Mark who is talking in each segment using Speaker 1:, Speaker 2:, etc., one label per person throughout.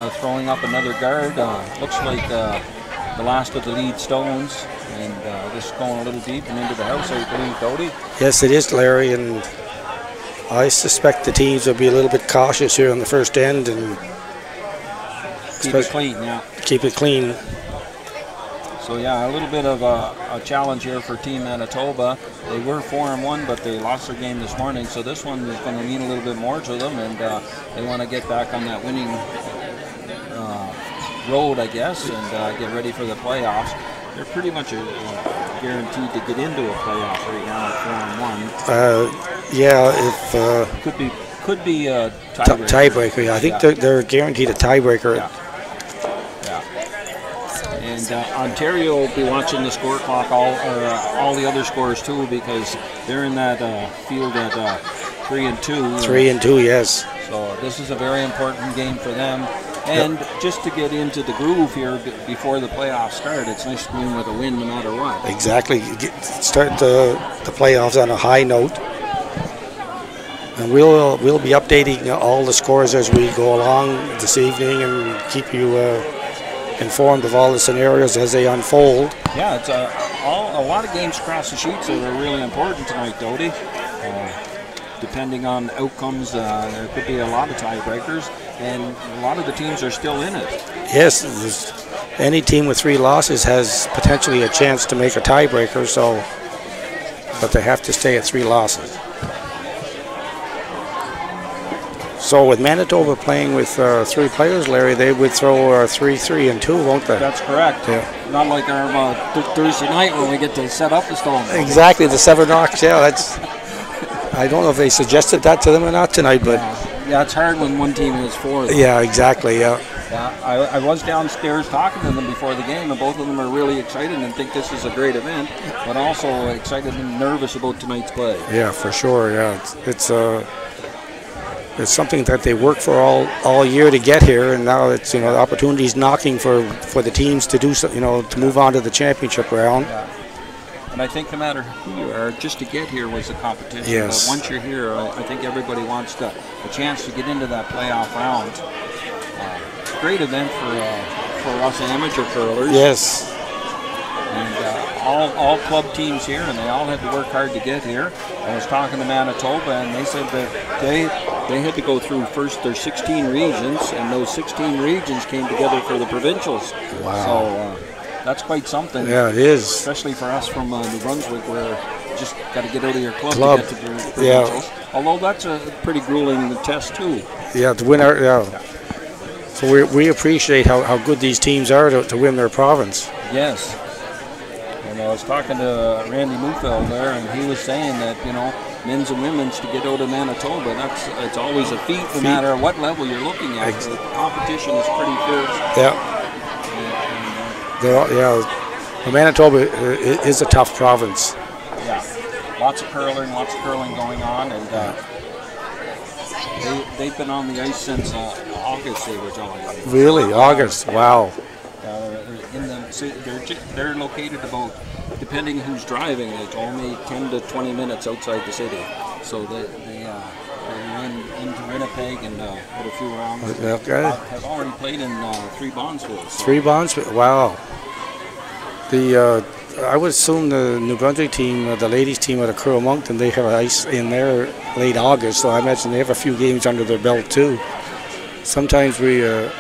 Speaker 1: Throwing up another guard. Looks like the last of the lead stones, and this is going a little deep and into the house, I believe, Cody.
Speaker 2: Yes, it is, Larry, and I suspect the teams will be a little bit cautious here on the first end and
Speaker 1: keep it clean. Yeah,
Speaker 2: keep it clean.
Speaker 1: So yeah, a little bit of a challenge here for Team Manitoba. They were 4-1, but they lost their game this morning, so this one is going to mean a little bit more to them, and they want to get back on that winning road, I guess, and get ready for the playoffs. They're pretty much guaranteed to get into a playoff right now at 4-1.
Speaker 2: Yeah, if
Speaker 1: could be a tiebreaker.
Speaker 2: Tiebreaker, yeah. I think they're guaranteed a tiebreaker.
Speaker 1: Yeah. And Ontario will be watching the score clock, all the other scores too, because they're in that field at 3-2.
Speaker 2: 3-2, yes.
Speaker 1: So this is a very important game for them. And just to get into the groove here before the playoffs start, it's nice to win with a win no matter what.
Speaker 2: Exactly. Start the playoffs on a high note. And we'll be updating all the scores as we go along this evening and keep you informed of all the scenarios as they unfold.
Speaker 1: Yeah, it's a lot of games across the sheets that are really important tonight, Dodie. Depending on outcomes, there could be a lot of tiebreakers, and a lot of the teams are still in it.
Speaker 2: Yes, any team with 3 losses has potentially a chance to make a tiebreaker, but they have to stay at 3 losses. So with Manitoba playing with 3 players, Larry, they would throw 3-3-2, won't they?
Speaker 1: That's correct.
Speaker 2: Yeah.
Speaker 1: Not like our Thursday night when we get to set up the stone.
Speaker 2: Exactly, the 7 knocks. Yeah, that's. I don't know if they suggested that to them or not tonight, but
Speaker 1: yeah, it's hard when one team has 4. Though.
Speaker 2: Yeah, exactly. Yeah.
Speaker 1: Yeah, I was downstairs talking to them before the game, and both of them are really excited and think this is a great event, but also excited and nervous about tonight's play.
Speaker 2: Yeah, for sure. Yeah, it's something that they worked for all year to get here, and now it's the opportunity's knocking for the teams to do so, to move on to the championship round.
Speaker 1: Yeah. And I think no matter who you are, just to get here was a competition.
Speaker 2: Yes.
Speaker 1: But once you're here, I think everybody wants a chance to get into that playoff round. Great event for us amateur curlers.
Speaker 2: Yes.
Speaker 1: And all club teams here, and they all had to work hard to get here. I was talking to Manitoba, and they said that they had to go through first their 16 regions, and those 16 regions came together for the provincials.
Speaker 2: Wow.
Speaker 1: So that's quite something.
Speaker 2: Yeah, it is.
Speaker 1: Especially for us from New Brunswick, where you just got to get out of your club to get to the provincials.
Speaker 2: Yeah.
Speaker 1: Although that's a pretty grueling test too.
Speaker 2: Yeah, to win our So we appreciate how good these teams are to win their province.
Speaker 1: Yes. And I was talking to Randy Mufeld there, and he was saying that men's and women's to get out of Manitoba, it's always a feat no matter what level you're looking at. The competition is pretty fierce.
Speaker 2: Yeah. Manitoba is a tough province.
Speaker 1: Yeah, lots of curling going on, and they've been on the ice since August. They were telling me.
Speaker 2: Really, August? Wow.
Speaker 1: They're located about, depending who's driving, they told me 10 to 20 minutes outside the city. So they went into Winnipeg and put a few rounds.
Speaker 2: Okay.
Speaker 1: Have already played in 3 Bondsville. So.
Speaker 2: 3 Bondsville? Wow. I would assume the New Brunswick team, the ladies team out of Curl Moncton, they have ice in there late August, so I imagine they have a few games under their belt too. Sometimes we are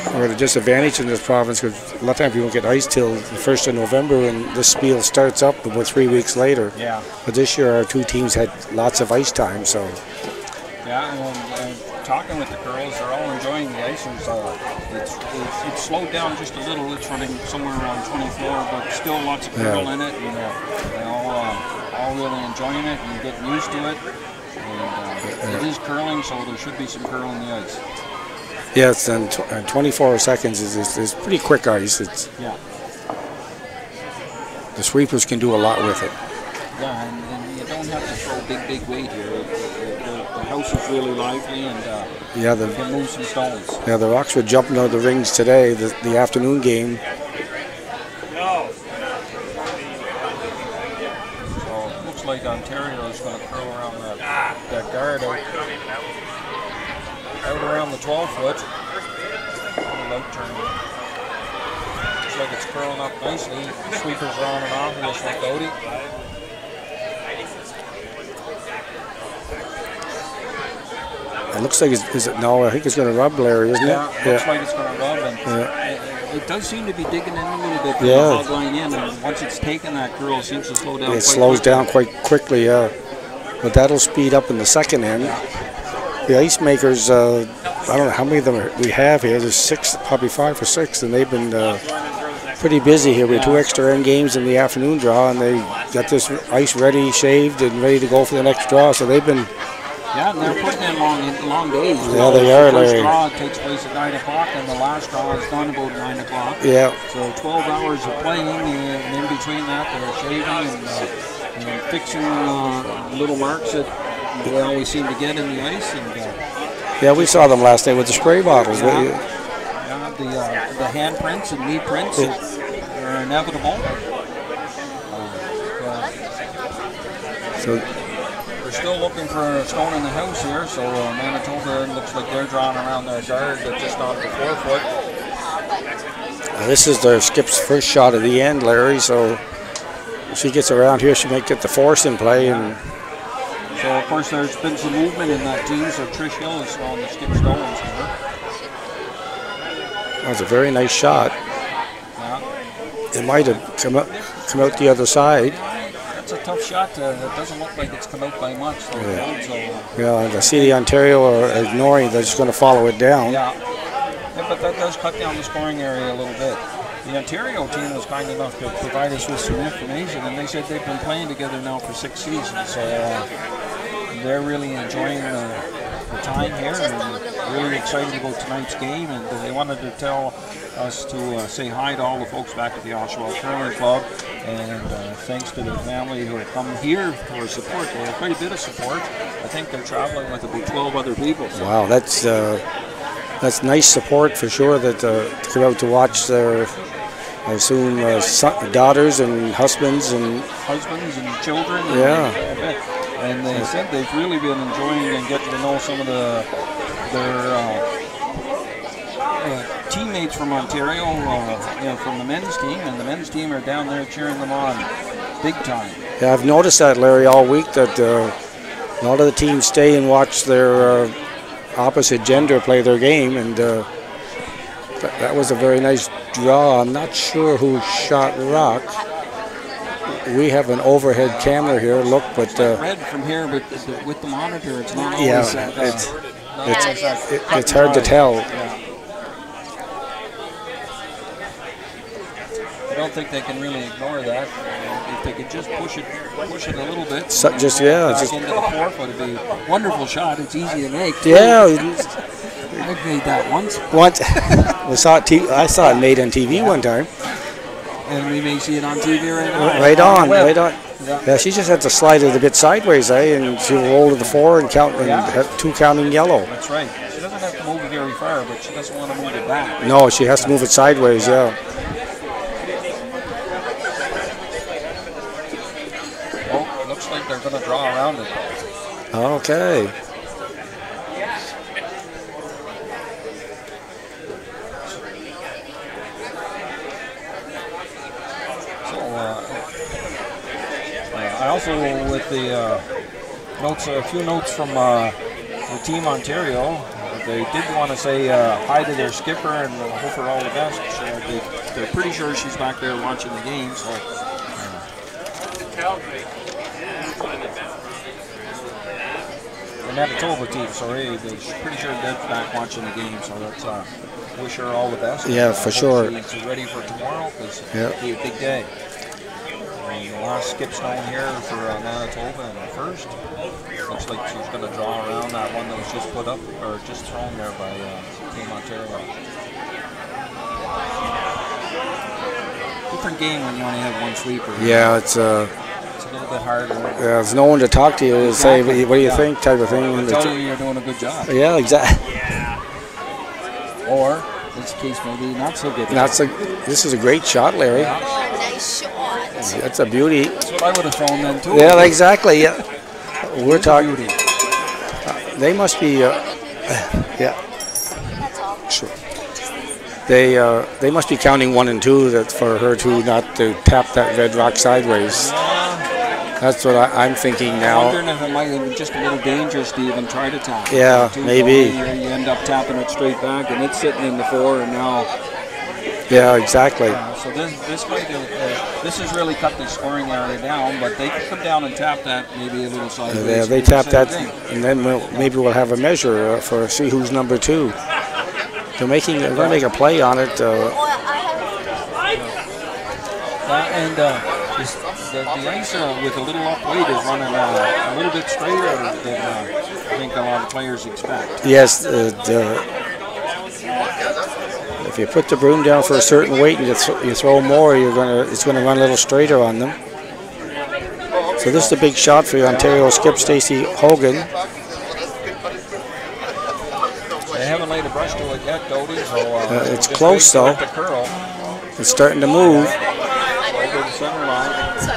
Speaker 2: at a disadvantage in this province because a lot of times we don't get ice till the 1st of November, and this spiel starts up about 3 weeks later.
Speaker 1: Yeah.
Speaker 2: But this year our 2 teams had lots of ice time, so.
Speaker 1: Yeah, and talking with the girls, they're all enjoying the ice. It's slowed down just a little. It's running somewhere around 24, but still lots of curl in it. They're all really enjoying it and getting used to it. And it is curling, so there should be some curl in the ice.
Speaker 2: Yes, and 24 seconds is pretty quick ice. The sweepers can do a lot with it.
Speaker 1: Yeah, and you don't have to throw big weight here. The house is really lively, and you can move some stones.
Speaker 2: Yeah, the Rocks were jumping out of the rings today, the afternoon game.
Speaker 1: So it looks like Ontario is going to curl around that guard out around the 12-foot. outturn. Looks like it's curling up nicely. The sweepers are on and off in this one, Cody.
Speaker 2: It looks like is it? No, I think it's going to rub, Larry, isn't it?
Speaker 1: Yeah, looks like it's going to rub. And it does seem to be digging in a little bit.
Speaker 2: Yeah.
Speaker 1: The hog line in, and once it's taken, that curl, it seems to slow down.
Speaker 2: It slows down quite quickly, yeah. But that'll speed up in the second end. The ice makers, I don't know how many of them we have here. There's 6, probably 5 or 6, and they've been pretty busy here. We had 2 extra end games in the afternoon draw, and they got this ice ready, shaved, and ready to go for the next draw. So they've been.
Speaker 1: Yeah, and they're putting in long days.
Speaker 2: Yeah, they are,
Speaker 1: The first
Speaker 2: Larry.
Speaker 1: draw takes place at 9 o'clock, and the last draw is done about 9 o'clock.
Speaker 2: Yeah.
Speaker 1: So 12 hours of playing, and in between that, they're shaving and fixing little marks that they always seem to get in the ice. And
Speaker 2: Yeah, we saw them last night with the spray bottles.
Speaker 1: the hand prints and knee prints are inevitable.
Speaker 2: So.
Speaker 1: We're still looking for a stone in the house here, so Manitoba looks like they're drawing around their guard just off the 4 foot.
Speaker 2: This is their skip's first shot of the end, Larry, so if she gets around here, she might get the force in play. And
Speaker 1: so, of course, there's been some movement in that team, so Trish Hill is on the skip stones here.
Speaker 2: That was a very nice shot.
Speaker 1: Yeah.
Speaker 2: It might have come out the other side.
Speaker 1: It's a tough shot. It doesn't look like it's come out by much. So
Speaker 2: Yeah, the CD Ontario are ignoring. They're just going to follow it down.
Speaker 1: Yeah, but that does cut down the scoring area a little bit. The Ontario team was kind enough to provide us with some information, and they said they've been playing together now for 6 seasons. So they're really enjoying the time here and really excited about tonight's game. And they wanted to tell us to say hi to all the folks back at the Oshawa Curling Club. And thanks to their family who have come here for support. They have quite a bit of support. I think they're traveling with about 12 other people.
Speaker 2: Wow, that's nice support for sure. That to come out to watch their, I assume, daughters and husbands and
Speaker 1: children.
Speaker 2: Yeah.
Speaker 1: And they said they've really been enjoying and getting to know some of their teammates from Ontario, from the men's team, and the men's team are down there cheering them on big time.
Speaker 2: Yeah, I've noticed that, Larry, all week that a lot of the teams stay and watch their opposite gender play their game, and that was a very nice draw. I'm not sure who shot rock. We have an overhead camera here. Look, but
Speaker 1: red from here, but with the monitor, it's not always.
Speaker 2: It's hard to tell.
Speaker 1: Yeah. I don't think they can really ignore that. If they could just push it a little bit.
Speaker 2: So,
Speaker 1: into the 4 foot, it'd be a wonderful shot. It's easy to make.
Speaker 2: Yeah.
Speaker 1: I've made that once.
Speaker 2: I saw it made on TV one time.
Speaker 1: And we may see it on TV right now.
Speaker 2: Right on. Yeah, she just had to slide it a bit sideways, and she'll roll to the 4 and count, and have 2 counting yellow.
Speaker 1: That's right. She doesn't have to move it very far, but she doesn't want to move it back.
Speaker 2: No, she has to move it sideways, yeah.
Speaker 1: Well, it looks like they're going to draw around it.
Speaker 2: Okay.
Speaker 1: I also, with the notes, a few notes from the Team Ontario, they did want to say hi to their skipper and hope her all the best. They're pretty sure she's back there watching the game. So, the Manitoba team, sorry, they're pretty sure they're back watching the game. So let's wish her all the best.
Speaker 2: Yeah, for sure.
Speaker 1: She's ready for tomorrow because it'll be a big day. The last skip stone here for Manitoba in the first. Looks like she's going to draw around that one that was just put up, or just thrown there by Team Ontario. Different game when you only have one sweeper.
Speaker 2: Yeah, it's a
Speaker 1: little bit harder.
Speaker 2: Yeah, there's no one to talk to you and say, what do you think, type of thing.
Speaker 1: They tell you you're doing a good job.
Speaker 2: Yeah, exactly.
Speaker 1: Or, in this case, maybe not so good.
Speaker 2: This is a great shot, Larry.
Speaker 3: Yeah. Nice shot.
Speaker 2: That's a beauty.
Speaker 1: That's what I would have thrown then, too.
Speaker 2: Yeah, exactly. Yeah. We're talking. They must be. Yeah.
Speaker 3: That's all.
Speaker 2: Sure. They must be counting 1 and 2 that for her to not to tap that red rock sideways. That's what I'm thinking now.
Speaker 1: I'm wondering if it might have been just a little dangerous to even try to tap.
Speaker 2: Yeah, maybe.
Speaker 1: You end up tapping it straight back, and it's sitting in the 4, and now.
Speaker 2: Yeah, exactly.
Speaker 1: So this has really cut the scoring area down, but they could come down and tap that maybe a little sideways.
Speaker 2: Yeah, they tap that, and then maybe we'll have a measure for see who's number 2. They're going to make a play on it.
Speaker 1: The ice with a little upweight is running a little bit straighter than I think a lot of players expect.
Speaker 2: Yes, if you put the broom down for a certain weight and you throw more, it's going to run a little straighter on them. So this is a big shot for your Ontario skip, Stacey Hogan.
Speaker 1: They haven't laid a brush to it yet, Dodie. So
Speaker 2: it's close though. It's starting to move.
Speaker 1: Over the center line. She's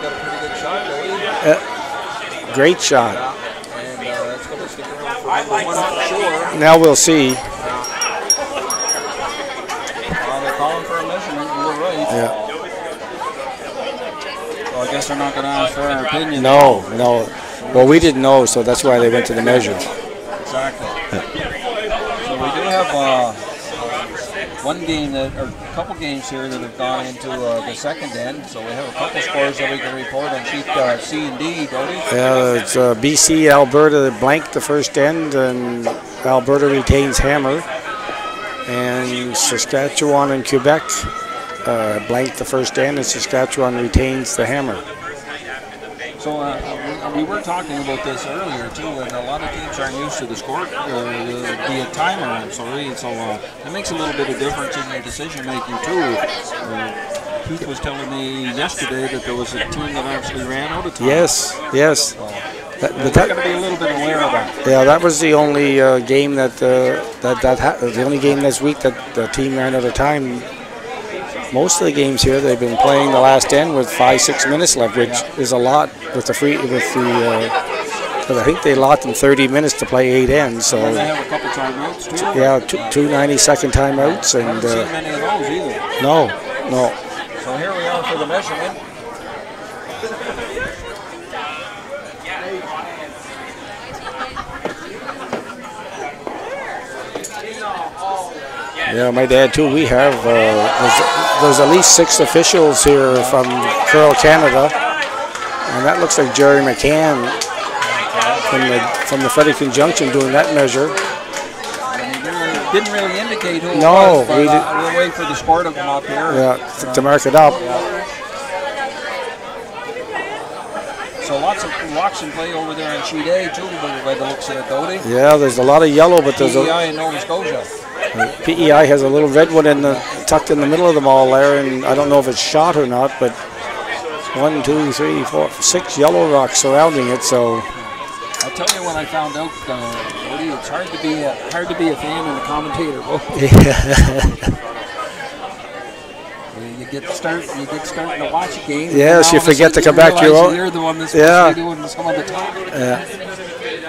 Speaker 1: got a pretty good shot, Dodie.
Speaker 2: Great shot.
Speaker 1: And that's going to stick around for number 1 for sure.
Speaker 2: Now we'll see.
Speaker 1: They're calling for a measurement. You're right.
Speaker 2: Yeah.
Speaker 1: Well, I guess they're not going to ask for our opinion.
Speaker 2: No. Well, we didn't know, so that's why they went to the measure.
Speaker 1: Exactly. So we do have one game or a couple games here that have gone into the second end. So we have a couple scores that we can report on sheet C and D, don't we?
Speaker 2: Yeah, it's BC, Alberta blanked the first end, and Alberta retains hammer. And Saskatchewan and Quebec blanked the first end, and Saskatchewan retains the hammer.
Speaker 1: So we were talking about this earlier too, and a lot of teams aren't used to the score, the timer. I'm sorry, so it makes a little bit of difference in your decision making too. Keith was telling me yesterday that there was a team that actually ran out of time.
Speaker 2: Yes.
Speaker 1: So, we're going to be a little bit aware of that.
Speaker 2: Yeah, that was the only game the only game this week that the team ran out of time. Most of the games here, they've been playing the last end with 5-6 minutes left, which is a lot with the because I think they allot them 30 minutes to play 8 ends. So
Speaker 1: and they have a couple timeouts too.
Speaker 2: Yeah, two 90-second timeouts, and
Speaker 1: I haven't seen many of those either.
Speaker 2: No.
Speaker 1: So here we are for the measurement.
Speaker 2: Yeah, my dad too. We have there's at least 6 officials here from Curl Canada, and that looks like Jerry McCann from the Fredericton Junction doing that measure.
Speaker 1: Didn't really indicate who it was, but we'll wait for the score to come up here.
Speaker 2: Yeah, to mark it up.
Speaker 1: Yeah. So lots of rocks in play over there on sheet A too, by the looks of it, Dodie.
Speaker 2: Yeah, there's a lot of yellow, but there's
Speaker 1: PEI in Nova Scotia.
Speaker 2: PEI has a little red one tucked in the middle of them all there, and I don't know if it's shot or not, but 1, 2, 3, 4, 6 yellow rocks surrounding it. So
Speaker 1: I'll tell you when I found out, Woody, it's hard to be a fan and a commentator. You get starting to watch a game.
Speaker 2: Yes, you forget to come back to your own.
Speaker 1: You're the one that's supposed to be doing some of the talk.
Speaker 2: Yeah.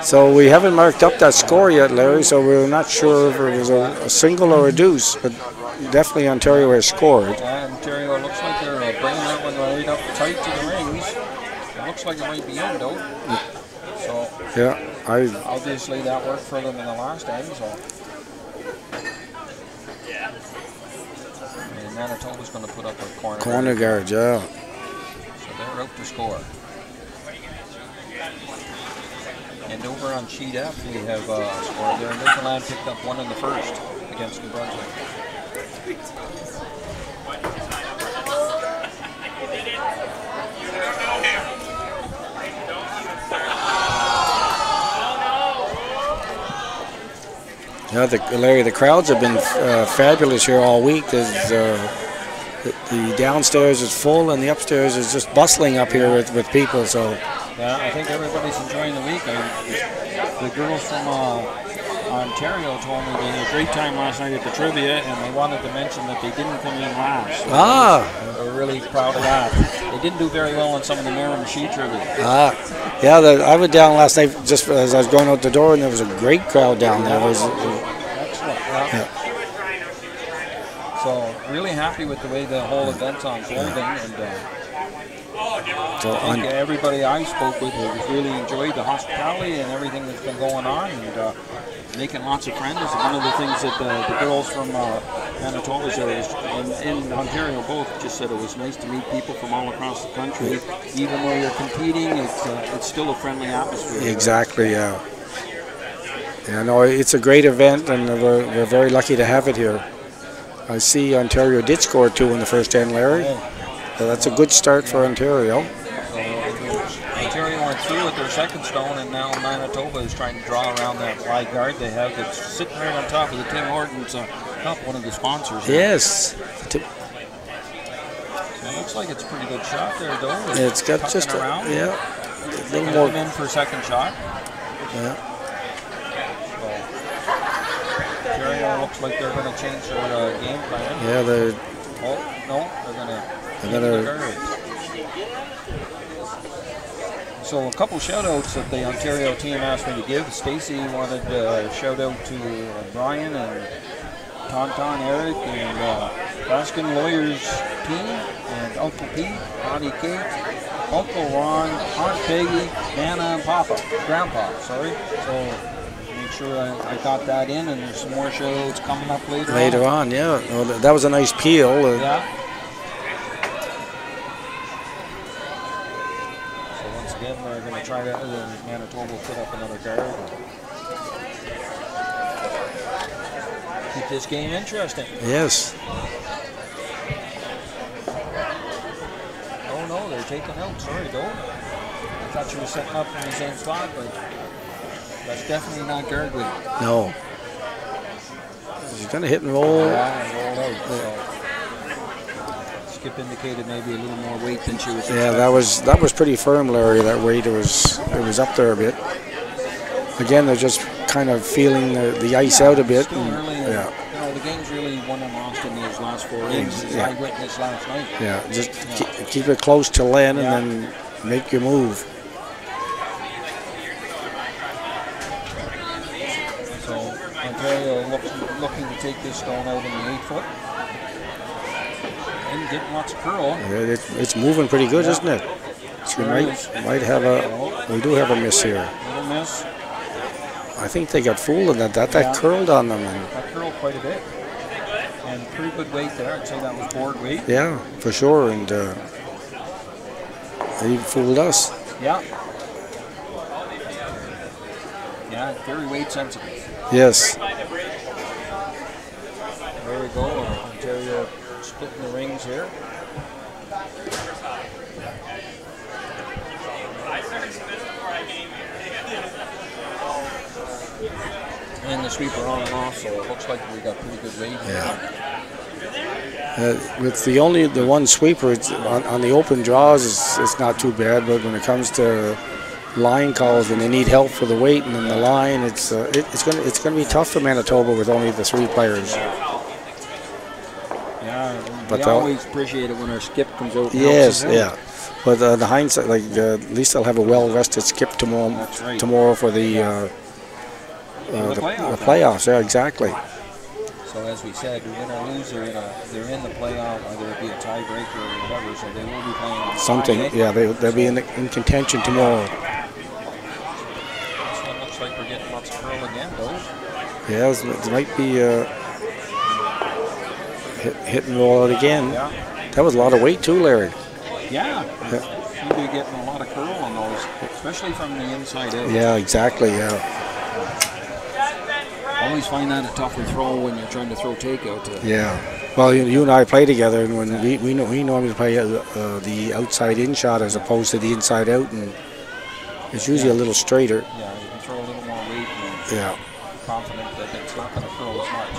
Speaker 2: So we haven't marked up that score yet, Larry, so we're not sure if it was a single or a deuce, but definitely Ontario has scored.
Speaker 1: Yeah, Ontario looks like they're bringing that one right up tight to the rings. It looks like it might be in, though. So,
Speaker 2: yeah,
Speaker 1: obviously that worked for them in the last end, so. And Manitoba's going to put up a corner
Speaker 2: guard, yeah.
Speaker 1: So they're out to score. And over on sheet F, we have a score there. Newfoundland picked up 1 in the first against New Brunswick.
Speaker 2: Yeah, Larry, the crowds have been fabulous here all week. There's, the downstairs is full and the upstairs is just bustling up here with people. So
Speaker 1: yeah, I think everybody's enjoying the week. The girls from Ontario told me they had a great time last night at the trivia, and they wanted to mention that they didn't come in last. So they were really proud of that. They didn't do very well on some of the Miramichi trivia.
Speaker 2: Yeah, I went down last night just as I was going out the door, and there was a great crowd down there.
Speaker 1: Excellent. Yeah. So really happy with the way the whole event's unfolding, and I think everybody I spoke with has really enjoyed the hospitality and everything that's been going on, and making lots of friends. One of the things that the girls from Manitoba in Ontario both just said, it was nice to meet people from all across the country. Even though you're competing, it's still a friendly atmosphere.
Speaker 2: Exactly, yeah. Yeah, no, it's a great event, and we're very lucky to have it here. I see Ontario did score 2 in the first 10, Larry. So that's a good start for Ontario.
Speaker 1: So Ontario went through with their second stone, and now Manitoba is trying to draw around that wide guard they have that's sitting right on top of the Tim Hortons Cup, one of the sponsors.
Speaker 2: Yes.
Speaker 1: So it looks like it's a pretty good shot there, though.
Speaker 2: It's got just a little more
Speaker 1: in for second shot.
Speaker 2: Yeah.
Speaker 1: Ontario looks like they're going to change their game plan.
Speaker 2: Yeah, they're.
Speaker 1: Oh no, they're going to. So a couple shout-outs that the Ontario team asked me to give. Stacy wanted a shout-out to Brian and Tonton, Eric, and Baskin Lawyers team, and Uncle Pete, Auntie Kate, Uncle Ron, Aunt Peggy, Nana, and Grandpa, sorry. So make sure I got that in, and there's some more shout-outs coming up later on.
Speaker 2: Yeah. Well, that was a nice peel.
Speaker 1: Yeah. Again, they're going to try to, Manitoba will put up another guard. Keep this game interesting.
Speaker 2: Yes.
Speaker 1: Oh no, they're taking out. Sorry, though. I thought you were setting up in the same spot, but that's definitely not guard weight.
Speaker 2: No. She's going to hit and roll.
Speaker 1: Yeah, and roll out. So. Skip indicated maybe a little more weight than she was expecting.
Speaker 2: Yeah, that was pretty firm, Larry. That weight it was up there a bit. Again, they're just kind of feeling the ice out a bit.
Speaker 1: Still early. You know, the game's really won and lost in those last 4 innings. I witnessed last night.
Speaker 2: Yeah, just keep it close to Len and then make your move.
Speaker 1: So Ontario looking to take this stone out in the 8-foot. And getting lots of curl.
Speaker 2: Yeah, it's moving pretty good, isn't it? So we might have we do have a miss here.
Speaker 1: Little miss.
Speaker 2: I think they got fooled in that curled on them.
Speaker 1: That curled quite a bit. And pretty good weight there. I'd say that was board weight.
Speaker 2: Yeah, for sure. And they fooled us.
Speaker 1: Yeah. Yeah, very weight sensitive.
Speaker 2: Yes.
Speaker 1: There we go. Ontario splitting the rings here. And the sweeper on and off, so it looks like we got pretty good weight here.
Speaker 2: With the one sweeper, it's on the open draws, it's not too bad. But when it comes to line calls, when they need help for the weight and then the line, it's going to be tough for Manitoba with only the 3 players.
Speaker 1: Yeah, but we always appreciate it when our skip comes out.
Speaker 2: Yes, yeah. But the hindsight, at least they'll have a well-rested skip tomorrow for the playoffs. Yeah, exactly.
Speaker 1: So as we said, win or lose, they're in the playoff, whether it be a tiebreaker or whatever. So they will be playing
Speaker 2: something.
Speaker 1: Friday.
Speaker 2: Yeah, they'll be in contention tomorrow.
Speaker 1: This one looks like we're getting lots of curl again, though.
Speaker 2: Yeah, it might be hit and roll out again.
Speaker 1: Yeah.
Speaker 2: That was a lot of weight too, Larry.
Speaker 1: Yeah. Seem to be getting a lot of curl on those, especially from the inside out.
Speaker 2: Yeah, exactly. Yeah.
Speaker 1: I always find that a tougher throw when you're trying to throw takeout.
Speaker 2: Yeah. Well, you and I play together, and when we normally play the outside in shot as opposed to the inside out, and it's usually a little straighter.
Speaker 1: Yeah, you can throw a little more weight and
Speaker 2: yeah.
Speaker 1: confident that it's not going to curl as much.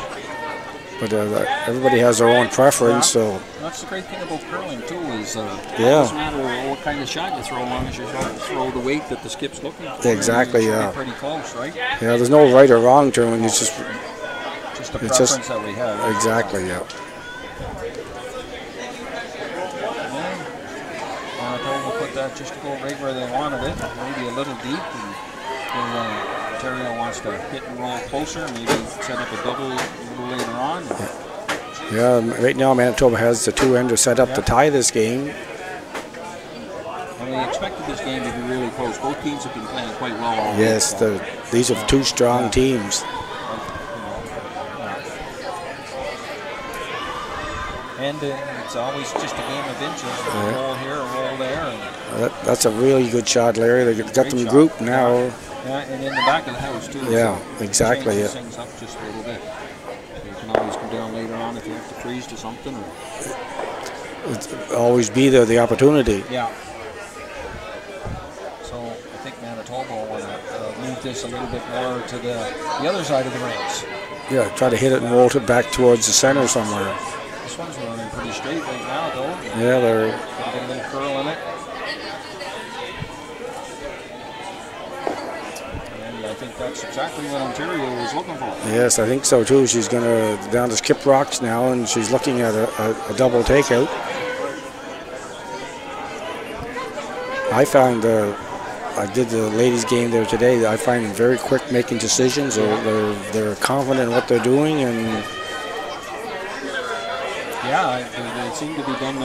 Speaker 2: But everybody has their own preference, so.
Speaker 1: That's the great thing about curling too is it
Speaker 2: Yeah.
Speaker 1: doesn't matter what kind of shot you throw, as long as you throw the weight that the skip's looking for.
Speaker 2: Exactly,
Speaker 1: It should
Speaker 2: yeah.
Speaker 1: be pretty close, right?
Speaker 2: Yeah, there's no right or wrong term. It's just
Speaker 1: a
Speaker 2: it's
Speaker 1: preference
Speaker 2: just
Speaker 1: that we have.
Speaker 2: exactly, yeah.
Speaker 1: Manitoba put that just to go right where they wanted it, maybe a little deep. And Ontario wants to hit and roll closer, maybe set up a double a little later on.
Speaker 2: Yeah, right now Manitoba has the two-ender set up to tie this game.
Speaker 1: And we expected this game to be really close. Both teams have been playing quite well all
Speaker 2: Yes,
Speaker 1: week,
Speaker 2: these are two strong teams.
Speaker 1: And it's always just a game of inches. A roll here, a roll there.
Speaker 2: That's a really good shot, Larry. They got them grouped now.
Speaker 1: Yeah, and in the back of the house too.
Speaker 2: Yeah,
Speaker 1: so
Speaker 2: exactly.
Speaker 1: Changes things up just a little bit. You can always come down later on if you have to freeze to something.
Speaker 2: It'll always be there, the opportunity.
Speaker 1: Yeah. So I think Manitoba will want to move this a little bit more to the other side of the rings.
Speaker 2: Yeah, try to hit it and roll it back towards the center somewhere.
Speaker 1: This one's running pretty straight right now, though.
Speaker 2: Yeah, they're.
Speaker 1: Get a little curl in it. And I think that's exactly what Ontario was looking for.
Speaker 2: Yes, I think so too. She's going to down to skip rocks now, and she's looking at a double takeout. I found I did the ladies' game there today. I find them very quick making decisions. They're confident in what they're doing, and
Speaker 1: yeah, they seem to be done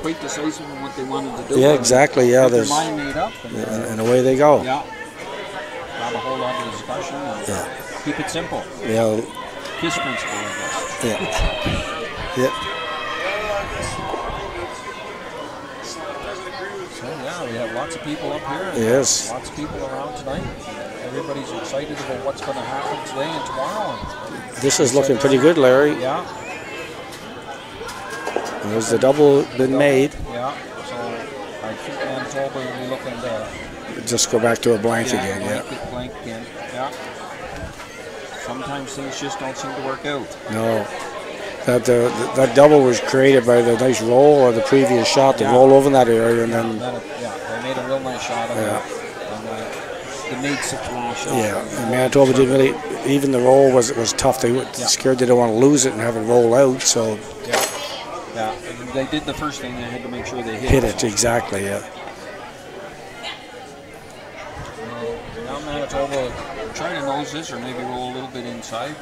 Speaker 1: quite decisive in what they wanted to do.
Speaker 2: Yeah, exactly. Yeah,
Speaker 1: their mind made up,
Speaker 2: and away they go.
Speaker 1: Yeah, not a whole lot of discussion.
Speaker 2: Yeah,
Speaker 1: keep it simple.
Speaker 2: Yeah,
Speaker 1: KISS principle, I guess.
Speaker 2: Yeah, yeah.
Speaker 1: So yeah, we have lots of people up here.
Speaker 2: Yes.
Speaker 1: Lots of people around tonight. Everybody's excited about what's going to happen today and tomorrow.
Speaker 2: This is looking pretty good, Larry.
Speaker 1: Yeah.
Speaker 2: There's the double been made.
Speaker 1: Yeah. So I think Manitoba will be looking to
Speaker 2: just go back to a blank again.
Speaker 1: Blank again. Yeah. Sometimes things just don't seem to work out.
Speaker 2: No. That double was created by the nice roll of the previous shot, the roll over in that area, and then.
Speaker 1: They made a real nice shot of it. They made 6 last shots.
Speaker 2: Yeah, and Manitoba didn't really. Even the roll was tough. They were scared they didn't want to lose it and have it roll out. So.
Speaker 1: Yeah, they did the first thing. They had to make sure they
Speaker 2: hit it. Exactly. Yeah.
Speaker 1: Now Manitoba try to nose this, or maybe roll a little bit inside,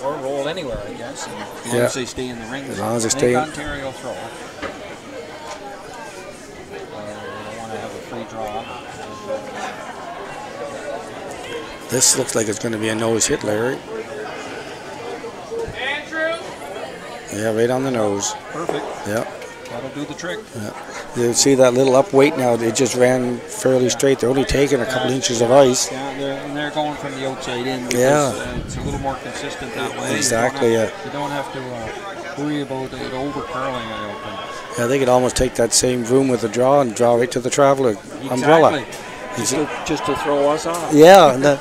Speaker 1: or roll anywhere, I guess. As long as they stay in the ring.
Speaker 2: As long as they stay in.
Speaker 1: Ontario throw. They don't want to have a free draw.
Speaker 2: This looks like it's going to be a nose hit, Larry. Yeah, right on the nose.
Speaker 1: Perfect.
Speaker 2: Yeah.
Speaker 1: That'll do the trick.
Speaker 2: Yeah. You see that little up weight now? They just ran fairly straight. They're only taking a couple inches of ice.
Speaker 1: Yeah, they're going from the outside in.
Speaker 2: Yeah.
Speaker 1: It's a little more consistent that way.
Speaker 2: Exactly.
Speaker 1: You don't have to worry about it over curling. I don't think.
Speaker 2: Yeah, they could almost take that same room with the draw and draw right to the traveler umbrella.
Speaker 1: Just to throw us off.
Speaker 2: Yeah. And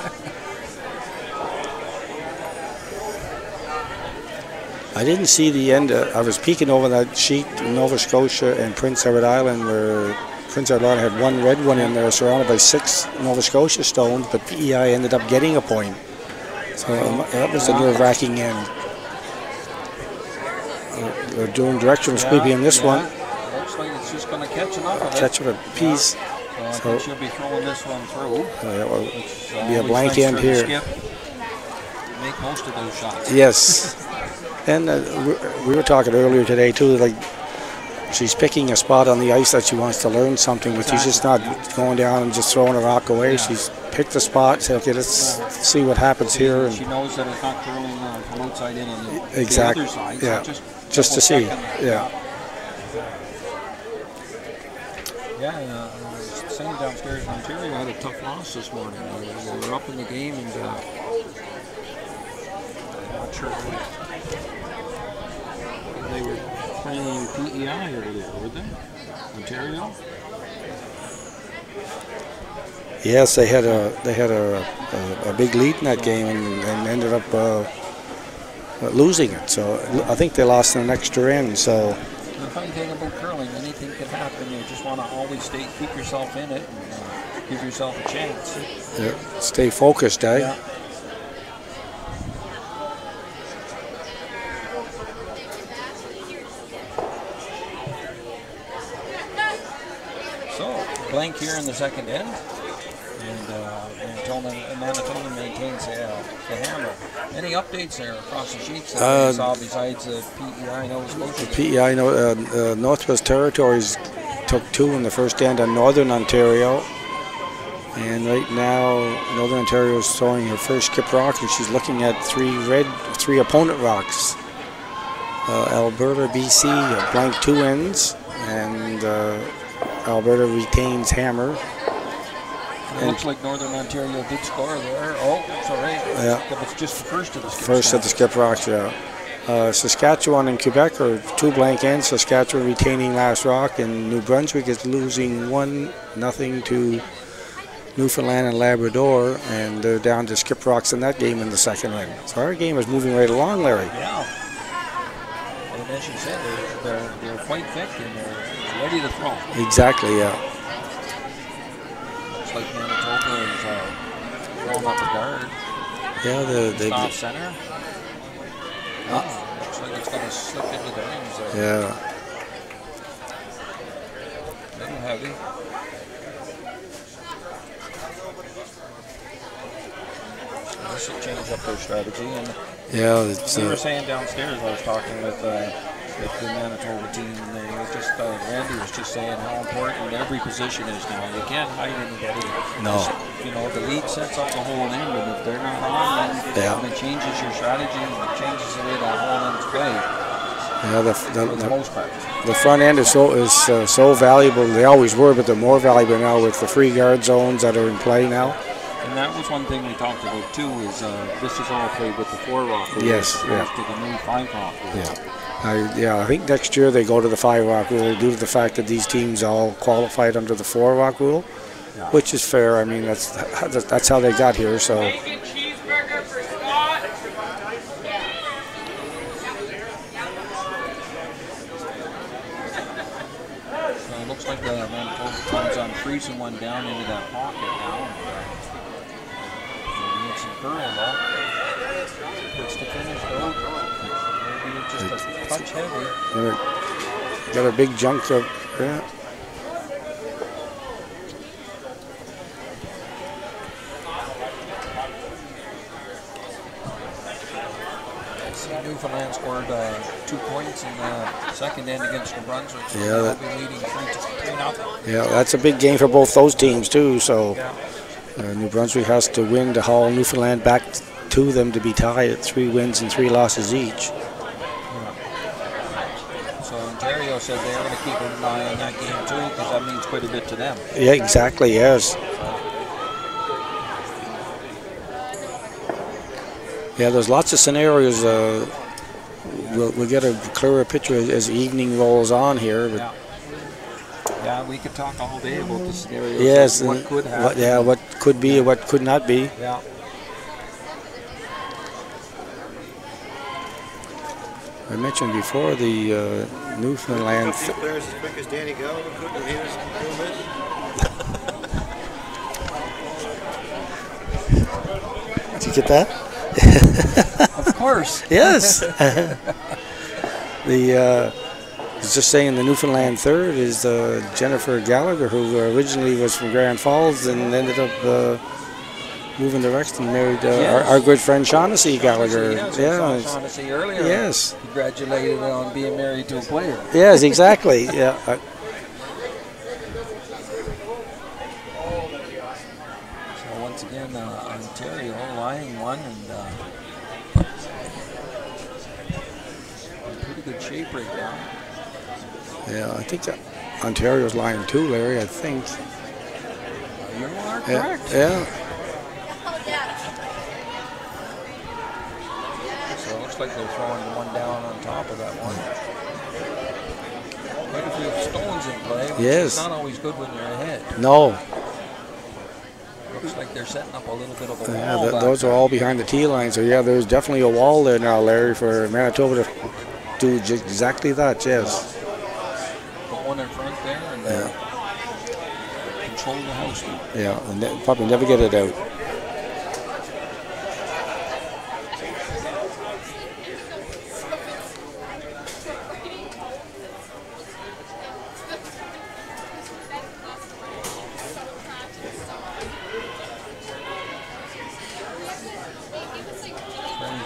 Speaker 2: I didn't see the end. I was peeking over that sheet, Nova Scotia and Prince Edward Island, where Prince Edward Island had one red one in there, surrounded by 6 Nova Scotia stones, but PEI ended up getting a point. So that was a nerve-wracking end. They're doing directional sweeping in this one.
Speaker 1: Looks like it's just going to catch enough of it.
Speaker 2: Catch it a piece.
Speaker 1: So I think she'll be throwing this one through.
Speaker 2: Well, be a blank end here.
Speaker 1: Make most of those shots.
Speaker 2: Yes. And we were talking earlier today too, like she's picking a spot on the ice that she wants to learn something, but she's just not going down and just throwing a rock away. She's picked a spot, said, okay, let's see what happens here. And
Speaker 1: she knows that it's not curling from outside in on the
Speaker 2: exactly.
Speaker 1: other side.
Speaker 2: Yeah,
Speaker 1: so
Speaker 2: just to see. Yeah.
Speaker 1: Same downstairs in Ontario had a tough loss this morning. They were up in the game, and I'm not sure they were playing PEI over there, were they? Ontario?
Speaker 2: Yes, they had a big lead in that game and ended up losing it. So I think they lost an extra end. So
Speaker 1: the funny thing about curling, anything can happen. You just want to always keep yourself in it, and give yourself a chance.
Speaker 2: Stay focused, eh?
Speaker 1: Yeah. So blank here in the second end, and Manitoba maintains the hammer. Any updates there across the sheets that we saw besides the PEI Nova Scotia?
Speaker 2: PEI Northwest Territories took 2 in the first end on Northern Ontario, and right now Northern Ontario is throwing her first skip rock, and she's looking at 3 opponent rocks. Alberta, BC, blank 2 ends, and Alberta retains hammer.
Speaker 1: It looks like Northern Ontario did score there. Oh, sorry.
Speaker 2: Yeah.
Speaker 1: It's just first of the skip.
Speaker 2: First of the skip rocks, yeah. Saskatchewan and Quebec are 2 blank ends. Saskatchewan retaining last rock, and New Brunswick is losing 1-0 to Newfoundland and Labrador, and they're down to skip rocks in that game in the second end. So our game is moving right along, Larry.
Speaker 1: Yeah. And as you said, they're quite thick and they're ready to throw.
Speaker 2: Exactly, yeah.
Speaker 1: Looks like Manitoba is throwing up a guard.
Speaker 2: Yeah, they
Speaker 1: off center. Looks like it's going to slip into the rings there.
Speaker 2: Yeah.
Speaker 1: A little heavy. This will change up their strategy. And
Speaker 2: yeah, it's,
Speaker 1: we were saying downstairs, I was talking with the Manitoba team, and they were just, Randy was just saying how important every position is now. You can't hide anybody.
Speaker 2: No.
Speaker 1: Just, the lead sets up the whole end, and if they're not on, then it changes your strategy, and it changes the way that whole end's played.
Speaker 2: Yeah,
Speaker 1: for the most part.
Speaker 2: The front end is so valuable. They always were, but they're more valuable now with the free guard zones that are in play now.
Speaker 1: And that was one thing we talked about too. Is this is all played with the 4 rock rule.
Speaker 2: Yes,
Speaker 1: as opposed to the new 5 rock rule.
Speaker 2: Yeah. I think next year they go to the 5 rock rule due to the fact that these teams all qualified under the 4 rock rule, which is fair. I mean, that's how they got here. So.
Speaker 1: It looks like the Manitoba comes on freezing one down into that pocket now. Need some curl though. Gets to finish though. Maybe it's just a touch heavy.
Speaker 2: Got a big junk of yeah.
Speaker 1: Newfoundland scored 2 points in the second end against New Brunswick. So
Speaker 2: they'll
Speaker 1: be leading 3-0.
Speaker 2: Yeah, that's a big game for both those teams too. So New Brunswick has to win to haul Newfoundland back to them to be tied at 3 wins and 3 losses each.
Speaker 1: So Ontario said they're going to keep an eye on that game too, because that means quite a bit to them.
Speaker 2: Yeah, exactly. Yes. Yeah, there's lots of scenarios. We'll get a clearer picture as the evening rolls on here. But
Speaker 1: yeah, we could talk all day about the scenarios.
Speaker 2: Yes,
Speaker 1: what could happen.
Speaker 2: What could be and what could not be.
Speaker 1: Yeah.
Speaker 2: I mentioned before the Newfoundland.
Speaker 3: Players as quick as Danny Gallagher could when he was doing this.
Speaker 2: Did you get that?
Speaker 1: Of course.
Speaker 2: Yes. I was just saying the Newfoundland third is Jennifer Gallagher, who originally was from Grand Falls and ended up moving to Rexton, married our good friend Shaughnessy Gallagher.
Speaker 1: Shaughnessy earlier.
Speaker 2: Yes.
Speaker 1: Congratulated on being married to a player.
Speaker 2: Yes, exactly. Yeah.
Speaker 1: So once again, Ontario lying one and in pretty good shape right now.
Speaker 2: Yeah, I think Ontario's lying 2, Larry. I think.
Speaker 1: You are correct.
Speaker 2: Yeah.
Speaker 1: So it looks like they're throwing one down on top of that one. Quite a few stones in play, which is not always good when you're ahead.
Speaker 2: No.
Speaker 1: looks like they're setting up a little bit of a wall.
Speaker 2: Yeah, those are all behind the tee line. So yeah, there's definitely a wall there now, Larry, for Manitoba to do exactly that. Yes.
Speaker 1: Put one in front there and control the house.
Speaker 2: Yeah, and probably never get it out.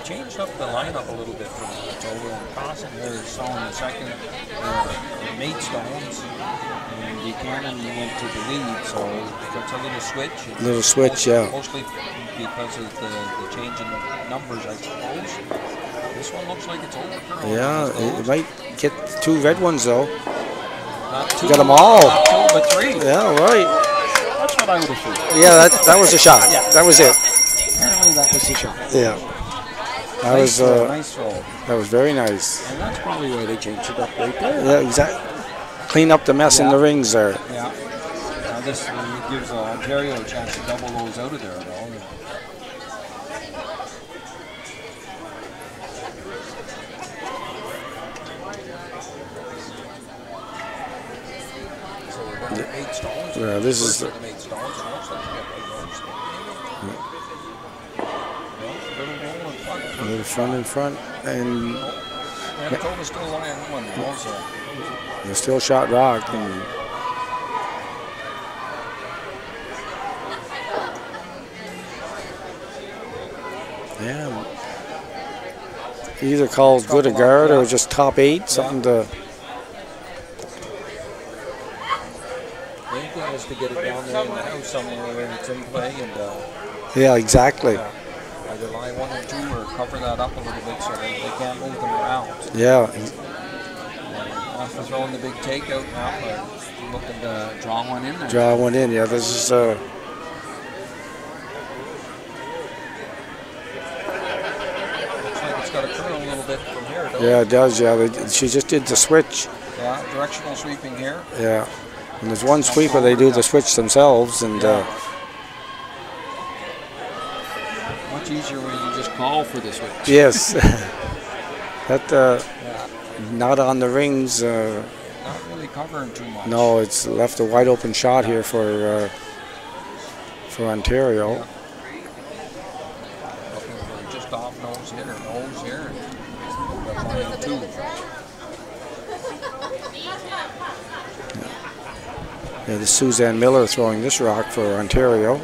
Speaker 1: Changed up the lineup a little bit from Manitoba, and Cossin there is on the second, Maidstones, and Buchanan went to the lead, so that's a little switch.
Speaker 2: Little switch, yeah.
Speaker 1: Mostly because of the change in the numbers, I suppose. This one looks like it's over.
Speaker 2: Yeah, it might get 2 red ones though.
Speaker 1: Not 2.
Speaker 2: You got them all.
Speaker 1: Not 2, but 3.
Speaker 2: Yeah, right.
Speaker 1: That's what I would have thought.
Speaker 2: Yeah, that was a shot.
Speaker 1: Yeah.
Speaker 2: That was it.
Speaker 1: Apparently that was the shot.
Speaker 2: Yeah. That
Speaker 1: Nice
Speaker 2: was
Speaker 1: throw, nice throw.
Speaker 2: That was very nice.
Speaker 1: And that's probably why they changed it up right there.
Speaker 2: Yeah, exactly. Clean up the mess in the rings there.
Speaker 1: Yeah. Now this gives Ontario a chance to double those out of there, though. So we're going to 8 stones.
Speaker 2: Yeah, this is
Speaker 1: the 8 stones. It looks like you got
Speaker 2: a little front in front, and
Speaker 1: Manitoba's still lying one also.
Speaker 2: they're still shot rock. And yeah, either calls good a guard or just top 8, something to.
Speaker 1: Main thing is to get it down there in the house somewhere where it's in play and.
Speaker 2: Yeah, exactly.
Speaker 1: Either lie 1 and 2 or cover that up a little bit so that they can't move them around.
Speaker 2: Yeah.
Speaker 1: After throwing the big takeout now, we're looking to draw one in there.
Speaker 2: Draw one in, yeah. This is.
Speaker 1: Looks like it's got to curl a little bit from here, though.
Speaker 2: Yeah, it does, yeah. She just did the switch.
Speaker 1: Yeah, directional sweeping here.
Speaker 2: Yeah. And there's one sweeper, they do the switch themselves, and.
Speaker 1: Much easier when you just call for the switch.
Speaker 2: Yes. That not on the rings.
Speaker 1: Not really covering too much.
Speaker 2: No, it's left a wide open shot here for Ontario.
Speaker 1: Yeah. Just off nose here, nose here. And 2.
Speaker 2: Yeah, this is Suzanne Miller throwing this rock for Ontario.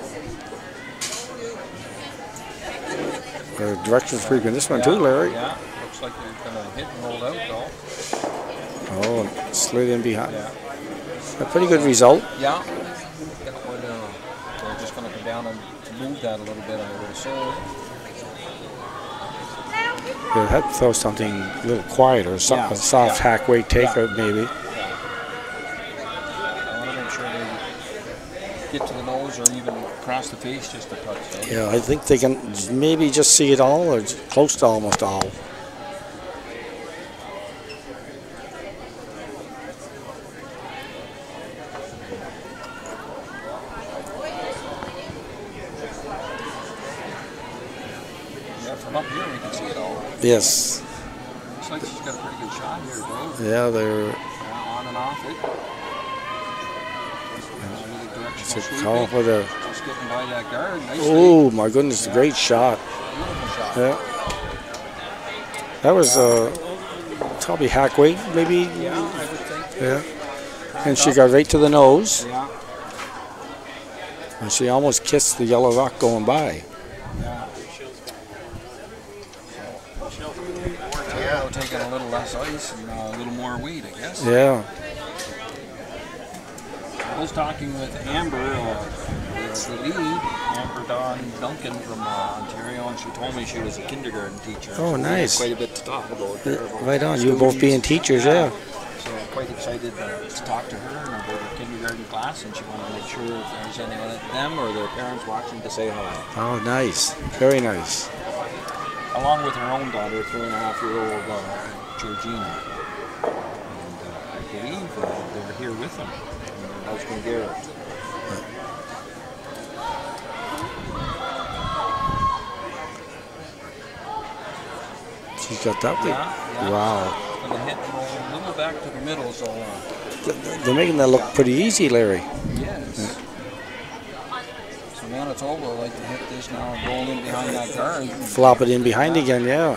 Speaker 2: Direction sweeping this one too, Larry.
Speaker 1: Yeah, looks like they're going to hit and roll out though.
Speaker 2: Oh, slid in behind.
Speaker 1: Yeah.
Speaker 2: A pretty good result.
Speaker 1: Yeah. They're just going to come down and move that a little bit, I would assume.
Speaker 2: They had to throw something a little quieter, a soft hack weight takeout maybe.
Speaker 1: I want to make sure they get to the nose or even across the face just a touch. Though.
Speaker 2: Yeah, I think they can maybe just see it all or close to almost all.
Speaker 1: Yeah, from up here we can see it all.
Speaker 2: Yes.
Speaker 1: Looks like she's got a pretty good shot here, though.
Speaker 2: Yeah, they're
Speaker 1: on and off it.
Speaker 2: It's call for the.
Speaker 1: Just getting by that guard.
Speaker 2: Oh my goodness, a great shot.
Speaker 1: Beautiful shot.
Speaker 2: Yeah. That was probably hack weight, maybe.
Speaker 1: Yeah, I would think.
Speaker 2: Yeah. And she got right to the nose.
Speaker 1: Yeah.
Speaker 2: And she almost kissed the yellow rock going by.
Speaker 1: Yeah. So, taking a little less ice and a little more weight, I guess.
Speaker 2: Yeah.
Speaker 1: I was talking with Amber, the lead, Amber Duncan from Ontario, and she told me she was a kindergarten teacher.
Speaker 2: Oh, nice.
Speaker 1: Quite a bit to talk about.
Speaker 2: Right on. You both being teachers, yeah.
Speaker 1: So I'm quite excited to talk to her about her kindergarten class, and she wanted to make sure if there's anyone of them or their parents watching to say hi.
Speaker 2: Oh, nice. Very nice.
Speaker 1: Along with her own daughter, 3.5-year-old Georgina. And I believe they're here with them. Husband Garrett.
Speaker 2: She's got that one.
Speaker 1: Yeah.
Speaker 2: Wow.
Speaker 1: And the hit a little back to the middle, so.
Speaker 2: They're making that look pretty easy, Larry.
Speaker 1: Yes. Yeah. So Manitoba would like to hit this now and roll in behind that guard.
Speaker 2: Flop it in behind again, yeah.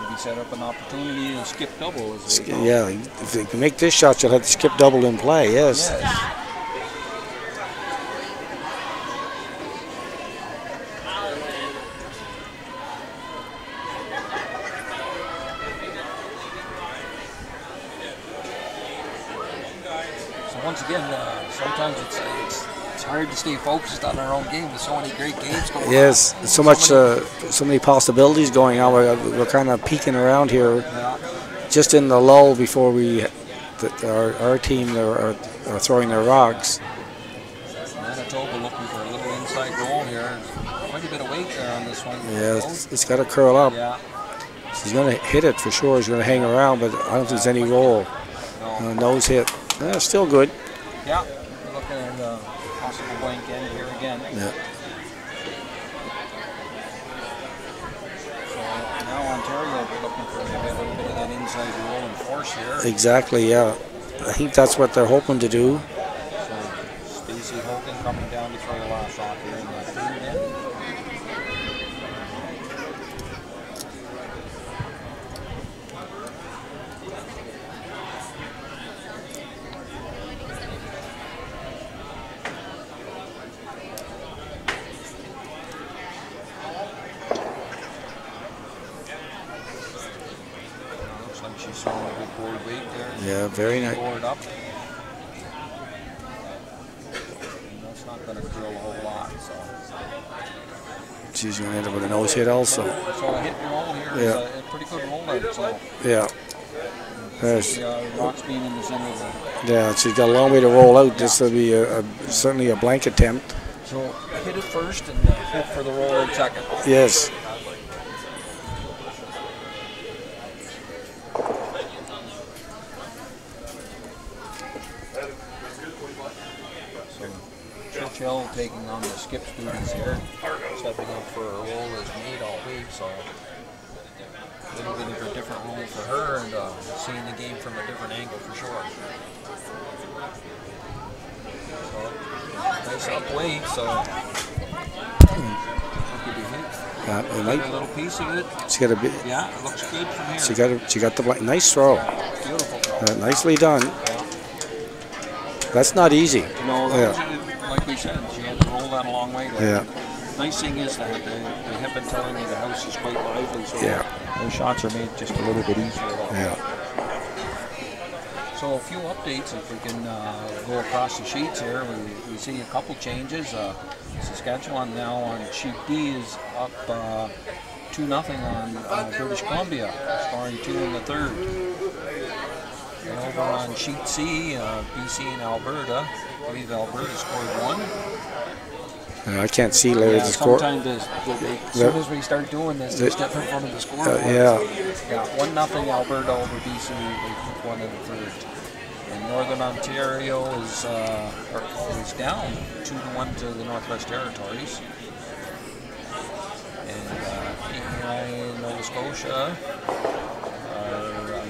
Speaker 1: Maybe set up an opportunity to skip double.
Speaker 2: Yeah, if they can make this shot, you'll have to skip double in play, yes.
Speaker 1: Once again, sometimes it's hard to stay focused on our own game. There's so many great games going on.
Speaker 2: Yes, so many possibilities going on. We're kind of peeking around here, just in the lull before our team are throwing their rocks.
Speaker 1: Manitoba looking for a little inside goal here. Quite a bit of weight there on this one.
Speaker 2: Yeah, it's got to curl up.
Speaker 1: Yeah.
Speaker 2: He's going to hit it for sure. He's going to hang around, but I don't think there's any roll. Nose hit. Still good.
Speaker 1: Yeah, we're looking at a possible blank end here again.
Speaker 2: Yeah.
Speaker 1: So now Ontario will be looking for maybe a little bit of that inside roll and force here.
Speaker 2: Exactly, yeah. I think that's what they're hoping to do.
Speaker 1: So Stacey Hogan coming down to throw the last shot here in the third end. She's throwing a good board weight there.
Speaker 2: Yeah, very nice.
Speaker 1: Board up. And that's not going to curl a whole lot. So.
Speaker 2: She's going to end up with a nose hit also.
Speaker 1: So a hit and roll here is a pretty good roll out. So.
Speaker 2: Yeah.
Speaker 1: Rocks being in the center of the.
Speaker 2: Yeah, she's got a long way to roll out. This will be certainly a blank attempt.
Speaker 1: So hit it first and hit for the roll in second.
Speaker 2: Yes.
Speaker 1: Churchill taking on the skip students here, stepping up for a role as made all week, so a little bit of a different role for her and seeing the game from a different angle for sure. So, nice up weight, so a little piece of it.
Speaker 2: She got a bit.
Speaker 1: Yeah, it looks good from here.
Speaker 2: She got the nice throw.
Speaker 1: Beautiful.
Speaker 2: Nicely done.
Speaker 1: Yeah.
Speaker 2: That's not easy.
Speaker 1: No, like we said, she had to roll that a long way.
Speaker 2: Yeah.
Speaker 1: Nice thing is that they have been telling me the house is quite lively, so those shots are made just a little bit easier.
Speaker 2: Yeah.
Speaker 1: So a few updates, if we can go across the sheets here. We see a couple changes. Saskatchewan now on sheet D is up 2-0 on British Columbia, scoring 2 in the third. And over on sheet C, BC and Alberta. I believe Alberta scored 1.
Speaker 2: I can't see Larry the score.
Speaker 1: Sometimes as soon as we start doing this, they step in front of the scoreboard.
Speaker 2: Yeah.
Speaker 1: 1-0 Alberta over BC. They took 1 in the third. And Northern Ontario is down 2-1 to the Northwest Territories. And PEI Nova Scotia,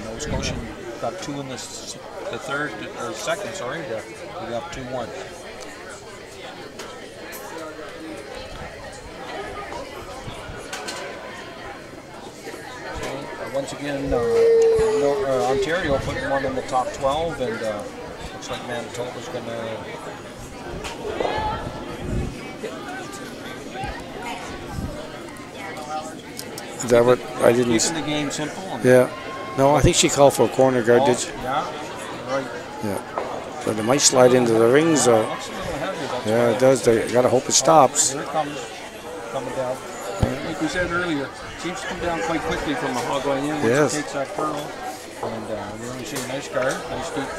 Speaker 1: Nova Scotia got 2 in the third or second. Sorry, we got 2-1. Once again, Ontario putting 1 in the top 12, and looks like Manitoba's going to.
Speaker 2: Is that what I didn't?
Speaker 1: Keeping the game simple.
Speaker 2: Yeah. No, I think she called for a corner guard. Did she?
Speaker 1: Yeah. Right.
Speaker 2: Yeah. But it might slide into the rings, though.
Speaker 1: Looks a little heavy.
Speaker 2: Yeah, it does. They got to hope it stops.
Speaker 1: Here it comes, coming down. Like we said earlier, seems to come down quite quickly from the hog line in once it takes that curl. And we're going to see a nice guard, nice deep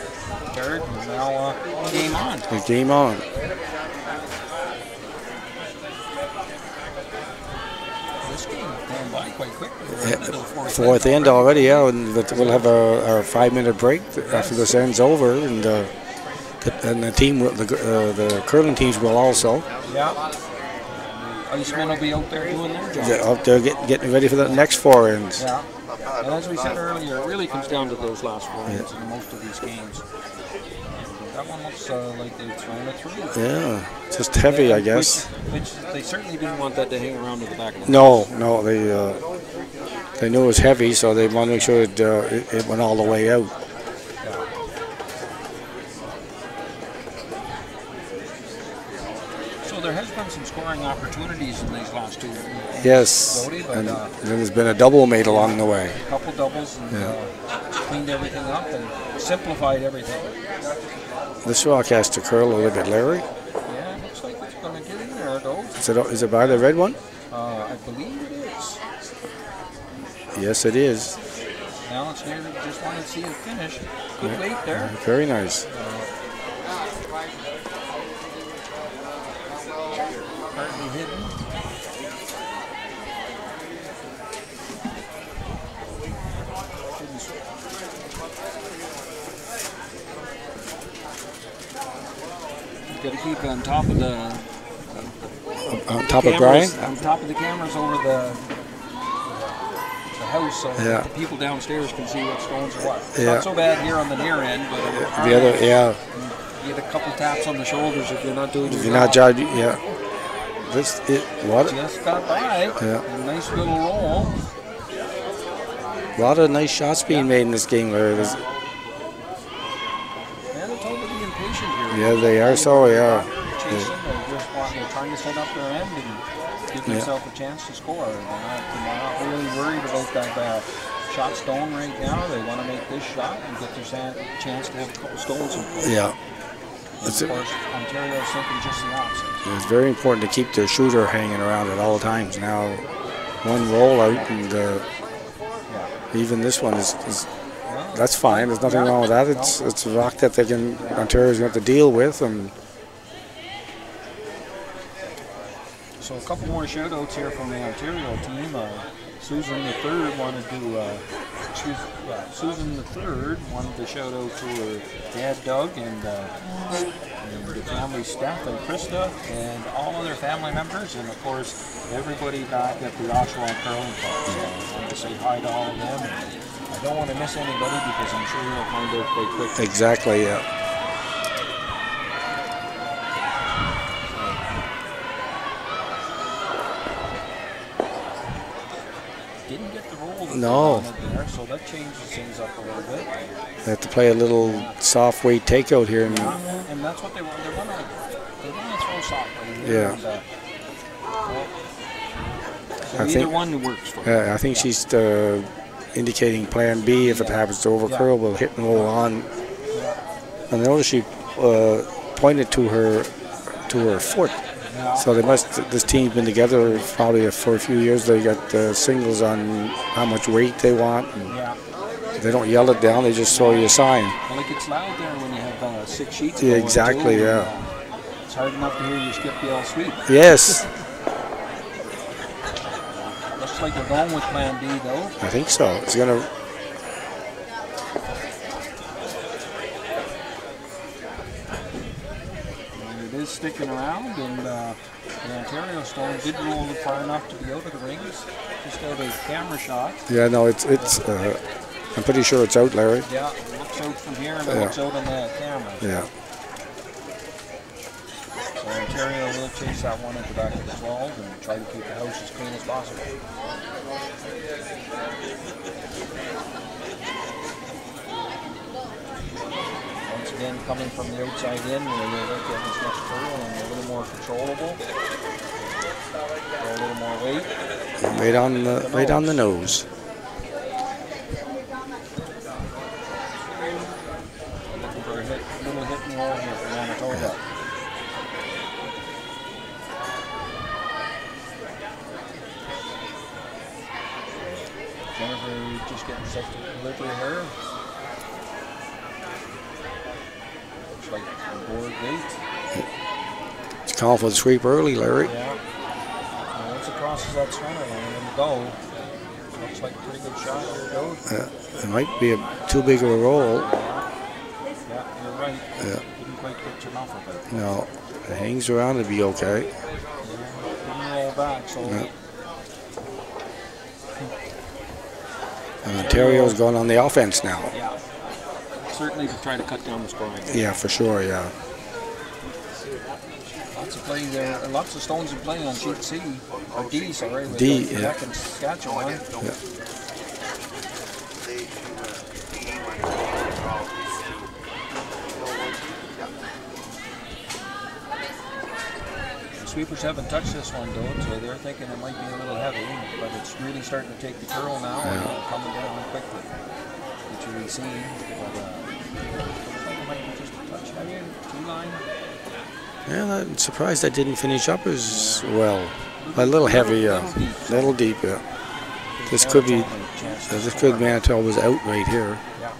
Speaker 1: guard, and now game on.
Speaker 2: Game on.
Speaker 1: This game going by quite quickly. We're into the
Speaker 2: fourth end already, yeah. And we'll have our 5-minute break after this end's over, and the team, the curling teams will also.
Speaker 1: Yeah. icemen will be out there doing their job.
Speaker 2: They're out there getting ready for the next 4 ends.
Speaker 1: Yeah. And as we said earlier, it really comes down to those last 4 ends in most of these games. That one looks like they've thrown it through.
Speaker 2: Yeah, just heavy, I guess.
Speaker 1: Which they certainly didn't want that to hang around at the back of the
Speaker 2: No, they knew it was heavy, so they wanted to make sure it went all the way out.
Speaker 1: So there has been some scoring opportunities in these last 2 games.
Speaker 2: Yes,
Speaker 1: Brody, but,
Speaker 2: and then there's been a double made along the way.
Speaker 1: A couple doubles and cleaned everything up and simplified everything.
Speaker 2: This rock has to curl a little bit, Larry.
Speaker 1: Yeah, it looks like it's going to get in there, though.
Speaker 2: Is it by the red one?
Speaker 1: I believe it is.
Speaker 2: Yes, it is.
Speaker 1: Now it's near. Just want to see it finish. Good weight there.
Speaker 2: Very nice.
Speaker 1: Partly hidden. Got to keep on top of the
Speaker 2: on top of Brian?
Speaker 1: On top of the cameras over the house, so the people downstairs can see what stones are what. Not so bad here on the near end, but
Speaker 2: the other,
Speaker 1: you get a couple taps on the shoulders if you're not doing your job.
Speaker 2: If you're not judging, what?
Speaker 1: Just got by. A nice little roll.
Speaker 2: A lot of nice shots being made in this game, Larry.
Speaker 1: Manitoba being patient here.
Speaker 2: Yeah, they are so,
Speaker 1: They're trying to set up their end and give themselves a chance to score. They're not really worried about that shot stone right now. They want to make this shot and get their chance to have a couple stones in play.
Speaker 2: Yeah.
Speaker 1: And of course, Ontario is thinking just the opposite.
Speaker 2: It's very important to keep their shooter hanging around at all times. Now, one roll out, and even this one is that's fine. There's nothing wrong with that. It's a rock that Ontario's going to have to deal with. And
Speaker 1: so a couple more shout-outs here from the Ontario team. Susan the Third wanted to shout out to her dad Doug and the family Steph and Krista and all other family members, and of course everybody back at the Oshawa Curling Club. So I wanted to say hi to all of them. I don't want to miss anybody because I'm sure you'll find out quite quickly.
Speaker 2: Exactly, yeah.
Speaker 1: Didn't get the roll
Speaker 2: No.
Speaker 1: there, so that changes things up a little bit.
Speaker 2: They have to play a little soft weight takeout here.
Speaker 1: And that's what they want. They want to throw soft weight.
Speaker 2: Yeah.
Speaker 1: And, either one works for them.
Speaker 2: I think she's indicating plan B if it happens to overcurl. We'll hit and roll on. And I noticed she pointed to her foot. So this team's been together probably for a few years. They got singles on how much weight they want. And they don't yell it down, they just throw you a sign.
Speaker 1: Well, it gets loud there when you have 6 sheets.
Speaker 2: Yeah, exactly,
Speaker 1: it's hard enough to hear you skip the all sweep.
Speaker 2: Yes.
Speaker 1: Looks like they're going with plan B, though.
Speaker 2: I think so. It's going to...
Speaker 1: It is sticking around, and the Ontario stone did roll it far enough to be out of the rings. Just out a camera shot.
Speaker 2: Yeah, no, it's I'm pretty sure it's out, Larry.
Speaker 1: Yeah, it looks out from here and it looks out on the camera.
Speaker 2: Yeah.
Speaker 1: So Ontario will chase that one at the back of the 12 and try to keep the house as clean as possible. Once again, coming from the outside in, where they're not getting as much curl and a little more controllable. Throw a little more weight.
Speaker 2: Right on the nose.
Speaker 1: Looking for a little hit and roll here for Manitoba. Jennifer just getting set to deliver her. Looks like a board gate.
Speaker 2: It's calling for the sweep early, Larry.
Speaker 1: Yeah. Once it crosses that center line and go, looks like a pretty good shot. Here it goes.
Speaker 2: It might be too big of a roll.
Speaker 1: Yeah, you're right. Didn't quite get enough of it.
Speaker 2: No, it hangs around, it'd be okay.
Speaker 1: Yeah, didn't roll back. So.
Speaker 2: Yeah. And Ontario's going on the offense now.
Speaker 1: Yeah. Certainly to try to cut down the scoring.
Speaker 2: Yeah, for sure, yeah.
Speaker 1: Lots of play there, lots of stones in play on sheet C, or D, sorry. With
Speaker 2: D,
Speaker 1: Quebec
Speaker 2: yeah.
Speaker 1: and Saskatchewan.
Speaker 2: Yeah.
Speaker 1: The sweepers haven't touched this one though, so they're thinking it might be a little heavy, but it's really starting to take the curl now and coming down quickly, which you can see. But looks like it might be just a touch heavy, T-line.
Speaker 2: Yeah, I'm surprised that didn't finish up as well. A little heavy, little deep, yeah. This could be, Manitoba's out right here.
Speaker 1: Yeah,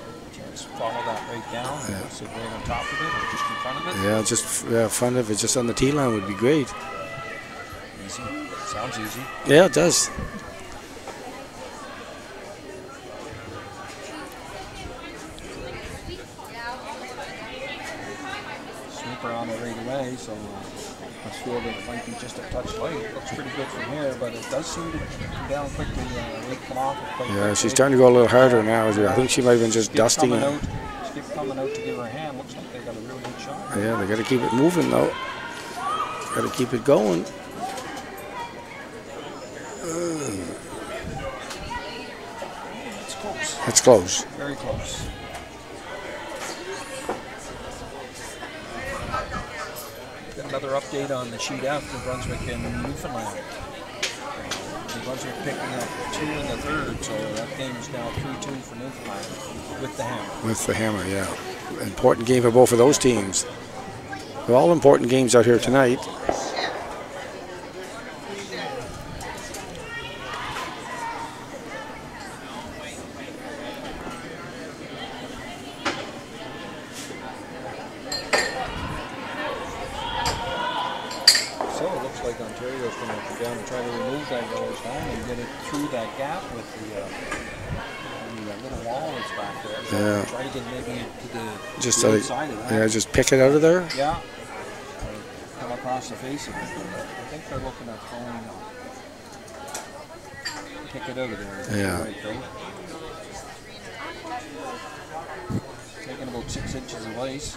Speaker 1: just follow that right down.
Speaker 2: Yeah.
Speaker 1: Sit right on top of it or just in front of it.
Speaker 2: Yeah, just front of it, just on the T line would be great.
Speaker 1: Easy. Sounds easy.
Speaker 2: Yeah, it does.
Speaker 1: Sweeper on it right away, so let's feel that it might be just a touch light. It looks pretty good from here, but it does seem to come down quickly. Come off it quite
Speaker 2: Yeah,
Speaker 1: quickly.
Speaker 2: she's starting to go a little harder now. I think she might have been just dusting it.
Speaker 1: Skip coming out to give her a hand. Looks like they got a really good shot.
Speaker 2: Yeah, they got to keep it moving though. Got to keep it going.
Speaker 1: It's close.
Speaker 2: It's close.
Speaker 1: Very close. Got another update on the sheet F, New Brunswick and Newfoundland. New Brunswick picking up 2 in the third, so that game is now 3-2 for Newfoundland with the hammer.
Speaker 2: With the hammer, yeah. Important game for both of those teams. They're all important games out here tonight.
Speaker 1: So it looks like Ontario's going to come down and try to remove that yellow stone and get it through that gap with the little wall that's back there. So
Speaker 2: Yeah.
Speaker 1: try to get maybe to the
Speaker 2: Just
Speaker 1: inside of that.
Speaker 2: yeah, just pick it out of there.
Speaker 1: Yeah. Come across the face of it. I think they're looking at throwing. Pick it out of there.
Speaker 2: Yeah.
Speaker 1: Right, taking about 6 inches of ice.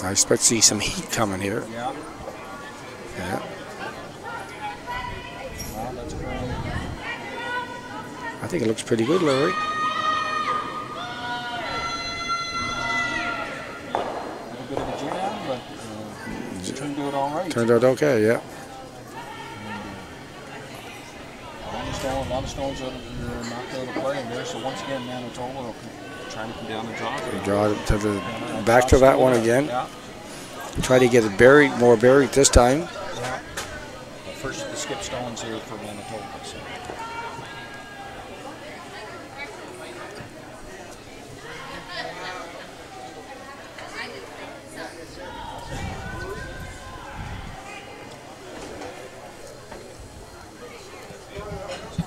Speaker 2: I expect to see some heat coming here.
Speaker 1: Yeah.
Speaker 2: Yeah.
Speaker 1: Well, that's curling.
Speaker 2: I think it looks pretty good, Larry.
Speaker 1: A little bit of a jam, but it turned out all right.
Speaker 2: Turned out okay, yeah.
Speaker 1: A lot of stones out of, knocked out of play in there. So once again, Manitoba will try to come down and draw it.
Speaker 2: Draw it to the back to that one again.
Speaker 1: Yeah.
Speaker 2: Try to get it buried, more buried this time.
Speaker 1: Yeah. But first, the skip stones here for Manitoba. So.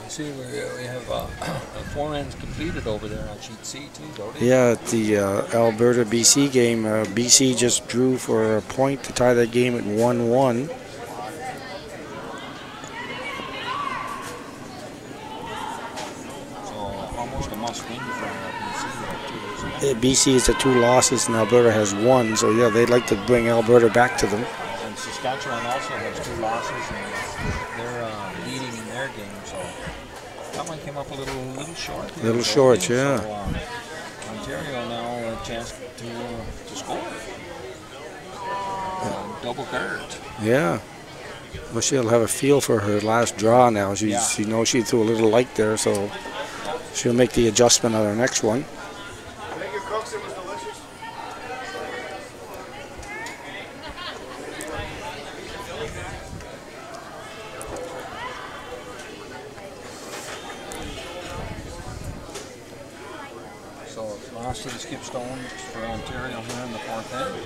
Speaker 1: See, we have 4 ends completed over there on sheet C too, don't we?
Speaker 2: Yeah, at the Alberta-BC game, BC just drew for a point to tie that game at 1-1.
Speaker 1: So almost a must-win for BC there too, isn't it?
Speaker 2: BC is at 2 losses and Alberta has 1, so yeah, they'd like to bring Alberta back to them.
Speaker 1: And Saskatchewan also has 2 losses, and they're leading in their game. So that one came up a little short.
Speaker 2: A little short, yeah.
Speaker 1: So, Ontario now a chance to score. Double guard.
Speaker 2: Yeah. Well, she'll have a feel for her last draw now. She knows she threw a little light there, so she'll make the adjustment on her next one.
Speaker 3: I think your Coke was delicious.
Speaker 1: So last of the skip stones for Ontario here in the 4th end.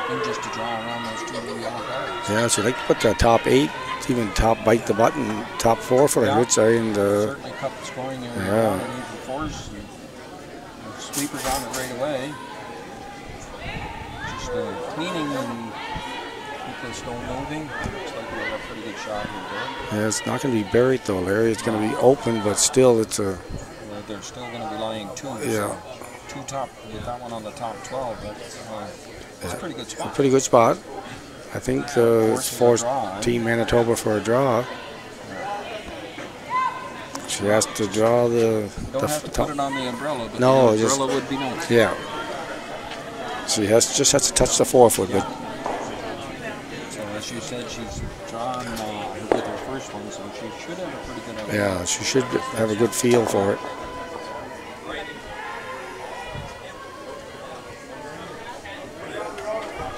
Speaker 1: Looking just to draw around those 2 yellow cards.
Speaker 2: Yeah, she'd like to put the top 8, even top bite the button, top 4 for her, and
Speaker 1: certainly cut the scoring area
Speaker 2: yeah.
Speaker 1: down and even fours. And the sweepers on it right away. Just cleaning and Keep the stone moving. Looks like we have a pretty good shot here,
Speaker 2: Yeah, it's not going to be buried though, Larry. It's going to be open, but still it's a...
Speaker 1: Well, they're still going to be lying two.
Speaker 2: Yeah.
Speaker 1: So two top, with that one on the top 12, that's a pretty good spot.
Speaker 2: A pretty good spot. I think it's forced Team Manitoba for a draw. She has to draw the
Speaker 1: Don't have to put it on the umbrella, but
Speaker 2: no,
Speaker 1: the umbrella would be nice.
Speaker 2: Yeah. She just has to touch the 4-foot.
Speaker 1: Yeah. So as you said, she's drawn with her first one, so she should have a pretty good idea.
Speaker 2: Yeah, she should have a good feel for it.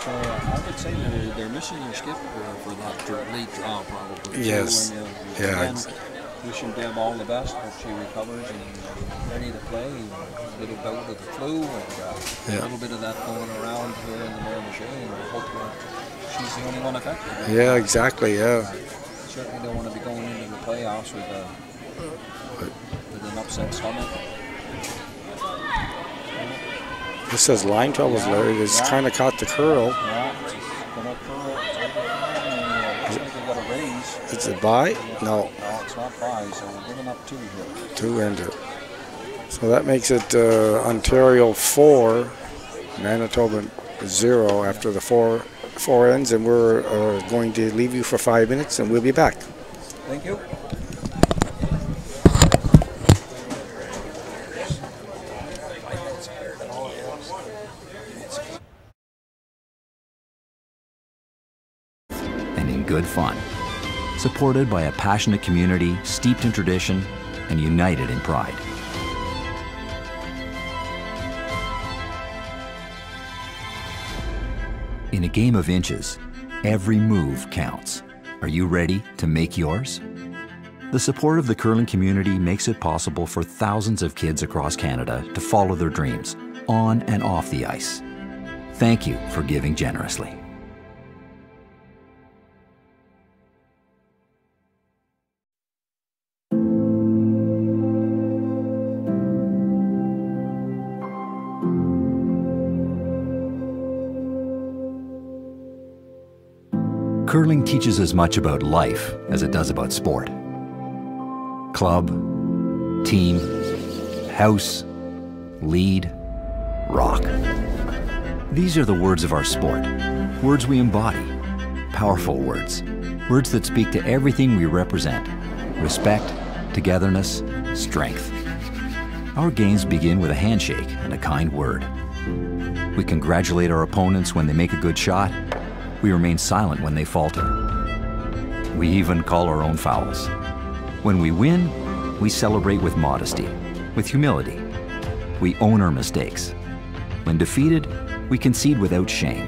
Speaker 1: So I would say they're missing their skip for that late draw, probably.
Speaker 2: Yes.
Speaker 1: Yeah. Wishing Deb all the best. Hope she recovers and ready to play. A little bout of the flu and a little bit of that going around here in the Mare Mache, and I hope she's the only one affected.
Speaker 2: Yeah, exactly. Yeah.
Speaker 1: Certainly don't want to be going into the playoffs with an upset stomach.
Speaker 2: This says line troubles, Larry. It's kind of caught the curl.
Speaker 1: Yeah, it's gonna curl. It's going to get a raise.
Speaker 2: Is it by? No.
Speaker 1: No, it's not by, so we're giving up 2 here.
Speaker 2: 2 ender. So that makes it Ontario 4, Manitoba 0 after the 4 ends, and we're going to leave you for 5 minutes, and we'll be back.
Speaker 1: Thank you.
Speaker 4: And in good fun. Supported by a passionate community steeped in tradition and united in pride. In a game of inches, every move counts. Are you ready to make yours? The support of the curling community makes it possible for thousands of kids across Canada to follow their dreams, on and off the ice. Thank you for giving generously. Curling teaches as much about life as it does about sport. Club, team, house, lead, rock. These are the words of our sport, words we embody, powerful words, words that speak to everything we represent: respect, togetherness, strength. Our games begin with a handshake and a kind word. We congratulate our opponents when they make a good shot. We remain silent when they falter. We even call our own fouls. When we win, we celebrate with modesty, with humility. We own our mistakes. When defeated, we concede without shame.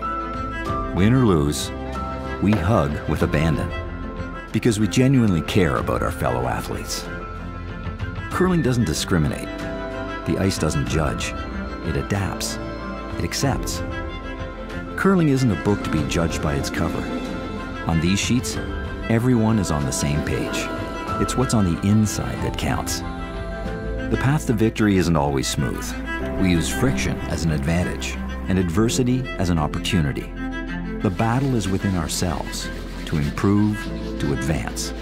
Speaker 4: Win or lose, we hug with abandon, because we genuinely care about our fellow athletes. Curling doesn't discriminate. The ice doesn't judge. It adapts. It accepts. Curling isn't a book to be judged by its cover. On these sheets, everyone is on the same page. It's what's on the inside that counts. The path to victory isn't always smooth. We use friction as an advantage and adversity as an opportunity. The battle is within ourselves, to improve, to advance.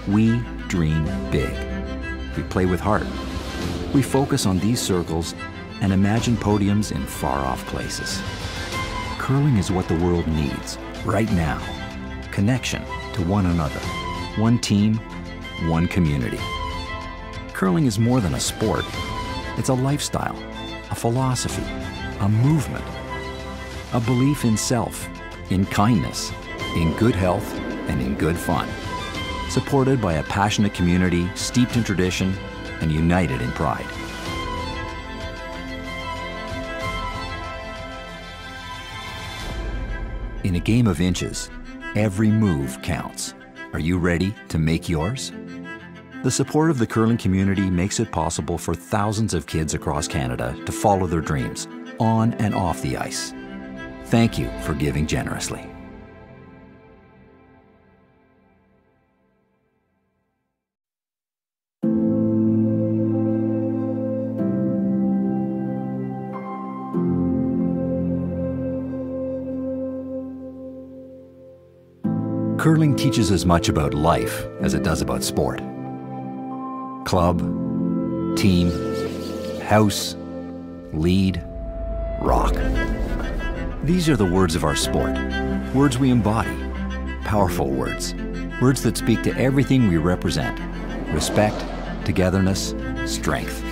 Speaker 4: We dream big. We play with heart. We focus on these circles and imagine podiums in far-off places. Curling is what the world needs right now. Connection to one another, one team, one community. Curling is more than a sport. It's a lifestyle, a philosophy, a movement, a belief in self, in kindness, in good health, and in good fun. Supported by a passionate community steeped in tradition and united in pride. In a game of inches, every move counts. Are you ready to make yours? The support of the curling community makes it possible for thousands of kids across Canada to follow their dreams, on and off the ice. Thank you for giving generously. Curling teaches as much about life as it does about sport. Club, team, house, lead, rock. These are the words of our sport, words we embody, powerful words, words that speak to everything we represent: respect, togetherness, strength.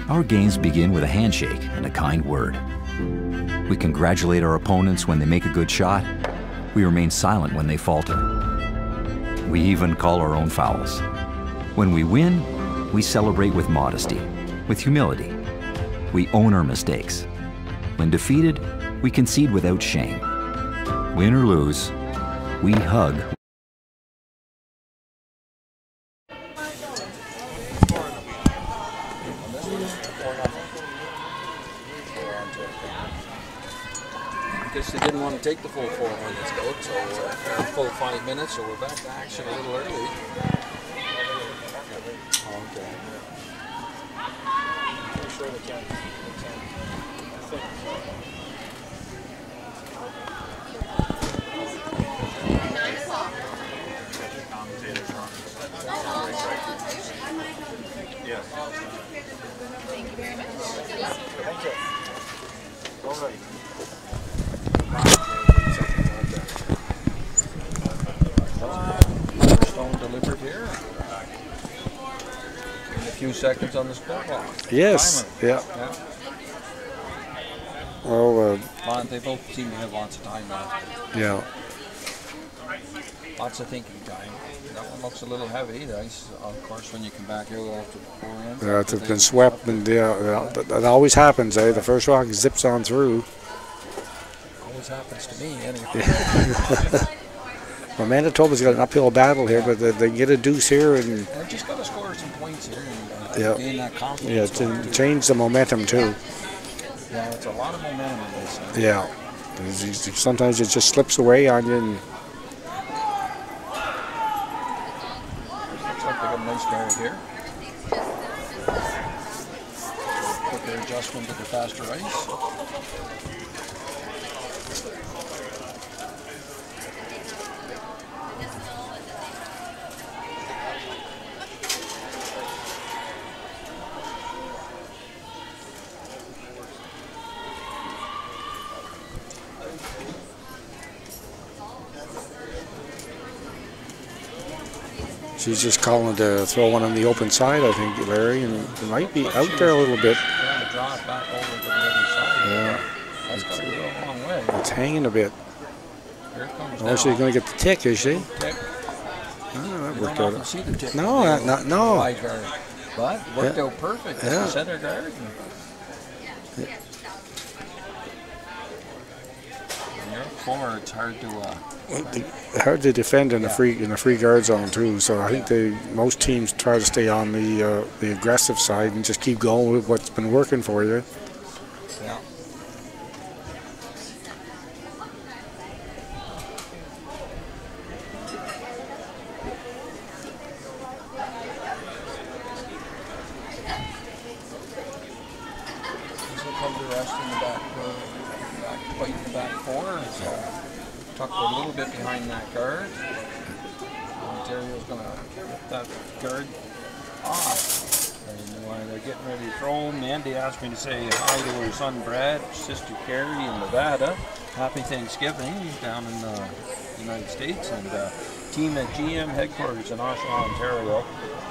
Speaker 4: Our games begin with a handshake and a kind word. We congratulate our opponents when they make a good shot. We remain silent when they falter. We even call our own fouls. When we win, we celebrate with modesty, with humility. We own our mistakes. When defeated, we concede without shame. Win or lose, we hug.
Speaker 1: I guess they didn't want to take the full 4 minutes out, so full 5 minutes, so we're back to action a little early. Okay. I'm sure they can.
Speaker 3: Yes.
Speaker 5: Thank you very much.
Speaker 3: Thank you. All right.
Speaker 1: Stone delivered here. In a few seconds on the spot clock.
Speaker 2: Yes.
Speaker 1: Timer.
Speaker 2: Yeah. Well,
Speaker 1: They both seem to have lots of time left.
Speaker 2: yeah.
Speaker 1: Lots of thinking time. That one looks a little heavy. The ice, of course, when you come back out after the 4 ends.
Speaker 2: It's been swept, and that always happens. That first rock zips on through.
Speaker 1: Always happens to me, anyway.
Speaker 2: Well, Manitoba's got an uphill battle here, but they get a deuce here, and
Speaker 1: They've just got to score some points here and
Speaker 2: Yeah.
Speaker 1: gain that confidence.
Speaker 2: to change the momentum too.
Speaker 1: Yeah, it's a lot of momentum in this.
Speaker 2: Yeah. Sometimes it just slips away on you. And
Speaker 1: Looks like they got a nice guard here. Quicker adjustment to the faster ice.
Speaker 2: she's just calling to throw one on the open side, I think, Larry, and it might be out there a little bit.
Speaker 1: Trying to draw it back over to the other side.
Speaker 2: Yeah.
Speaker 1: That's got to go a long way.
Speaker 2: It's hanging a bit.
Speaker 1: Here it comes
Speaker 2: Oh,
Speaker 1: now.
Speaker 2: she's going to get the tick, is she?
Speaker 1: Tick.
Speaker 2: Oh, that
Speaker 1: You
Speaker 2: worked
Speaker 1: don't often
Speaker 2: out.
Speaker 1: see the tick.
Speaker 2: No, no.
Speaker 1: Wide guard. But worked
Speaker 2: Yeah.
Speaker 1: out perfect.
Speaker 2: Yeah.
Speaker 1: The center guard. And you're up 4. It's hard to.
Speaker 2: Hard to defend in a free guard zone too. So I think most teams try to stay on the aggressive side and just keep going with what's been working for you.
Speaker 1: Yeah. Come to rest in the back fight in the back 4. It's tucked a little bit behind that guard. Ontario's going to get that guard off. And while they're getting ready to throw him, Mandy asked me to say hi to her son Brad, sister Carrie in Nevada. Happy Thanksgiving down in the United States. And team at GM headquarters in Oshawa, Ontario.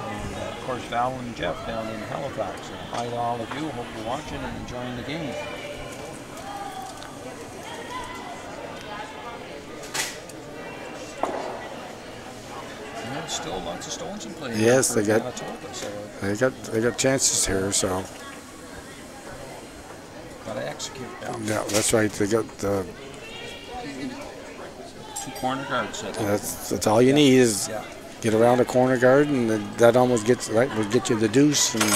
Speaker 1: And of course Val and Jeff down in Halifax. So hi to all of you. Hope you're watching and enjoying the game. Still lots of stones in play.
Speaker 2: Yes,
Speaker 1: for
Speaker 2: they got-
Speaker 1: Manitoba, so
Speaker 2: They got chances here. So
Speaker 1: gotta execute now.
Speaker 2: yeah, that's right. They got
Speaker 1: 2 corner guards set up.
Speaker 2: that's all you need is
Speaker 1: Yeah.
Speaker 2: get around a corner guard, and that almost would get you the deuce. And
Speaker 1: And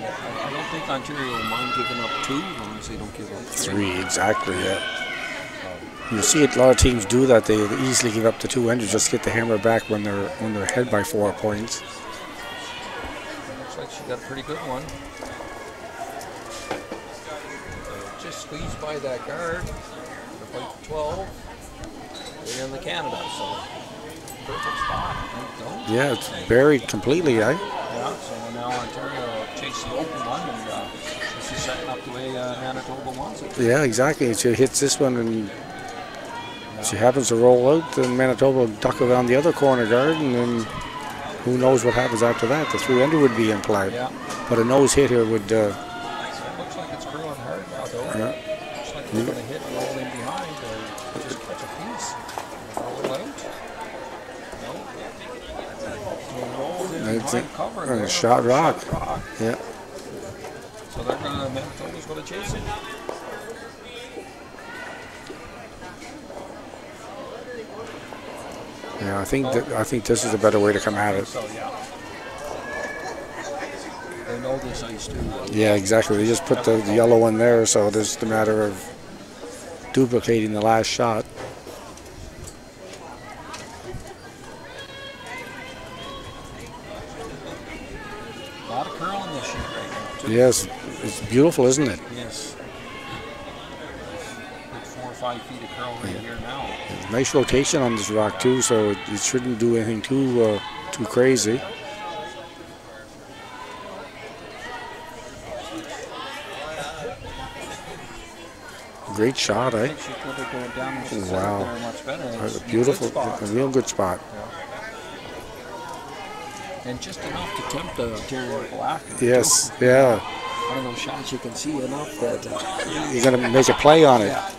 Speaker 1: I don't think Ontario will mind giving up 2 as long as they don't give up 3.
Speaker 2: 3 exactly. Yeah. You see it, a lot of teams do that. They easily give up the 2-ender just get the hammer back when they're ahead by 4 points.
Speaker 1: Looks like she got a pretty good one. Just squeezed by that guard. Fight 12. here in the Canada, so perfect spot. I think,
Speaker 2: Yeah, it's buried completely, eh?
Speaker 1: yeah, so now Ontario chase the open one, and this is setting up the way Manitoba wants it.
Speaker 2: Yeah, exactly. She hits this one and she happens to roll out, and Manitoba will duck around the other corner guard, and then who knows what happens after that. The 3-ender would be in play.
Speaker 1: Yeah.
Speaker 2: But a nose hit here would...
Speaker 1: So it looks like it's curling hard now, though. Looks like they're going to hit and roll in behind or just catch a piece. Roll out. No. Rolled in behind cover.
Speaker 2: And a
Speaker 1: there.
Speaker 2: shot rock. Yeah.
Speaker 1: So they're going to, Manitoba's going to chase it.
Speaker 2: Yeah, I think this is a better way to come at it.
Speaker 1: So, yeah. They know this ice too.
Speaker 2: Yeah, exactly. They just put the yellow one there, so it's just a matter of duplicating the last shot.
Speaker 1: A lot of curl in this sheet right now, too.
Speaker 2: Yes, it's beautiful, isn't it?
Speaker 1: Yes. Good 4 or 5 feet of curl right here now.
Speaker 2: Nice rotation on this rock too, so it shouldn't do anything too crazy. Great shot, eh?
Speaker 1: I think she could have gone down and she's
Speaker 2: Wow.
Speaker 1: there much better.
Speaker 2: That's
Speaker 1: It's
Speaker 2: a
Speaker 1: a
Speaker 2: beautiful,
Speaker 1: good spot.
Speaker 2: a real good spot.
Speaker 1: And just enough to tempt the Ontario Black.
Speaker 2: Yes, yeah.
Speaker 1: One of those shots you can see enough that
Speaker 2: You're gonna make a play on it.
Speaker 1: yeah.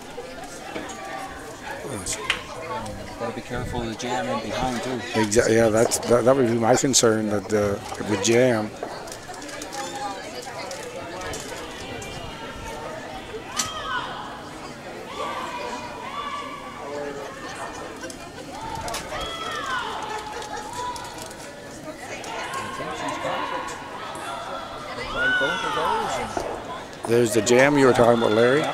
Speaker 1: Gotta be careful of the jam in behind too.
Speaker 2: Exactly. Yeah, that would be my concern, that it would jam. There's the jam you were talking about, Larry,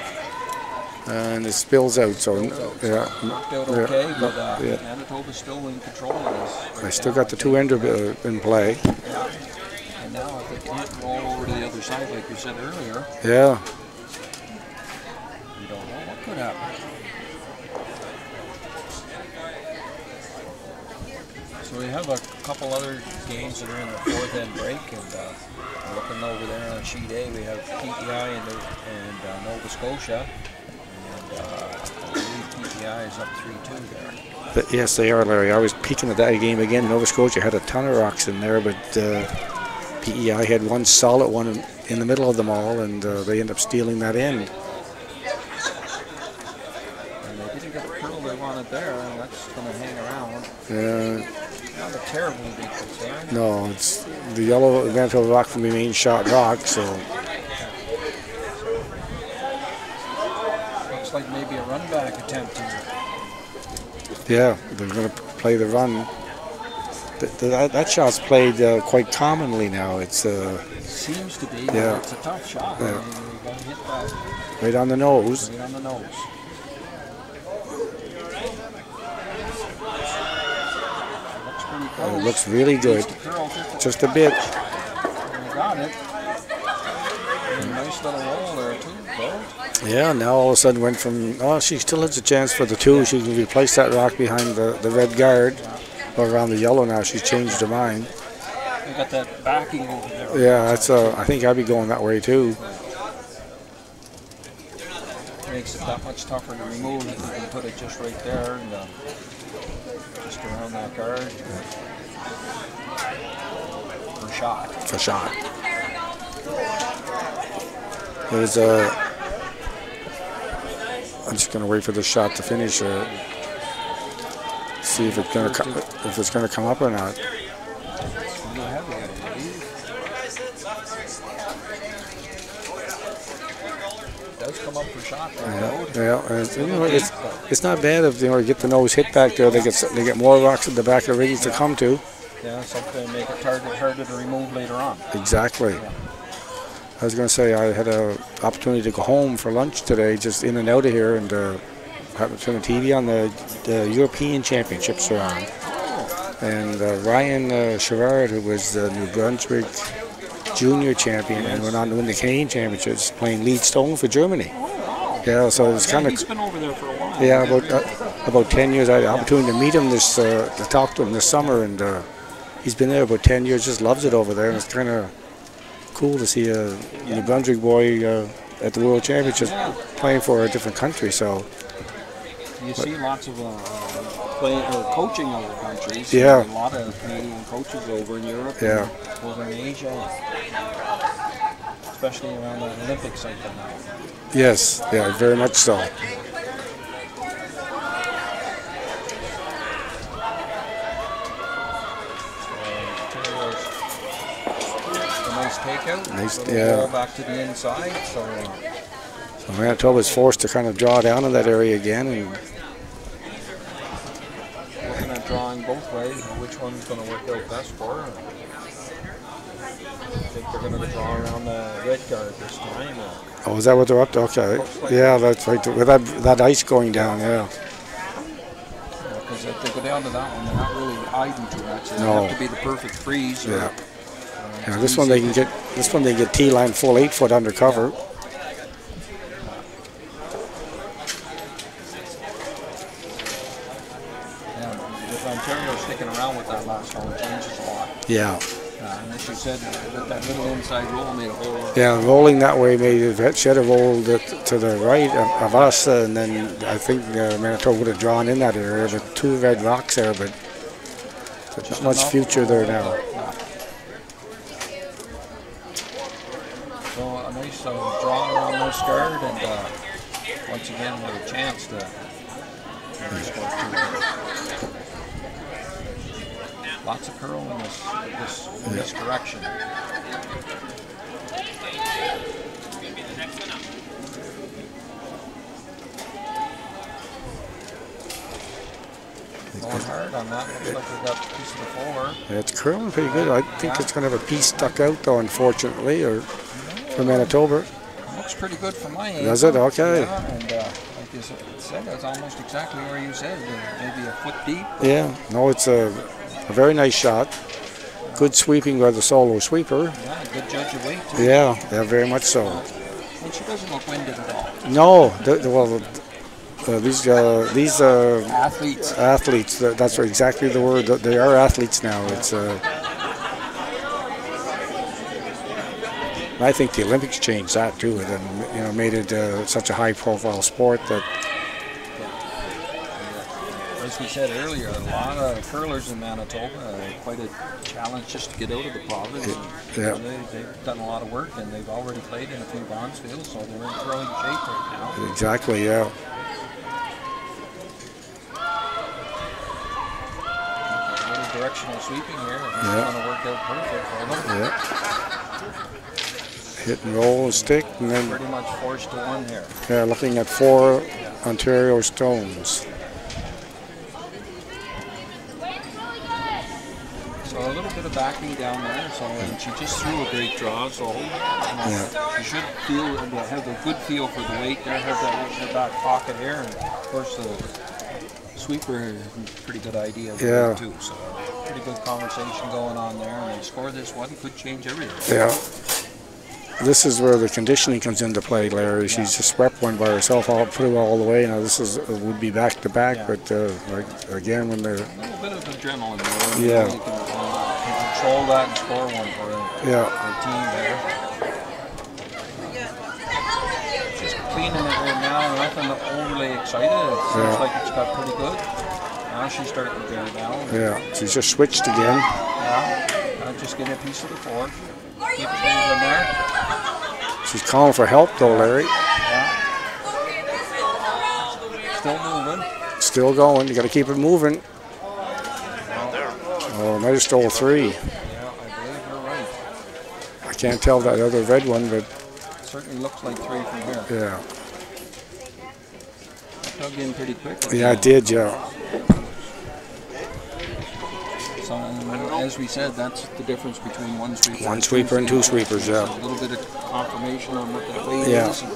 Speaker 2: and it spills out. So yeah,
Speaker 1: Worked out okay, but
Speaker 2: yeah.
Speaker 1: Manitoba's still in control of this.
Speaker 2: I still got the 2-ender in play.
Speaker 1: Yeah. And now if they can't roll over to the other side, like you said earlier,
Speaker 2: Yeah.
Speaker 1: you don't know what could happen. So we have a couple other games that are in the 4th end break, and looking over there on sheet A, we have PEI and Nova Scotia, and I believe PEI is up 3-2 there.
Speaker 2: But yes, they are, Larry. I was peeking at that game again. Nova Scotia had a ton of rocks in there, but PEI had one solid one in the middle of them all, and they end up stealing that end.
Speaker 1: And they didn't get the curl they wanted there, and that's going to hang around. Not a terribly big concern.
Speaker 2: No, it's the yellow Manitoba rock from the main shot rock, so
Speaker 1: Looks like maybe a run back attempt here.
Speaker 2: yeah, they're going to play the run. That shot's played quite commonly now. It's
Speaker 1: Seems to be.
Speaker 2: Yeah.
Speaker 1: It's a tough shot.
Speaker 2: Yeah.
Speaker 1: I mean, you're going to hit that
Speaker 2: right on the nose.
Speaker 1: right on the nose. Looks pretty close.
Speaker 2: It looks really good.
Speaker 1: Needs to curl
Speaker 2: Just a bit.
Speaker 1: and they got it. And a nice little roll there too, though.
Speaker 2: Yeah, now all of a sudden went from, oh, she still has a chance for the 2. She can replace that rock behind the red guard. Or around the yellow now. She's changed her mind.
Speaker 1: They got that backing over there.
Speaker 2: Yeah, that's. I think I'd be going that way too.
Speaker 1: Makes it that much tougher to remove if you can put it just right there and just around that guard. For shot.
Speaker 2: For shot. There's a. I'm just gonna wait for the shot to finish. See if it's gonna come up or not.
Speaker 1: It's real heavy, I believe. It does come up for shot down the road.
Speaker 2: Yeah, and, you know, it's not bad if you get the nose hit back there. They get more rocks at the back of ready to come to.
Speaker 1: Yeah, something to make it harder to remove later on.
Speaker 2: Exactly. I was going to say I had an opportunity to go home for lunch today, just in and out of here, and happened to turn the TV on. The European Championships are on, and Ryan Sherrard, who was the New Brunswick Junior Champion and went on to win the Canadian Championships, playing lead stone for Germany. Yeah, so it was kind of.
Speaker 1: He's been over there for a while.
Speaker 2: Yeah, about 10 years. I had the opportunity to meet him to talk to him this summer, and he's been there about 10 years, just loves it over there, and it's kind of cool to see a New Brunswick boy at the World Championships playing for a different country. So
Speaker 1: you see lots of coaching other countries.
Speaker 2: Yeah.
Speaker 1: A lot of Canadian coaches over in Europe,
Speaker 2: Yeah.
Speaker 1: and over in Asia, especially around the Olympic cycle now.
Speaker 2: yes, yeah, very much so.
Speaker 1: A nice takeout.
Speaker 2: Nice,
Speaker 1: Little
Speaker 2: yeah.
Speaker 1: ball back to the inside. So
Speaker 2: So Manitoba is forced to kind of draw down in that area again, and
Speaker 1: looking at drawing both ways, which one's going to work out best for her. I think they're going to draw around the red guard this time.
Speaker 2: oh, is that what they're up to? Okay, yeah, that's right. With that ice going down, yeah.
Speaker 1: Because if they go down to that one, they're not really hiding too much. They
Speaker 2: No.
Speaker 1: have to be the perfect freeze.
Speaker 2: Yeah.
Speaker 1: Or,
Speaker 2: Yeah, this one they can get. This one they get T-line full 8 foot undercover.
Speaker 1: Yeah, with Ontario sticking around with that last one changes a lot.
Speaker 2: Yeah,
Speaker 1: And as you said, with that little inside roll made a whole.
Speaker 2: yeah. Rolling that way made it. Should have rolled it to the right of us, and then I think Manitoba would have drawn in that area. But 2 red rocks there, but there's not much future there now.
Speaker 1: So a nice draw around this guard, and once again with a chance to score 2. Lots of curl in this direction. Going hard on that. Looks like we got a piece of the 4.
Speaker 2: Yeah, it's curling pretty good. I think it's going to have a piece stuck out though, unfortunately, or for Manitoba.
Speaker 1: Looks pretty good from my end.
Speaker 2: Does it? Okay.
Speaker 1: Yeah, and like you said, that's almost exactly where you said, maybe a foot deep.
Speaker 2: Yeah. No, it's a very nice shot. Good sweeping by the solo sweeper.
Speaker 1: Yeah, good judge of weight too.
Speaker 2: Yeah, very much so.
Speaker 1: And she doesn't look winded at all.
Speaker 2: No, these
Speaker 1: Athletes.
Speaker 2: athletes. That's exactly the word. They are athletes now. It's. I think the Olympics changed that too, and made it such a high-profile sport that.
Speaker 1: As we said earlier, a lot of curlers in Manitoba. Quite a challenge just to get out of the province.
Speaker 2: Yeah.
Speaker 1: They've done a lot of work, and they've already played in a few Bronzefields, so they're in curling shape right now.
Speaker 2: Exactly. Yeah.
Speaker 1: A little directional sweeping here. It's going to work out perfect for them.
Speaker 2: Yeah. Hit and roll and stick, and then
Speaker 1: Pretty much forced to 1 here.
Speaker 2: yeah, looking at 4 Ontario stones.
Speaker 1: So a little bit of backing down there. So and she just threw a great draw. So she should have a good feel for the weight there. Have that in her back pocket here, and of course the sweeper has a pretty good idea of the weight too. So pretty good conversation going on there. And they score this one, could change everything.
Speaker 2: Yeah. This is where the conditioning comes into play, Larry. She's just swept one by herself, put it all the way. Now this would be back to back, but again, when they're
Speaker 1: A little bit of adrenaline there.
Speaker 2: Yeah.
Speaker 1: You can control that and score one for the team there. Just cleaning it right now, nothing overly excited. It seems like it's got pretty good. Now she's starting to bear down.
Speaker 2: Yeah, she's just switched again.
Speaker 1: Yeah, just get a piece of the 4. Keep it moving there.
Speaker 2: She's calling for help though, Larry.
Speaker 1: Yeah. Still moving.
Speaker 2: Still going. You got to keep it moving. Oh, might have stole 3.
Speaker 1: Yeah, I believe you're right.
Speaker 2: I can't tell that other red one, but
Speaker 1: It certainly looks like 3 from here.
Speaker 2: yeah.
Speaker 1: Dug in pretty quick.
Speaker 2: Yeah, it did, yeah.
Speaker 1: So, as we said, that's the difference between one sweeper.
Speaker 2: One sweeper and 2 sweepers, yeah.
Speaker 1: A little bit of confirmation on what that weight
Speaker 2: Yeah.
Speaker 1: is and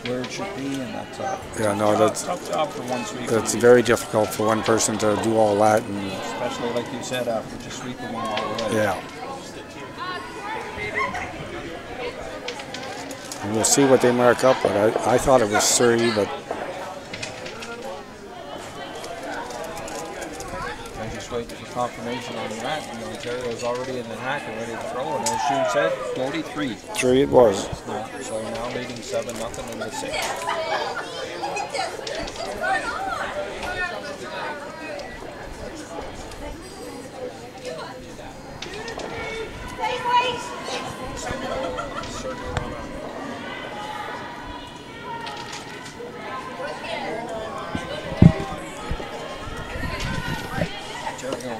Speaker 1: where it should be, and that's
Speaker 2: Yeah, no,
Speaker 1: tough job for one sweeper.
Speaker 2: That's very difficult for one person to do all that, and
Speaker 1: Especially like you said, after just sweeping one all the way.
Speaker 2: yeah. And we'll see what they mark up, but I thought it was 3, but
Speaker 1: just waiting for confirmation on that. And Ontario's already in the hack and ready to throw. And as Shune said, 43.
Speaker 2: 3 it was.
Speaker 1: Yeah, so now leading 7-0 in the 6th.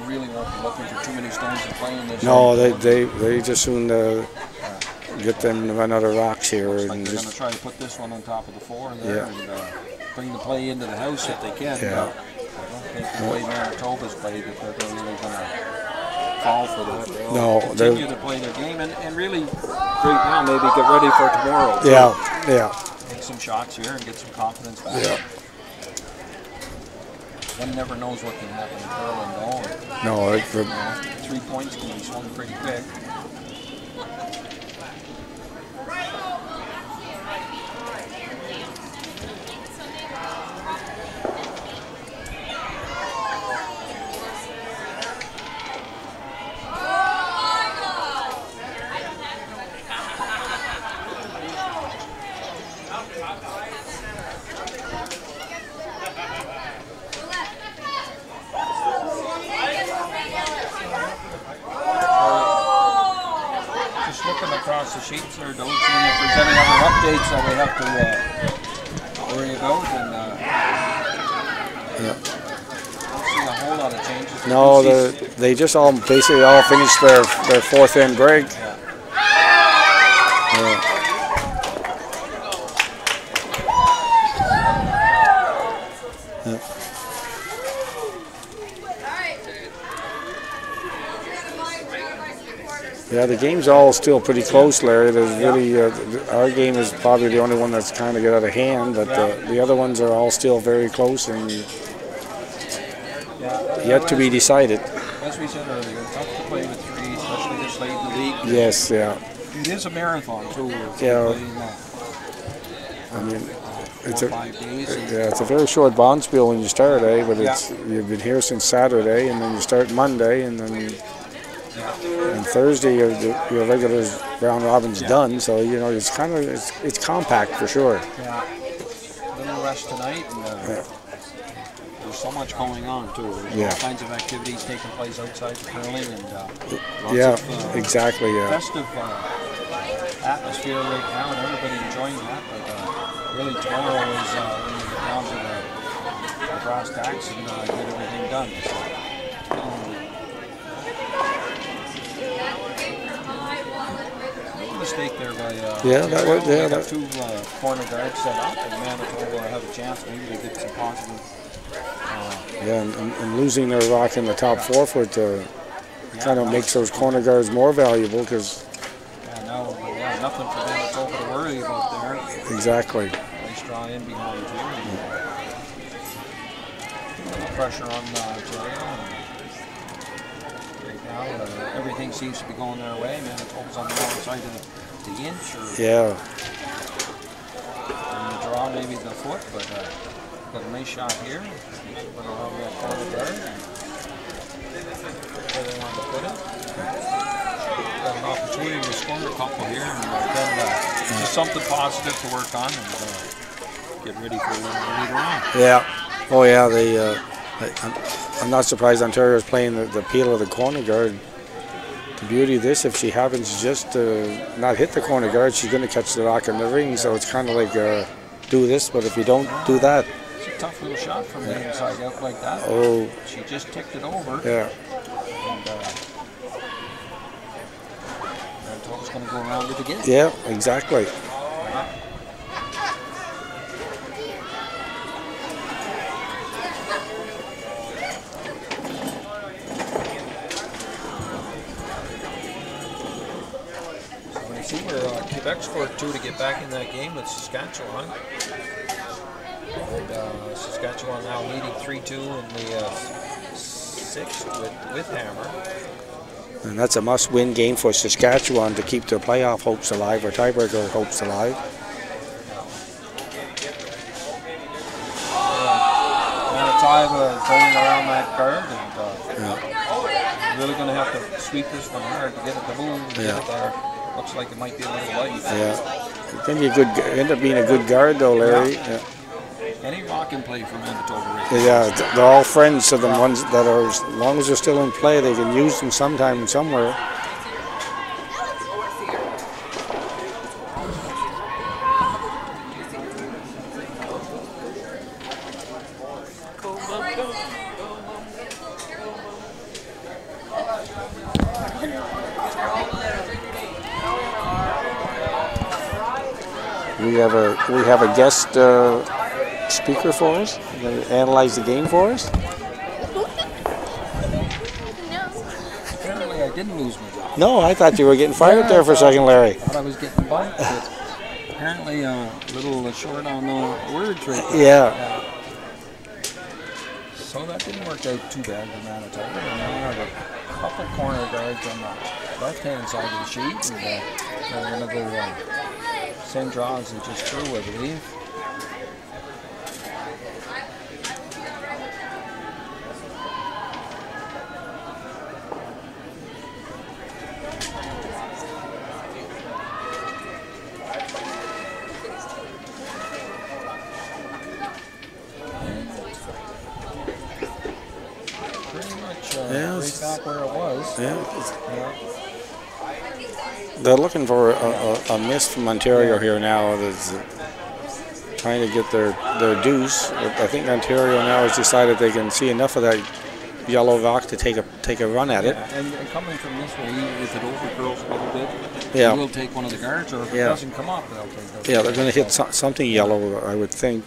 Speaker 1: Really won't be looking for too many stones to play in this.
Speaker 2: No, they just soon get them to run out of rocks here.
Speaker 1: Looks like
Speaker 2: And
Speaker 1: they're going
Speaker 2: just,
Speaker 1: to try to put this one on top of the 4 there and bring the play into the house if they can.
Speaker 2: Yeah.
Speaker 1: I don't think the way Manitoba's played that they're really going to fall for that. They'll
Speaker 2: No,
Speaker 1: continue to play their game and really right now maybe get ready for tomorrow. Too.
Speaker 2: yeah.
Speaker 1: Take some shots here and get some confidence back.
Speaker 2: Yeah.
Speaker 1: One never knows what can happen in hurling, though.
Speaker 2: No,
Speaker 1: 3 points can be swung pretty quick. Across the sheets there, don't see if there's any other updates that we have to worry about, and don't see a whole lot of changes.
Speaker 2: no, they just all basically all finished their 4th end break.
Speaker 1: Yeah.
Speaker 2: Yeah, the game's all still pretty close, Larry. There's really our game is probably the only one that's kind of got out of hand, but the other ones are all still very close and yet to be decided.
Speaker 1: As we said earlier, tough to play with 3, especially this late in the league.
Speaker 2: Yes, yeah.
Speaker 1: It is a marathon too.
Speaker 2: Yeah. I mean, it's a very short bond spiel when you start, but you've been here since Saturday, and then you start Monday, and then. And Thursday, your regular round robin's done, so it's kind of it's compact for sure.
Speaker 1: Yeah, a little rest tonight, and there's so much going on too. There's all kinds of activities taking place outside the curling, and lots of,
Speaker 2: exactly.
Speaker 1: Festive atmosphere right now, and everybody enjoying that. But really, tomorrow is when you get down to the brass tacks and get everything done. So, mistake there by
Speaker 2: that was
Speaker 1: that 2 corner guards set up, and Manitoba will have a chance maybe to get some positive.
Speaker 2: And losing their rock in the top 4 foot kind of makes those corner guards more valuable because.
Speaker 1: Nothing for Manitoba to worry about there.
Speaker 2: Exactly.
Speaker 1: Nice draw in behind too. Pressure on Ontario. Everything seems to be going their way. Manitoba's on the wrong side of the inch. And the draw, maybe the foot, but got a nice shot here. Where they want to put it. Got an opportunity to score a couple here, and then just something positive to work on and get ready for later on.
Speaker 2: Yeah. Oh yeah. I'm not surprised Ontario's playing the peel of the corner guard. The beauty of this, if she happens to just not hit the corner guard, she's going to catch the rock in the ring. So it's kind of like do this, but if you don't do that.
Speaker 1: It's a tough little shot from the inside out like that.
Speaker 2: Oh.
Speaker 1: She just ticked it over.
Speaker 2: Yeah.
Speaker 1: And Manitoba's going to go around it again.
Speaker 2: Yeah, exactly.
Speaker 1: Quebec scored 2 to get back in that game with Saskatchewan. And Saskatchewan now leading 3-2 in the 6th with Hammer.
Speaker 2: And that's a must-win game for Saskatchewan to keep their playoff hopes alive, or tiebreaker hopes alive.
Speaker 1: Manitoba going around that guard, and really going to have to sweep this one hard to get it to move. And get it there. Looks like it might be a little light.
Speaker 2: Yeah. Then you end up being a good guard, though, Larry. Yeah.
Speaker 1: Any rock can play for Manitoba.
Speaker 2: Yeah, they're all friends. So the ones that are, as long as they're still in play, they can use them sometime somewhere. We have a guest speaker for us. Going to analyze the game for us.
Speaker 1: Apparently, I didn't lose my job.
Speaker 2: No, I thought you were getting fired there for a second, Larry.
Speaker 1: I thought I was getting bumped. But apparently, a little short on the words right there.
Speaker 2: Yeah.
Speaker 1: So that didn't work out too bad for Manitoba. And now we have a couple corner guards on the left-hand side of the sheet. And they're going to go same draw as they just threw, I believe. Right back where it was.
Speaker 2: Yeah. They're looking for a miss from Ontario here now. That's trying to get their dues. I think Ontario now has decided they can see enough of that yellow rock to take a run at it.
Speaker 1: And coming from this way, if it overcurls a little bit,
Speaker 2: yeah,
Speaker 1: we'll take one of the guards, or if it doesn't come up, they'll take those.
Speaker 2: Yeah, they're going to hit something yellow, I would think.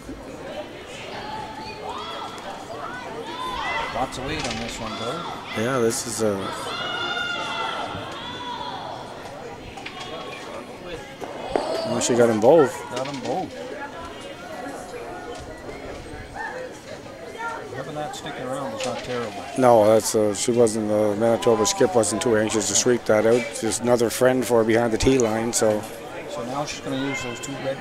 Speaker 1: Lots of weight on this one, though.
Speaker 2: Yeah, this is a... Well, she got them both.
Speaker 1: Got them both. Having that sticking around is not terrible.
Speaker 2: No, that's she wasn't. Manitoba skip wasn't too anxious to sweep that out. Just another friend for her behind the tee line. So
Speaker 1: now she's going to use those two red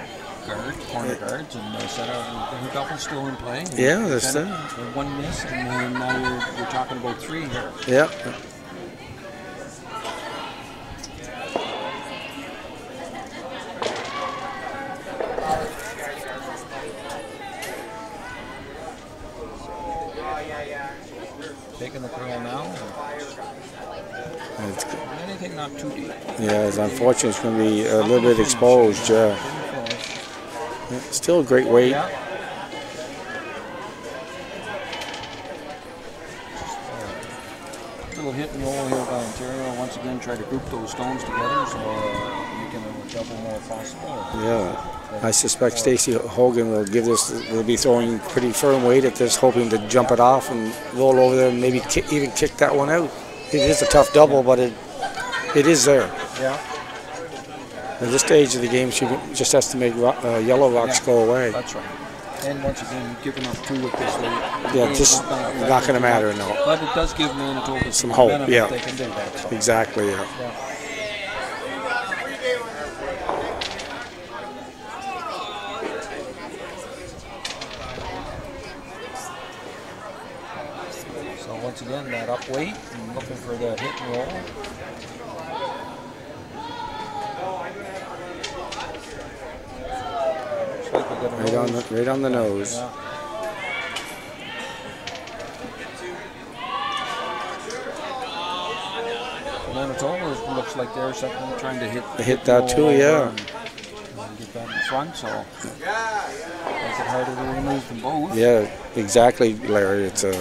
Speaker 1: corner guards, and set out. Her double's still in play.
Speaker 2: Yeah, that's it.
Speaker 1: One miss, and now you're talking about three here.
Speaker 2: Yeah.
Speaker 1: Taking the curl now. Anything not too deep.
Speaker 2: Yeah, it's unfortunate. It's going to be a little bit exposed. Yeah. Still a great weight.
Speaker 1: Yeah. Little hit and roll here by Ontario. Once again, try to group those stones together so making a double more possible.
Speaker 2: Yeah. I suspect Stacey Hogan will be throwing pretty firm weight at this, hoping to jump it off and roll over there and maybe even kick that one out. It is a tough double, but it is there.
Speaker 1: Yeah.
Speaker 2: At this stage of the game, she just has to make yellow rocks go away.
Speaker 1: That's right. And once again, giving up two with this weight.
Speaker 2: Yeah, just not going to matter, no.
Speaker 1: But it does give Manitoba
Speaker 2: some hope. Yeah.
Speaker 1: They can do that. So.
Speaker 2: Exactly. Yeah.
Speaker 1: Once again, that up weight and looking for the hit and roll. Like
Speaker 2: right on the nose.
Speaker 1: Yeah. Manitoba looks like they're trying to hit
Speaker 2: that too, yeah.
Speaker 1: And get that in front, so makes it harder to remove them both.
Speaker 2: Yeah, exactly, Larry. It's a.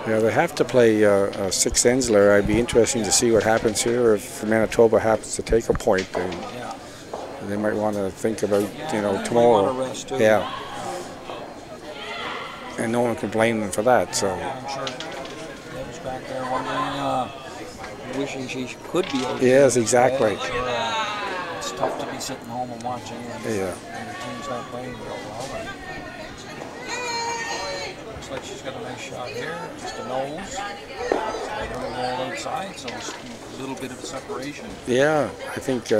Speaker 2: Yeah, they have to play 6 ends, Larry. I'd be interesting to see what happens here if Manitoba happens to take a point. They might want to think about, tomorrow. Yeah. And no one can blame them for that. So.
Speaker 1: I'm sure Deb was back there wondering, wishing she could be out.
Speaker 2: Yes, exactly.
Speaker 1: It's tough to be sitting home and watching, and your team's not playing real well. Looks like she's got a nice shot here. Just a nose. Right on the wall outside, so it's a little bit of a separation.
Speaker 2: Yeah, I think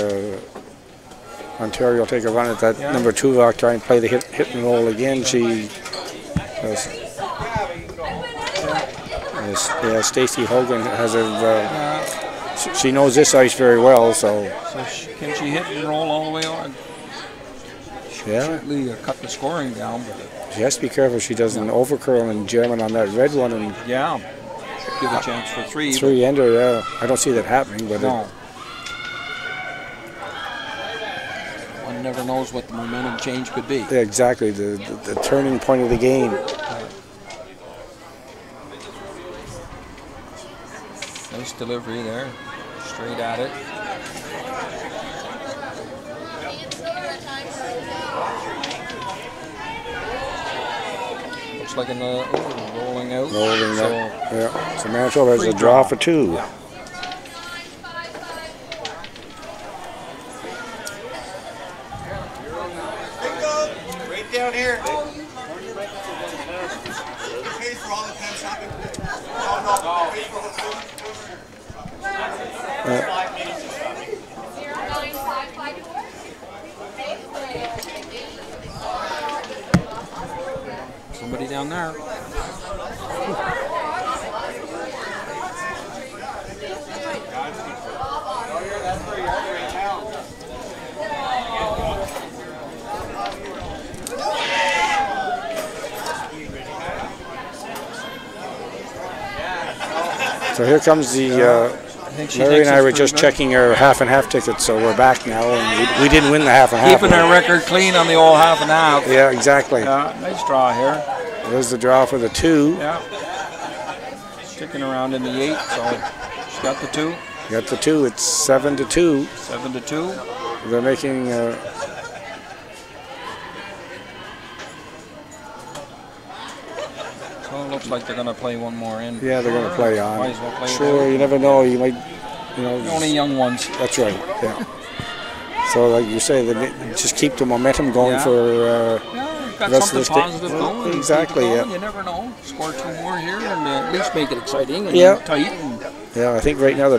Speaker 2: Ontario will take a run at that number 2 rock, try and play the hit and roll again. She Stacey Hogan has a. She knows this ice very well, so.
Speaker 1: Can she hit and roll all the way on? Certainly cut the scoring down, but
Speaker 2: she has to be careful she doesn't overcurl and German on that red one and
Speaker 1: give a chance for 3.
Speaker 2: 3-ender. Yeah, I don't see that happening, but
Speaker 1: no. One never knows what the momentum change could be.
Speaker 2: Yeah, exactly, the turning point of the game.
Speaker 1: Nice delivery there, straight at it. Looks like rolling out.
Speaker 2: Rolling out. Yeah. So Manitoba has a draw for 2.
Speaker 1: Yeah.
Speaker 3: Right down here. Pays for all the time shopping. No. Pays for all the food. 5 minutes of shopping.
Speaker 5: 09554.
Speaker 1: Somebody down there.
Speaker 2: So here comes the. Larry and I were just checking our half and half tickets, so we're back now, and we didn't win the half and half.
Speaker 1: Keeping our record clean on the old half and half.
Speaker 2: Yeah, exactly.
Speaker 1: Nice draw here.
Speaker 2: There's the draw for the 2.
Speaker 1: Yeah. Sticking around in the 8, so she's got the 2.
Speaker 2: Got the 2. It's 7-2.
Speaker 1: 7-2.
Speaker 2: They're making.
Speaker 1: So it looks like they're going to play one more in.
Speaker 2: Yeah, they're going to play on.
Speaker 1: Might as well play
Speaker 2: sure, you never know. You might,
Speaker 1: only young ones.
Speaker 2: That's right. Yeah. So, like you say, they just keep the momentum going for.
Speaker 1: Got something positive going.
Speaker 2: Exactly. Yeah.
Speaker 1: You never know. Score 2 more here, and at least make it exciting and tight.
Speaker 2: Yeah, I think right now the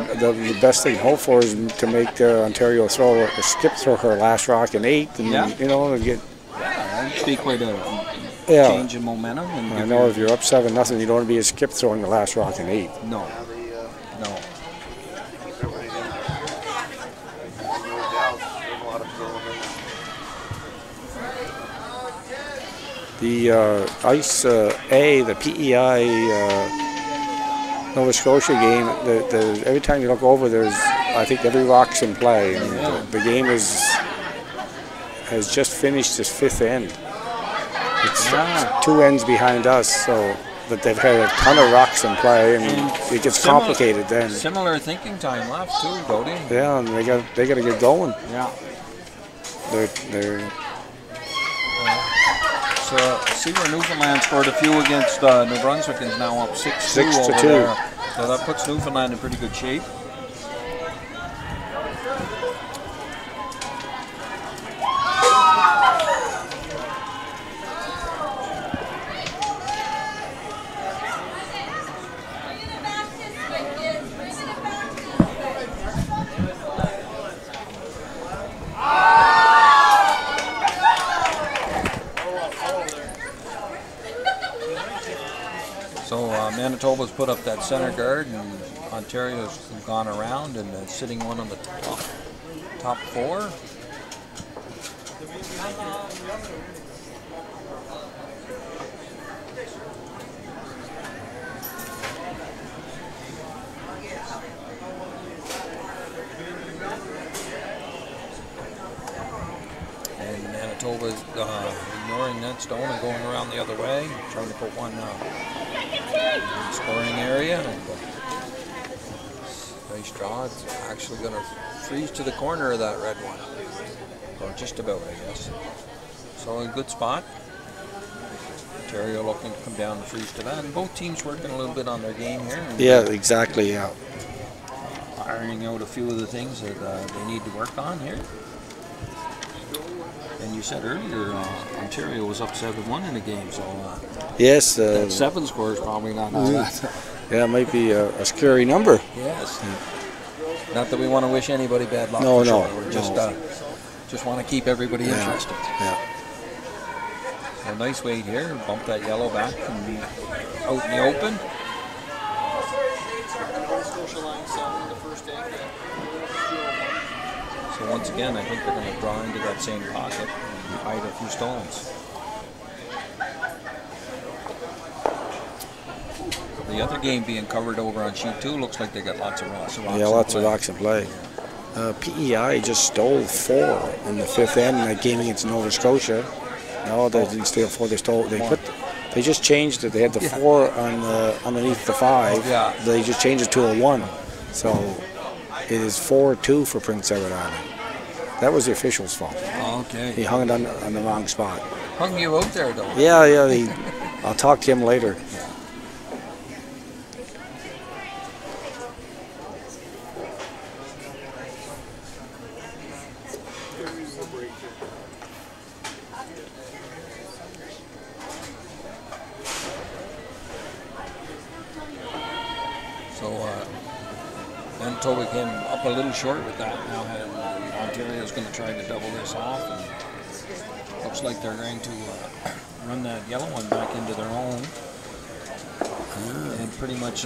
Speaker 2: best thing to hope for is to make Ontario throw or skip throw her last rock in 8, and get.
Speaker 1: That'd be quite a change in momentum. And
Speaker 2: I know if you're up 7-0, you don't want to be a skip throwing the last rock in 8.
Speaker 1: No.
Speaker 2: The Ice A, the PEI Nova Scotia game, every time you look over, I think every rock's in play. And the game has just finished its 5th end. It's 2 ends behind us, so that they've had a ton of rocks in play, and it gets complicated then.
Speaker 1: Similar thinking time left too, Dodie.
Speaker 2: Yeah, and they got to get going.
Speaker 1: Yeah.
Speaker 2: They're
Speaker 1: So see where Newfoundland scored a few against New Brunswick and is now up 6-2 over there. So that puts Newfoundland in pretty good shape. So Manitoba's put up that center guard, and Ontario's gone around and sitting one on the top 4. And Manitoba's ignoring that stone and going around the other way, trying to put one in the scoring area. And, nice draw. It's actually going to freeze to the corner of that red one. Or just about, I guess. So a good spot. Ontario looking to come down and freeze to that. And both teams working a little bit on their game here.
Speaker 2: Yeah, exactly, yeah.
Speaker 1: Ironing out a few of the things that they need to work on here. And you said earlier Ontario was up 7-1 in the game, so
Speaker 2: Yes.
Speaker 1: that 7 score is probably not that.
Speaker 2: Yeah, it might be a scary number.
Speaker 1: Yes. Not that we want to wish anybody bad luck.
Speaker 2: No,
Speaker 1: for
Speaker 2: no,
Speaker 1: sure. We're
Speaker 2: no.
Speaker 1: just want to keep everybody interested.
Speaker 2: Yeah.
Speaker 1: A nice weight here. Bump that yellow back and out in the open. So once again, I think they're going to draw into that same pocket and hide a few stones. The other game being covered over on sheet 2 looks like they got lots of rocks.
Speaker 2: Yeah, lots of rocks in play. PEI just stole 4 in the 5th end in that game against Nova Scotia. No, they didn't steal 4. They stole. They just changed it. They had the 4 on underneath the 5.
Speaker 1: Yeah.
Speaker 2: They just changed it to a 1. So it is 4-2 for Prince Edward Island. That was the official's fault.
Speaker 1: Okay.
Speaker 2: He hung it on the wrong spot.
Speaker 1: Hung you out there, though.
Speaker 2: Yeah. I'll talk to him later.
Speaker 1: Manitoba came up a little short with that. Now Ontario's going to try to double this off, and looks like they're going to run that yellow one back into their own and pretty much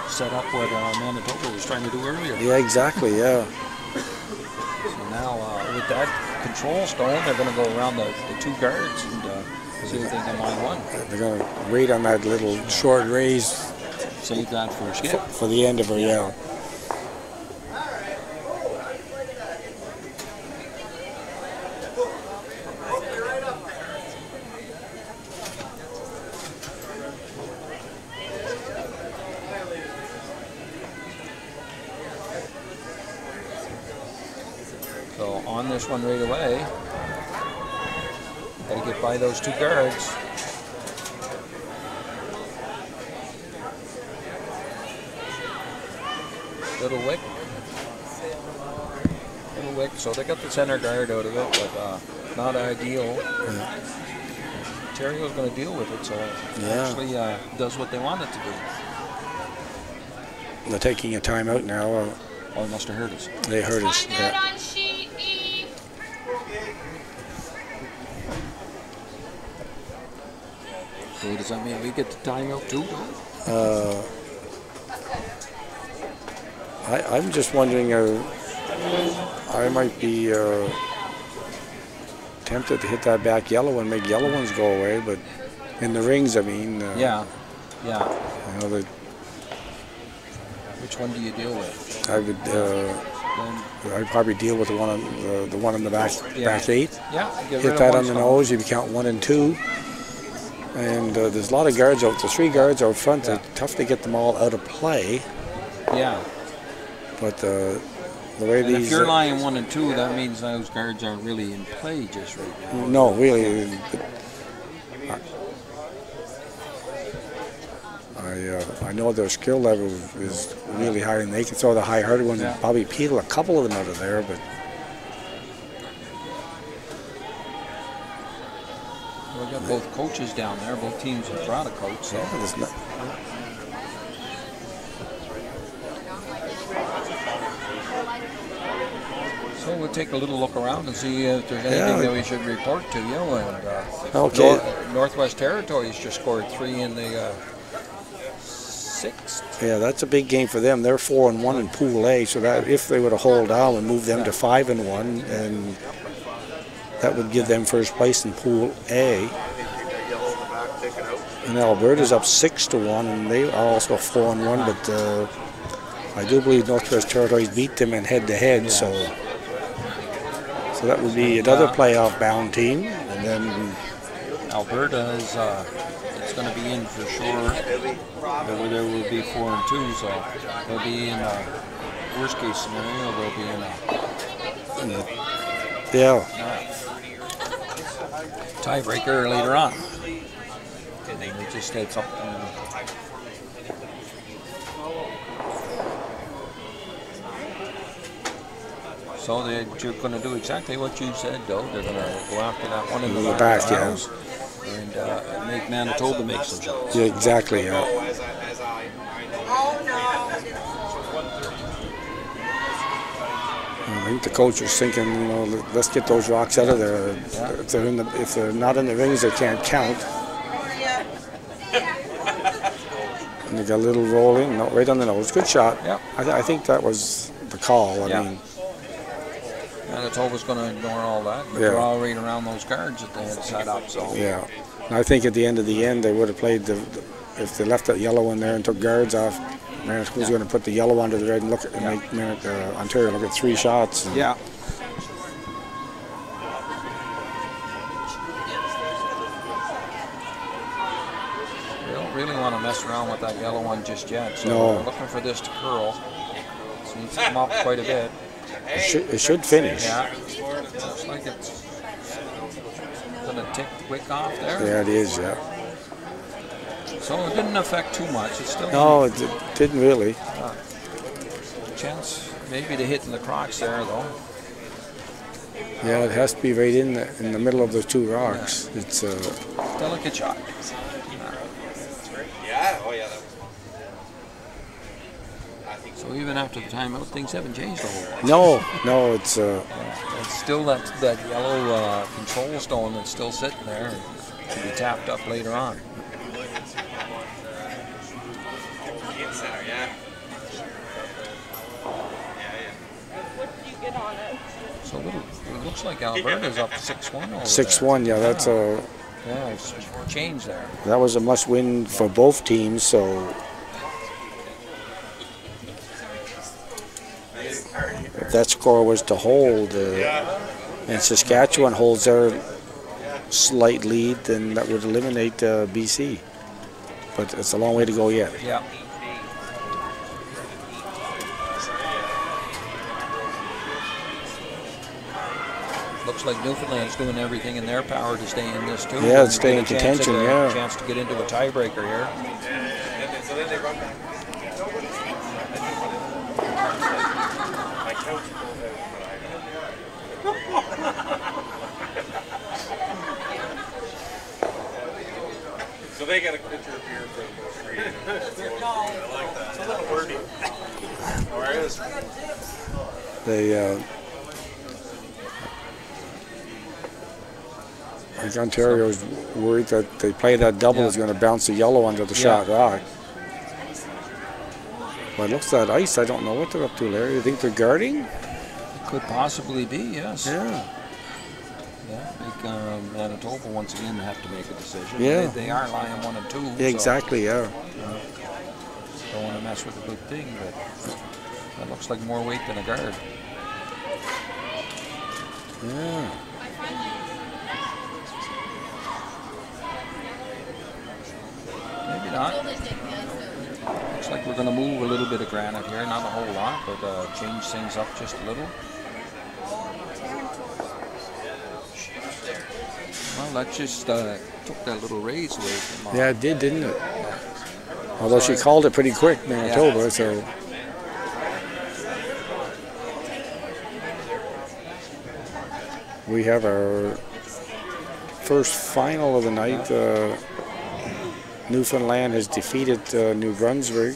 Speaker 1: set up what Manitoba was trying to do earlier.
Speaker 2: Yeah, exactly. Yeah.
Speaker 1: So now with that control stone, they're going to go around the 2 guards and see if they can line one.
Speaker 2: They're going to wait on that little short raise.
Speaker 1: Save that for Skip.
Speaker 2: For the end of her, yeah.
Speaker 1: So on this one right away, got to get by those 2 guards. Little wick. So they got the center guard out of it, but not ideal.
Speaker 2: Yeah.
Speaker 1: Ontario's going to deal with it, so it actually does what they want it to do.
Speaker 2: They're taking a timeout now.
Speaker 1: Oh, it must have hurt us.
Speaker 2: They hurt us.
Speaker 5: Timeout
Speaker 2: Yeah.
Speaker 5: on sheet E.
Speaker 1: So does that mean we get the timeout too?
Speaker 2: I'm just wondering. I might be tempted to hit that back yellow and make yellow ones go away, but in the rings, I mean.
Speaker 1: Yeah.
Speaker 2: You know,
Speaker 1: Which one do you deal with?
Speaker 2: I would. I'd probably deal with the one on the back 8.
Speaker 1: Yeah.
Speaker 2: Hit that on the nose. If you count 1 and 2. And there's a lot of guards out. The 3 guards out front.
Speaker 1: Yeah.
Speaker 2: It's tough to get them all out of play.
Speaker 1: Yeah.
Speaker 2: But the way
Speaker 1: And
Speaker 2: these.
Speaker 1: if you're lying 1 and 2, that means those guards aren't really in play just right now.
Speaker 2: No, really. I know their skill level is really high, and they can throw the high-hearted ones and probably peel a couple of them out of there. But
Speaker 1: we got both coaches down there. Both teams have brought a coach. So.
Speaker 2: yeah, there's not.
Speaker 1: So we'll take a little look around and see if there's anything that we should report to you. And
Speaker 2: Okay.
Speaker 1: Northwest Territories just scored 3 in the 6th.
Speaker 2: Yeah, that's a big game for them. They're 4-1 in Pool A, so that if they were to hold down and move them to 5-1, and that would give them first place in Pool A. And Alberta's up 6-1, and they are also 4-1. But I do believe Northwest Territories beat them in head-to-head, so that would be another playoff-bound team. And then
Speaker 1: Alberta is it's going to be in for sure. There will be 4 and 2, so they'll be in a worst-case scenario. They'll be in a tiebreaker later on. And they just had something. So they're going to do exactly what you said, though. They're going to go after that one in the
Speaker 2: back,
Speaker 1: back of the
Speaker 2: yeah.
Speaker 1: house and make Manitoba make some shots.
Speaker 2: Yeah, exactly. Yeah. I think the coach was thinking, you know, let's get those rocks out of there.
Speaker 1: Yeah.
Speaker 2: If they're not in the rings, they can't count. And they got a little roll in, no, right on the nose. Good shot.
Speaker 1: Yeah.
Speaker 2: I think that was the call. I mean,
Speaker 1: Manitoba's going to ignore all that. But
Speaker 2: Yeah.
Speaker 1: they're all right around those guards that they had set up. So
Speaker 2: yeah. And I think at the end of the end, they would have played if they left that yellow in there and took guards off. Manitoba's going to put the yellow onto the red and make Ontario look at 3 shots. And
Speaker 1: yeah. They don't really want to mess around with that yellow one just yet. So
Speaker 2: No.
Speaker 1: they're looking for this to curl. So needs to come up quite a bit.
Speaker 2: it should finish.
Speaker 1: Yeah. Looks like it's going to tick quick off there.
Speaker 2: Yeah, it is. Yeah.
Speaker 1: So it didn't affect too much. It's still
Speaker 2: No, it didn't really.
Speaker 1: chance maybe to hit in the crotch there, though.
Speaker 2: Yeah, it has to be right in the middle of those 2 rocks. Yeah. It's
Speaker 1: delicate shot.
Speaker 3: Yeah, oh yeah.
Speaker 1: So even after the timeout, things haven't changed a whole lot.
Speaker 2: no, it's
Speaker 1: It's still that yellow control stone that's still sitting there and to be tapped up later on.
Speaker 3: Center, yeah.
Speaker 1: So it looks like Alberta's up 6-1 over
Speaker 2: 6-1. Yeah, that's a.
Speaker 1: Yeah, it's changed there.
Speaker 2: That was a must-win for both teams. So. If that score was to hold, and Saskatchewan holds their slight lead, then that would eliminate BC. But it's a long way to go yet.
Speaker 1: Yeah. Looks like Newfoundland's doing everything in their power to stay in this too.
Speaker 2: Yeah, it's staying in contention. Yeah.
Speaker 1: Chance to get into a tiebreaker here.
Speaker 3: So then they run back. So they got a picture of beer for free. I like that. It's a little wordy. All right.
Speaker 2: They. I think Ontario is worried that they play that double is going to bounce the yellow under the shot rock. But it looks that ice. I don't know what they're up to, Larry. You think they're guarding?
Speaker 1: It could possibly be, yes.
Speaker 2: Yeah.
Speaker 1: Yeah, I think Manitoba once again have to make a decision.
Speaker 2: Yeah.
Speaker 1: They are lying 1 and 2.
Speaker 2: Yeah, exactly.
Speaker 1: So,
Speaker 2: Yeah.
Speaker 1: don't want to mess with a good thing, but that looks like more weight than a guard.
Speaker 2: Yeah.
Speaker 1: Maybe not. Looks like we're going to move a little bit of granite here, not a whole lot, but change things up just a little. Well, that just took that little raise away from
Speaker 2: Yeah, it did, didn't it? Although she called it pretty quick, Manitoba, so. We have our first final of the night. Newfoundland has defeated New Brunswick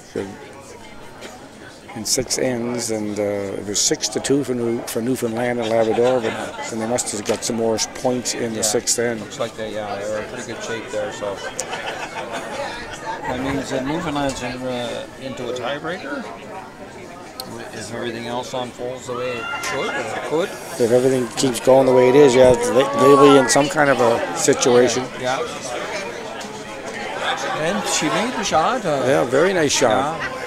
Speaker 2: in 6 ends, and it was 6-2 for Newfoundland and Labrador, but then they must have got some more points in the 6th end.
Speaker 1: Looks like they were in pretty good shape there, so that means that Newfoundland's into a tiebreaker. If everything else unfolds the way it should, or it could.
Speaker 2: If everything keeps going the way it is, yeah, they'll be in some kind of a situation.
Speaker 1: Yeah. And she made the shot.
Speaker 2: Yeah, very nice shot.
Speaker 1: Yeah.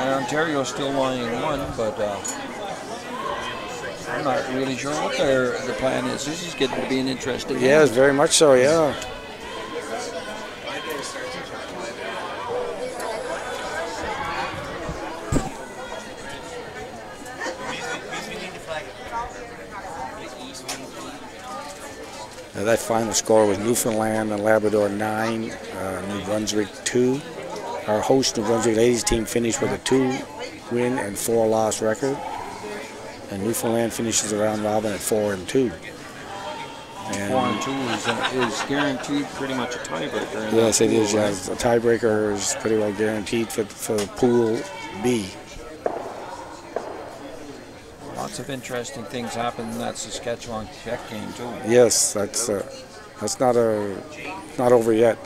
Speaker 1: And Ontario's still lying 1, but I'm not really sure what the plan is. This is getting to be an interesting game.
Speaker 2: Yes, very much so, yeah. That final score was Newfoundland and Labrador 9, New Brunswick 2. Our host New Brunswick ladies team finished with a 2-win and 4-loss record. And Newfoundland finishes the round robin at 4-2. And
Speaker 1: 4-2 is guaranteed pretty much a tiebreaker. in
Speaker 2: yes,
Speaker 1: that
Speaker 2: it is.
Speaker 1: pool,
Speaker 2: Yeah,
Speaker 1: right?
Speaker 2: the tiebreaker is pretty well guaranteed for Pool B.
Speaker 1: Lots of interesting things happen in that Saskatchewan-Quebec game too.
Speaker 2: Yes, that's not over yet.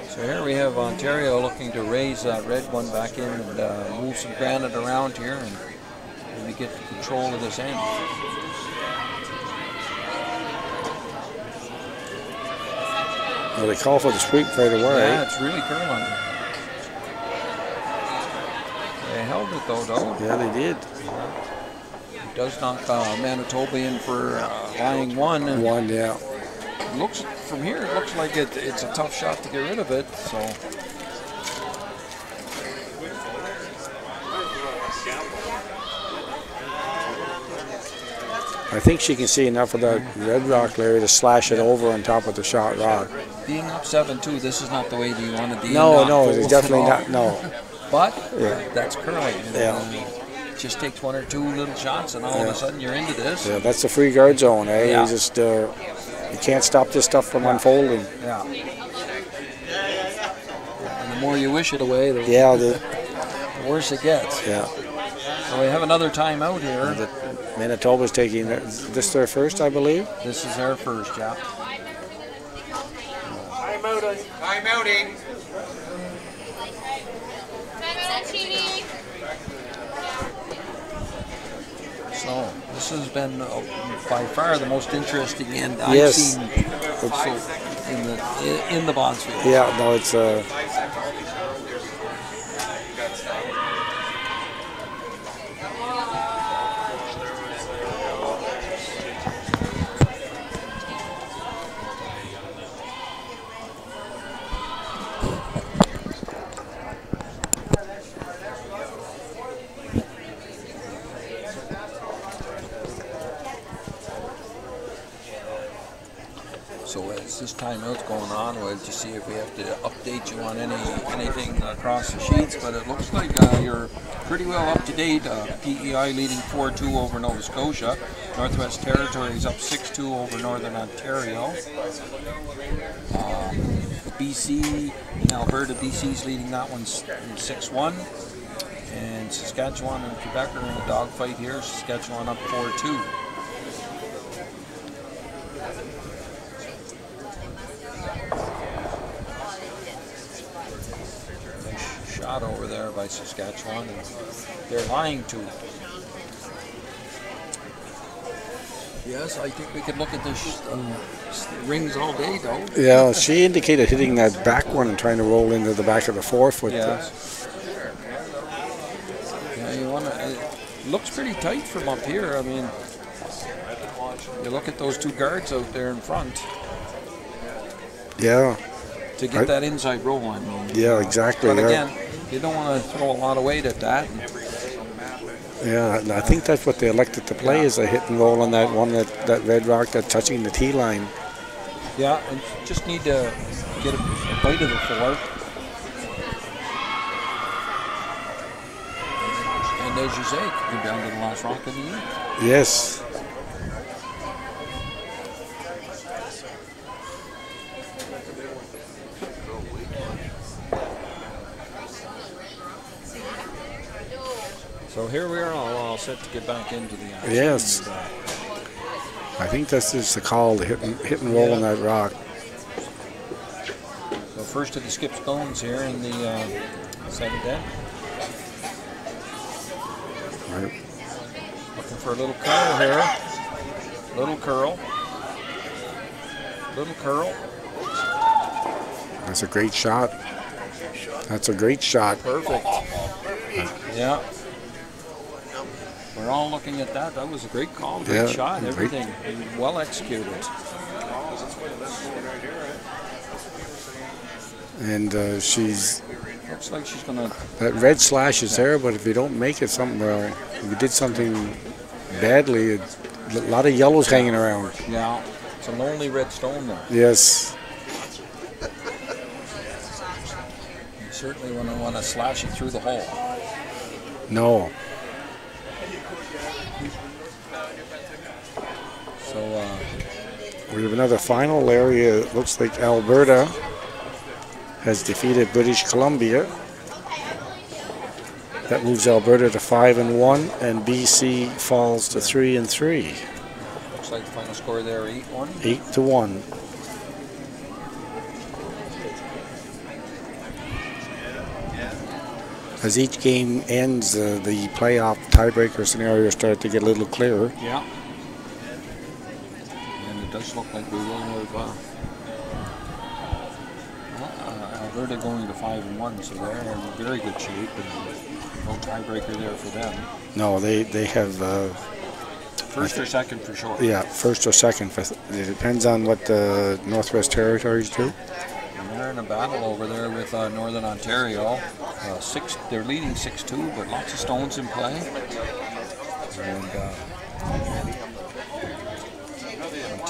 Speaker 1: So here we have Ontario looking to raise that red one back in and move some granite around here and maybe get control of this end.
Speaker 2: Well, they call for the sweep right away.
Speaker 1: Yeah, it's really curling. They held it though.
Speaker 2: Yeah, they did.
Speaker 1: It does knock Manitoba in for lying one. And
Speaker 2: One, yeah.
Speaker 1: looks from here, it looks like it's a tough shot to get rid of it. So
Speaker 2: I think she can see enough of that red rock, Larry, to slash it over on top of the shot rock.
Speaker 1: being up 7-2, this is not the way you want to be.
Speaker 2: No, it's definitely not. No.
Speaker 1: But
Speaker 2: Yeah.
Speaker 1: that's curling.
Speaker 2: Yeah.
Speaker 1: It just takes one or two little shots, and all of a sudden you're into this.
Speaker 2: Yeah, that's the free guard zone, eh?
Speaker 1: Yeah.
Speaker 2: You just you can't stop this stuff from unfolding.
Speaker 1: Yeah. And the more you wish it away, the
Speaker 2: Yeah,
Speaker 1: worse it gets.
Speaker 2: yeah.
Speaker 1: So we have another timeout here.
Speaker 2: Manitoba's taking this their first, I believe.
Speaker 1: This is their first, yeah.
Speaker 3: Timeouting.
Speaker 1: So this has been by far the most interesting end I've
Speaker 2: Yes.
Speaker 1: seen so in the Bondsfield.
Speaker 2: Yeah, no, it's
Speaker 1: So as this timeout's going on, we'll just see if we have to update you on anything across the sheets. But it looks like you're pretty well up to date. PEI leading 4-2 over Nova Scotia. Northwest Territories up 6-2 over Northern Ontario. BC and Alberta, BC's leading that one 6-1. And Saskatchewan and Quebec are in a dogfight here. Saskatchewan up 4-2. Shot over there by Saskatchewan, and they're lying to. Yes, I think we could look at the rings all day, though.
Speaker 2: yeah. She indicated hitting that back one and trying to roll into the back of the fourth with
Speaker 1: Yes. Yeah, you want to. It looks pretty tight from up here. I mean, you look at those two guards out there in front
Speaker 2: yeah,
Speaker 1: to get that inside roll. I mean,
Speaker 2: yeah, exactly.
Speaker 1: but
Speaker 2: yeah.
Speaker 1: again, you don't want to throw a lot of weight at that.
Speaker 2: Yeah, and I think that's what they elected to play is a hit and roll on that one, that red rock that's touching the tee line.
Speaker 1: Yeah, and just need to get a bite of the four. And as you say, go down to the last rock of the year.
Speaker 2: Yes.
Speaker 1: So here we are, all set to get back into the action.
Speaker 2: Yes.
Speaker 1: And,
Speaker 2: I think that's just the call, to hit and roll on that rock.
Speaker 1: so first of the skip stones here in the seventh end.
Speaker 2: Right.
Speaker 1: Looking for a little curl here. Little curl. Little curl.
Speaker 2: That's a great shot. That's a great shot.
Speaker 1: Perfect. Yeah. We're all looking at that. That was a great call, great
Speaker 2: Yeah,
Speaker 1: shot,
Speaker 2: great.
Speaker 1: everything. Well executed.
Speaker 2: And she's,
Speaker 1: Looks like she's going to.
Speaker 2: that red slash is there, but if you don't make it something, well, if you did something badly, a lot of yellows hanging around.
Speaker 1: Yeah. It's a lonely red stone there.
Speaker 2: Yes.
Speaker 1: You certainly want to slash it through the hole.
Speaker 2: No.
Speaker 1: So
Speaker 2: We have another final area. It looks like Alberta has defeated British Columbia. That moves Alberta to 5-1, and BC falls to 3-3.
Speaker 1: looks like the final score there 8-1.
Speaker 2: 8-1. As each game ends, the playoff tiebreaker scenario starts to get a little clearer.
Speaker 1: Yeah. And it does look like we will have Alberta going to 5-1, so they're in very good shape, and no tiebreaker there for them.
Speaker 2: No, they have
Speaker 1: First or second for sure.
Speaker 2: yeah, first or second. It depends on what the Northwest Territories do.
Speaker 1: And they're in a battle over there with Northern Ontario. They're leading 6-2, but lots of stones in play.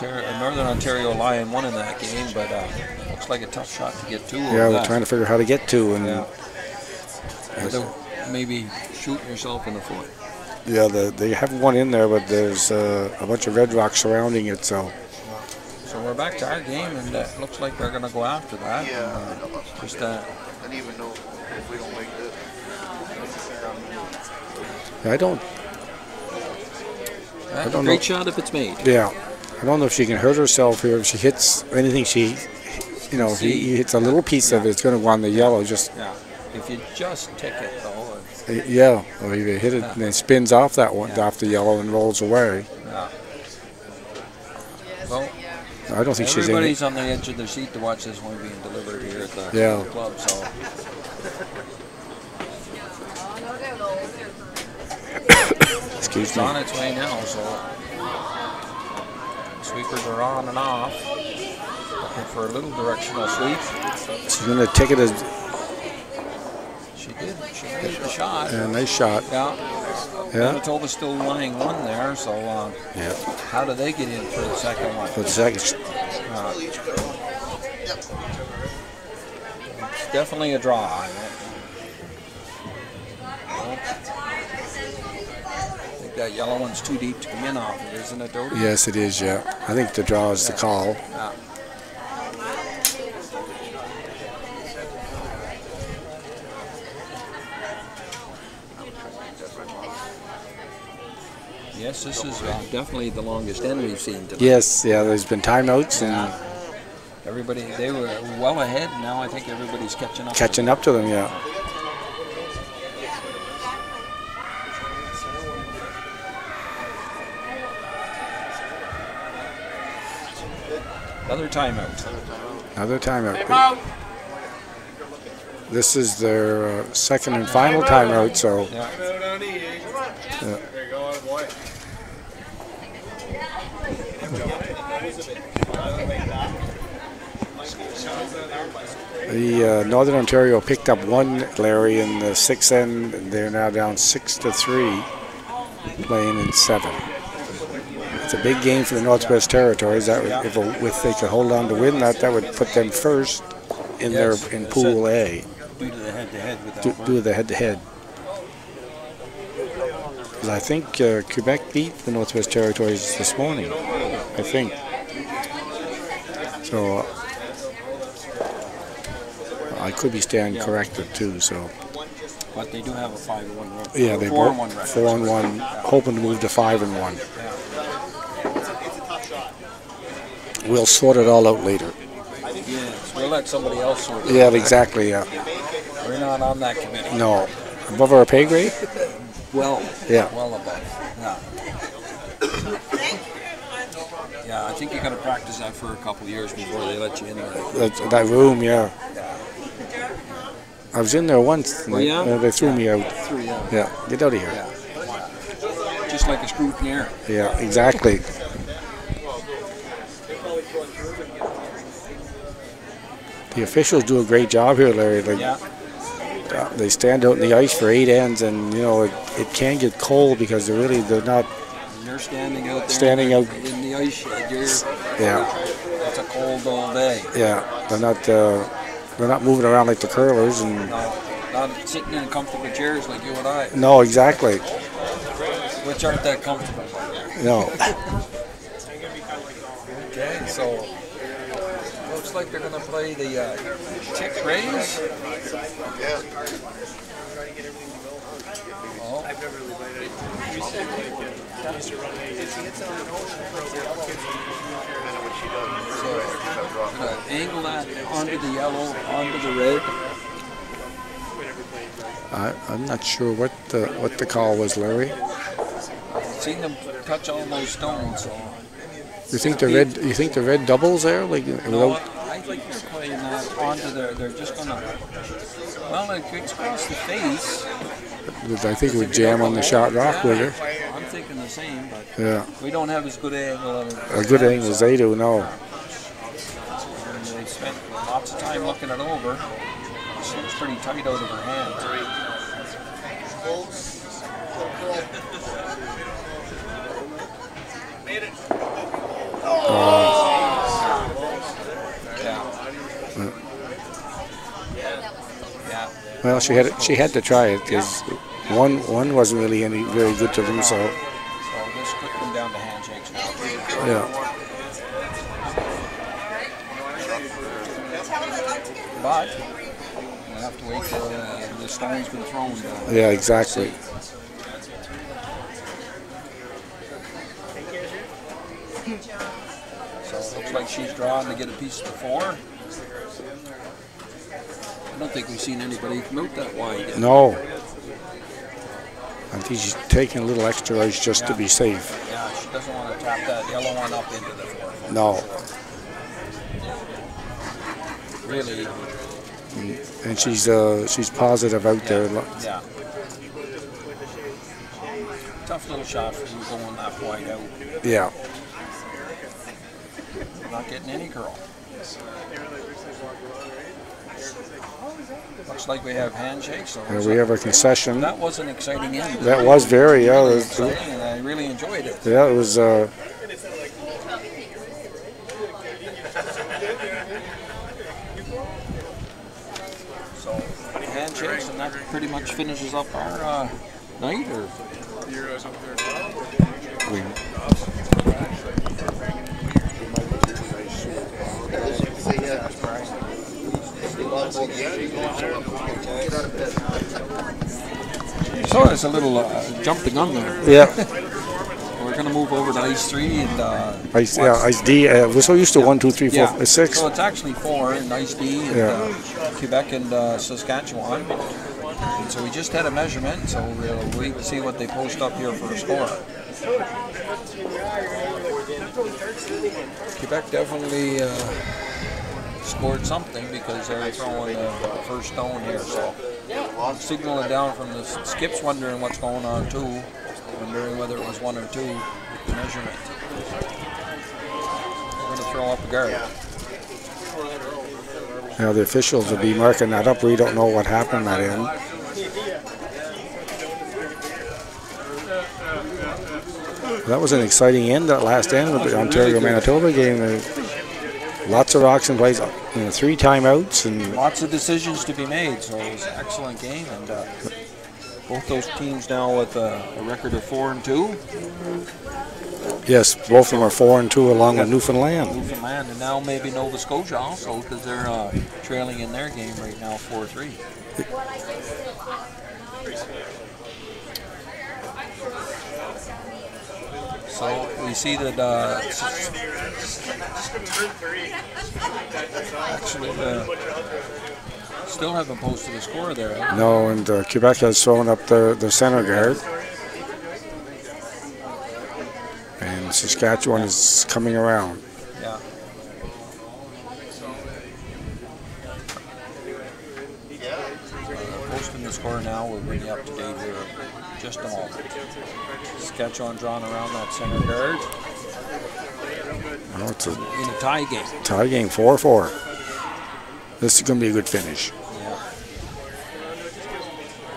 Speaker 1: And Northern Ontario Lion won in that game, but looks like a tough shot to get to.
Speaker 2: Yeah, we're trying to figure out how to get to, and
Speaker 1: maybe shooting yourself in the foot.
Speaker 2: yeah, they have one in there, but there's a bunch of red rocks surrounding it. So
Speaker 1: So we're back to our game, and it looks like they're going to go after that.
Speaker 3: Yeah.
Speaker 1: And
Speaker 3: even know if we don't make this.
Speaker 2: I don't.
Speaker 1: that's
Speaker 2: don't
Speaker 1: a great
Speaker 2: know.
Speaker 1: shot if it's made.
Speaker 2: Yeah, I don't know if she can hurt herself here. If she hits anything, if he hits a little piece of it, it's going to go on the yellow. Just
Speaker 1: Yeah. If you just tick it, though.
Speaker 2: yeah, or if you hit it and it spins off that one, off the yellow and rolls away.
Speaker 1: Yeah. Well,
Speaker 2: I don't think she's in it.
Speaker 1: everybody's on the edge of their seat to watch this one being delivered here at the club. So
Speaker 2: Excuse
Speaker 1: it's
Speaker 2: me.
Speaker 1: on its way now. So sweepers are on and off. Looking for a little directional sweep.
Speaker 2: She's going to take it as
Speaker 1: She did. She made the shot.
Speaker 2: a nice shot.
Speaker 1: Yeah.
Speaker 2: Yeah.
Speaker 1: Manitoba's still lying one there. So
Speaker 2: Yeah.
Speaker 1: how do they get in for the second one?
Speaker 2: For the second.
Speaker 1: It's definitely a draw. I think that yellow one's too deep to come in off of, isn't it, Dodie?
Speaker 2: Yes, it is. Yeah. I think the draw is the call.
Speaker 1: Yeah. Yes, this is definitely the longest end we've seen tonight.
Speaker 2: Yes. Yeah. There's been timeouts and
Speaker 1: Everybody, they were well ahead. Now I think everybody's catching up.
Speaker 2: catching up to them. Yeah.
Speaker 1: Another timeout.
Speaker 2: Another timeout. This is their second and final timeout. So.
Speaker 1: Yeah.
Speaker 2: Yeah. The Northern Ontario picked up one, Larry, in the sixth end. They're now down 6-3, playing in 7. It's a big game for the Northwest Territories. That would, if they could hold on to win that, that would put them first in in Pool A.
Speaker 1: Due to the head-to-head with that
Speaker 2: Due to the head-to-head. I think Quebec beat the Northwest Territories this morning. I think. So I could be standing corrected too. So.
Speaker 1: But they do have a 5-1 record.
Speaker 2: Yeah, they both 4-1, hoping to move to 5-1. We'll sort it all out later.
Speaker 1: Yes, we'll let somebody else sort it
Speaker 2: Yeah,
Speaker 1: out.
Speaker 2: exactly. Yeah.
Speaker 1: We're not on that committee.
Speaker 2: No, above our pay grade.
Speaker 1: Well,
Speaker 2: Yeah.
Speaker 1: well above. Yeah. Yeah, I think you got to practice that for a couple of years before they let you in there.
Speaker 2: That room, yeah. I was in there once. And they threw me out. Yeah, get out of here.
Speaker 1: Yeah. Just like a scrutineer.
Speaker 2: Yeah, exactly. The officials do a great job here, Larry. They stand out in the ice for 8 ends, and it can get cold because they're not.
Speaker 1: You're standing out there.
Speaker 2: Standing out
Speaker 1: in the ice shed. It's a cold all day.
Speaker 2: Yeah, they're not moving around like the curlers, and
Speaker 1: No, not sitting in comfortable chairs like you and I.
Speaker 2: no, exactly.
Speaker 1: which aren't that comfortable.
Speaker 2: No.
Speaker 1: Okay, so looks like they're going to play the Tick Rays. Oh. So, angle that onto the yellow, onto the red.
Speaker 2: I'm not sure what the call was, Larry.
Speaker 1: I've seen them touch all those stones. So.
Speaker 2: You think the red doubles there? Like
Speaker 1: No, I think they're playing that onto their. They're just going to. Well, it gets across the face.
Speaker 2: I think it would jam on the shot rock with her.
Speaker 1: I'm thinking the same, but
Speaker 2: Yeah.
Speaker 1: we don't have as good angle.
Speaker 2: A good angle as they do, no.
Speaker 1: And they spent lots of time looking it over. This looks pretty tight out of her hands. Yeah.
Speaker 2: Well, she had to try it because one wasn't really any very good to them. So
Speaker 1: So this could come down to handshakes now.
Speaker 2: yeah.
Speaker 1: But we'll have to wait till the stone's been thrown.
Speaker 2: Yeah, exactly.
Speaker 1: So it looks like she's drawn to get a piece of the 4. I don't think we've seen anybody come out that wide yet.
Speaker 2: No. I think she's taking a little extra ice just to be safe.
Speaker 1: Yeah, she doesn't want to tap that yellow one up into the 4.
Speaker 2: No.
Speaker 1: Really.
Speaker 2: And she's positive out there.
Speaker 1: Yeah. Tough little shot for you going that wide out.
Speaker 2: Yeah.
Speaker 1: Not getting any curl. Looks like we have handshakes. So
Speaker 2: We have a concession.
Speaker 1: that was an exciting end.
Speaker 2: That was very, yeah.
Speaker 1: Exciting, and I really enjoyed it.
Speaker 2: Yeah, it was.
Speaker 1: So handshakes, and that pretty much finishes up our night. Or so it's a little jump the gun there.
Speaker 2: Yeah.
Speaker 1: We're going to move over to ice 3 and
Speaker 2: Ice D. We're so used to 1, 2, 3, 4, 6.
Speaker 1: So it's actually 4 in Ice D and Quebec and Saskatchewan. And so we just had a measurement, so we'll wait to see what they post up here for a score. Quebec definitely scored something because they're throwing the first stone here. So signaling down from the Skip's wondering what's going on too, wondering whether it was 1 or 2 with the measurement. We're going to throw up a guard.
Speaker 2: Yeah, the officials will be marking that up. We don't know what happened at end. That was an exciting end, that last end of the Ontario-Manitoba game. Lots of rocks in place, 3 timeouts. And
Speaker 1: lots of decisions to be made, so it was an excellent game. And both those teams now with a record of 4 and 2.
Speaker 2: Yes, both of them are 4 and 2 along with Newfoundland.
Speaker 1: Newfoundland, and now maybe Nova Scotia also, because they're trailing in their game right now 4-3. So we see that actually still haven't posted a score there.
Speaker 2: No, and Quebec has thrown up the center guard. And Saskatchewan is coming around.
Speaker 1: Yeah. Posting the score now, we'll bring you up to date here in just a moment. Saskatchewan drawn around that center guard.
Speaker 2: Well, it's
Speaker 1: In a tie game.
Speaker 2: tie game, 4-4. This is going to be a good finish.
Speaker 1: Yeah.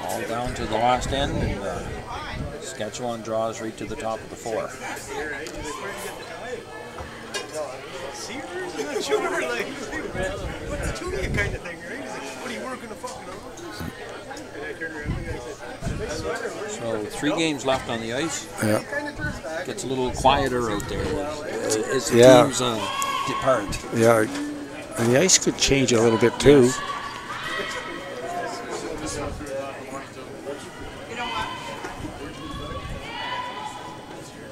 Speaker 1: All down to the last end, and Saskatchewan draws right to the top of the 4. So 3 games left on the ice.
Speaker 2: Yeah.
Speaker 1: Gets a little quieter out there as the
Speaker 2: Yeah.
Speaker 1: teams depart.
Speaker 2: Yeah. And the ice could change a little bit too.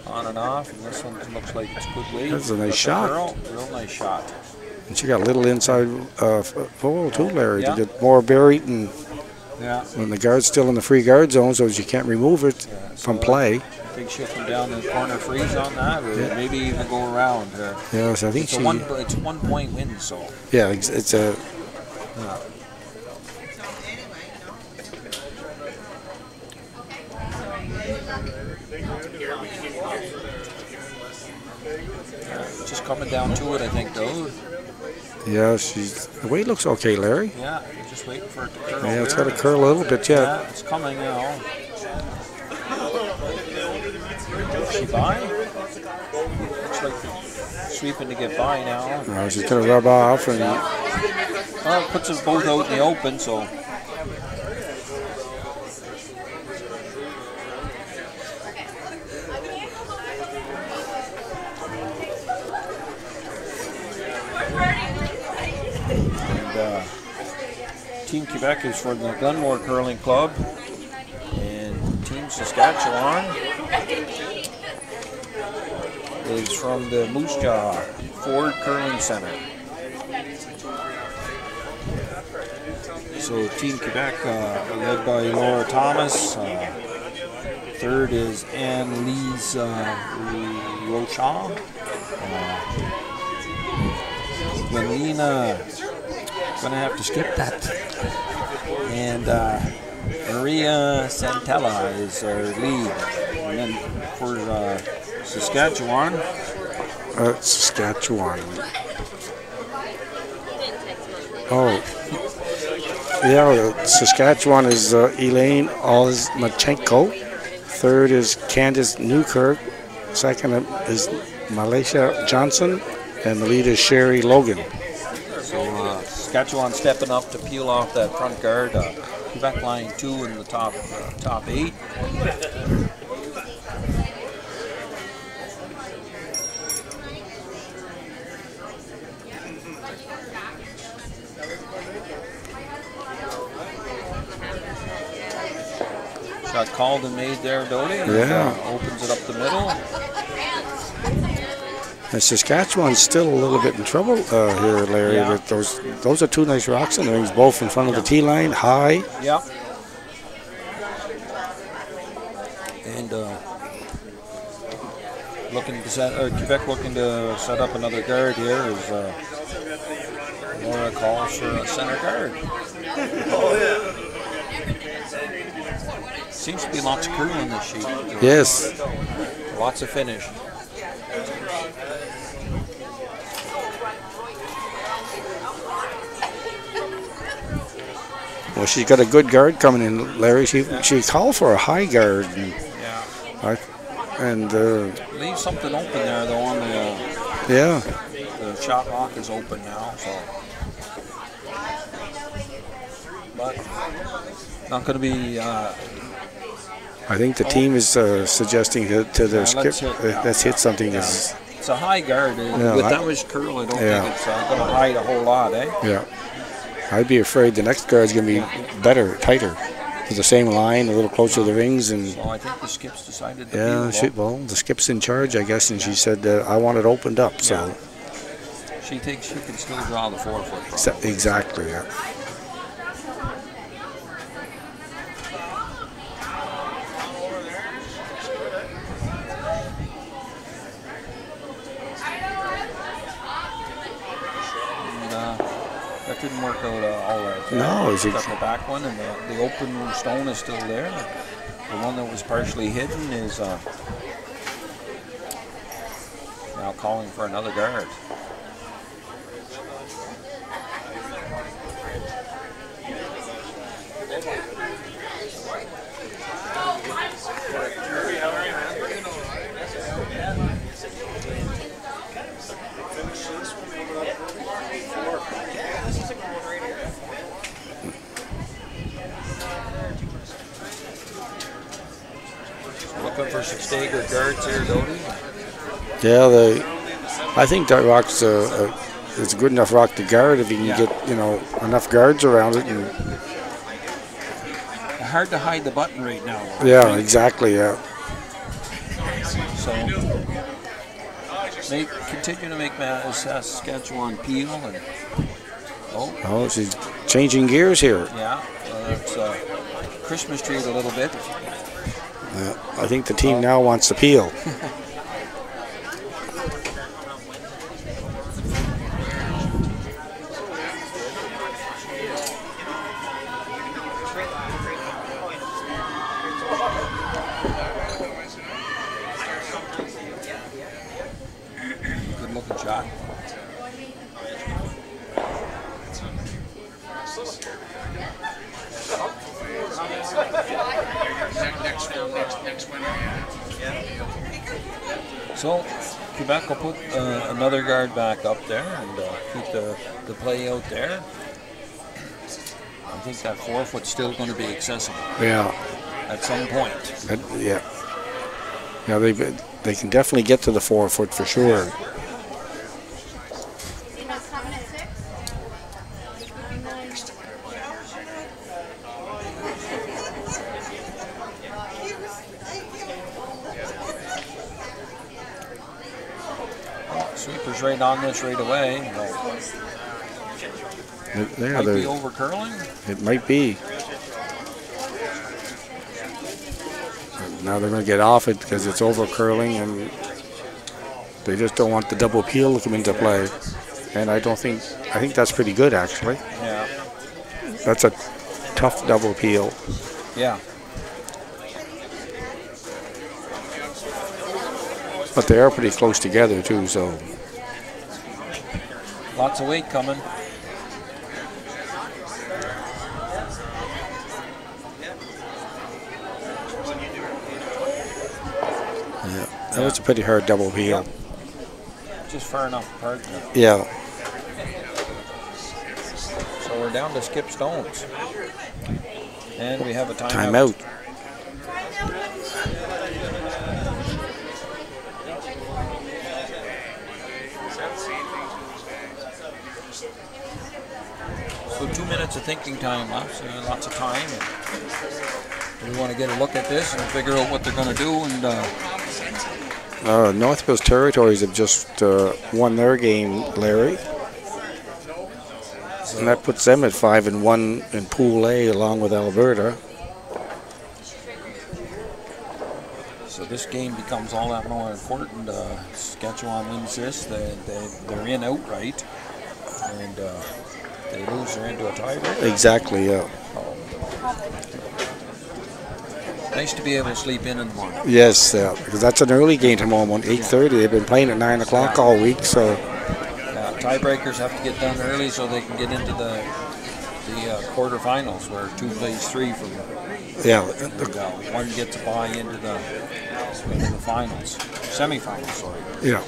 Speaker 1: On and off, and this one looks like it's a good weight.
Speaker 2: That's a nice
Speaker 1: But the
Speaker 2: shot.
Speaker 1: girl, real nice shot.
Speaker 2: And she got a little inside pole too, Larry,
Speaker 1: Yeah.
Speaker 2: to get more buried, and
Speaker 1: Yeah.
Speaker 2: when the guard's still in the free guard zone, so you can't remove it from play.
Speaker 1: I think she'll come down the corner freeze on that, or maybe even go around.
Speaker 2: Yeah, so I think
Speaker 1: It's a
Speaker 2: she.
Speaker 1: it's a 1 point win, so.
Speaker 2: Yeah, it's a.
Speaker 1: Just coming down to it, I think, though.
Speaker 2: Yeah, she's. The weight looks okay, Larry.
Speaker 1: Yeah, just waiting for it to curl.
Speaker 2: Yeah, it's
Speaker 1: there.
Speaker 2: got to curl a little bit, yeah.
Speaker 1: Yeah, it's coming now. Is she by? Looks like sweeping to get by now.
Speaker 2: Now she's going to rub off, and
Speaker 1: Well, it puts us both out in the open, so. And Team Quebec is for the Glenmore Curling Club, and Team Saskatchewan is from the Moose Jaw Ford Curling Center. So Team Quebec, led by Laura Thomas. Third is Anne-Lise Rochon. Melina, gonna have to skip that. And Maria Santella is our lead. And then for Saskatchewan,
Speaker 2: Saskatchewan. Oh. Yeah, Saskatchewan is Elaine Olzmachenko. Third is Candice Newkirk. Second is Malaysia Johnson. And the lead is Sherry Logan.
Speaker 1: so Saskatchewan stepping up to peel off that front guard. Quebec line 2 in the top 8. Shot called and made there, Dodie.
Speaker 2: Yeah.
Speaker 1: Opens it up the middle.
Speaker 2: And Saskatchewan's still a little bit in trouble here, Larry.
Speaker 1: Yeah.
Speaker 2: With those are 2 nice rocks in the rings, both in front of the tee line, high.
Speaker 1: Yeah. And looking to Quebec looking to set up another guard here as Laura calls for a center guard. Seems to be lots of curling this sheet.
Speaker 2: Yes.
Speaker 1: Lots of finish.
Speaker 2: Well, she's got a good guard coming in, Larry. She called for a high guard. And
Speaker 1: Leave something open there, though, on the
Speaker 2: yeah.
Speaker 1: The shot rock is open now, so. But not going to be.
Speaker 2: I think the team is suggesting to their skip.
Speaker 1: let's
Speaker 2: Hit something.
Speaker 1: Yeah. It's a high guard. With that much curl, I don't think it's going to hide a whole lot, eh?
Speaker 2: Yeah. I'd be afraid the next guard's going to be better, tighter. With the same line, a little closer to the rings. And
Speaker 1: so I think the skip's decided to
Speaker 2: the skip's in charge, I guess, and she said, I want it opened up. So
Speaker 1: she thinks she can still draw the 4-foot.
Speaker 2: Exactly, yeah.
Speaker 1: That didn't work out all right.
Speaker 2: No,
Speaker 1: it's got the back one, and the open stone is still there. The one that was partially hidden is now calling for another guard. staggered guards here, Dodie.
Speaker 2: Yeah, I think that rock's it's a good enough rock to guard if you can get enough guards around it. And
Speaker 1: hard to hide the button right now.
Speaker 2: yeah,
Speaker 1: right?
Speaker 2: exactly. Yeah.
Speaker 1: So they continue to make Saskatchewan peel and
Speaker 2: Oh, she's changing gears here.
Speaker 1: yeah, it's Christmas tree a little bit.
Speaker 2: I think the team now wants to peel.
Speaker 1: Good looking shot. So Quebec will put another guard back up there and keep the play out there. I think that 4 foot's still going to be accessible
Speaker 2: Yeah.
Speaker 1: at some point.
Speaker 2: Yeah. Yeah, they can definitely get to the 4 foot for sure.
Speaker 5: Coming at 6.
Speaker 1: Sweeper's right on this right away.
Speaker 2: Yeah,
Speaker 1: Might be over curling.
Speaker 2: it might be. Now they're going to get off it because it's over curling, and they just don't want the double peel to come into play. And I think that's pretty good actually.
Speaker 1: Yeah.
Speaker 2: That's a tough double peel.
Speaker 1: Yeah.
Speaker 2: But they are pretty close together too, so
Speaker 1: Lots of weight coming.
Speaker 2: that was a pretty hard double peel.
Speaker 1: Just far enough apart.
Speaker 2: Yeah.
Speaker 1: So we're down to skip stones. And we have a timeout.
Speaker 2: Timeout.
Speaker 1: So 2 minutes of thinking time left, so lots of time. And we want to get a look at this and figure out what they're going to do. And
Speaker 2: Northwest Territories have just won their game, Larry. And that puts them at 5-1 in Pool A along with Alberta.
Speaker 1: so this game becomes all that more important. Saskatchewan wins this, they're in outright. And they lose, they're into a tiebreak.
Speaker 2: Exactly, yeah.
Speaker 1: Nice to be able to sleep in the morning.
Speaker 2: Yes, because that's an early game tomorrow morning, 8:30. They've been playing at 9 o'clock all week, so.
Speaker 1: Tiebreakers have to get done early so they can get into the quarterfinals where 2 plays 3 from.
Speaker 2: Yeah.
Speaker 1: And, 1 gets a bye into the finals, semifinals. Sorry.
Speaker 2: Yeah.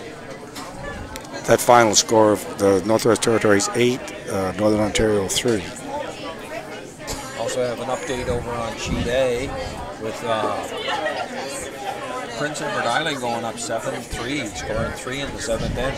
Speaker 2: That final score of the Northwest Territories 8, Northern Ontario 3.
Speaker 1: Also have an update over on Sheet A with Prince Edward Island going up 7-3, scoring 3 in the 7th end.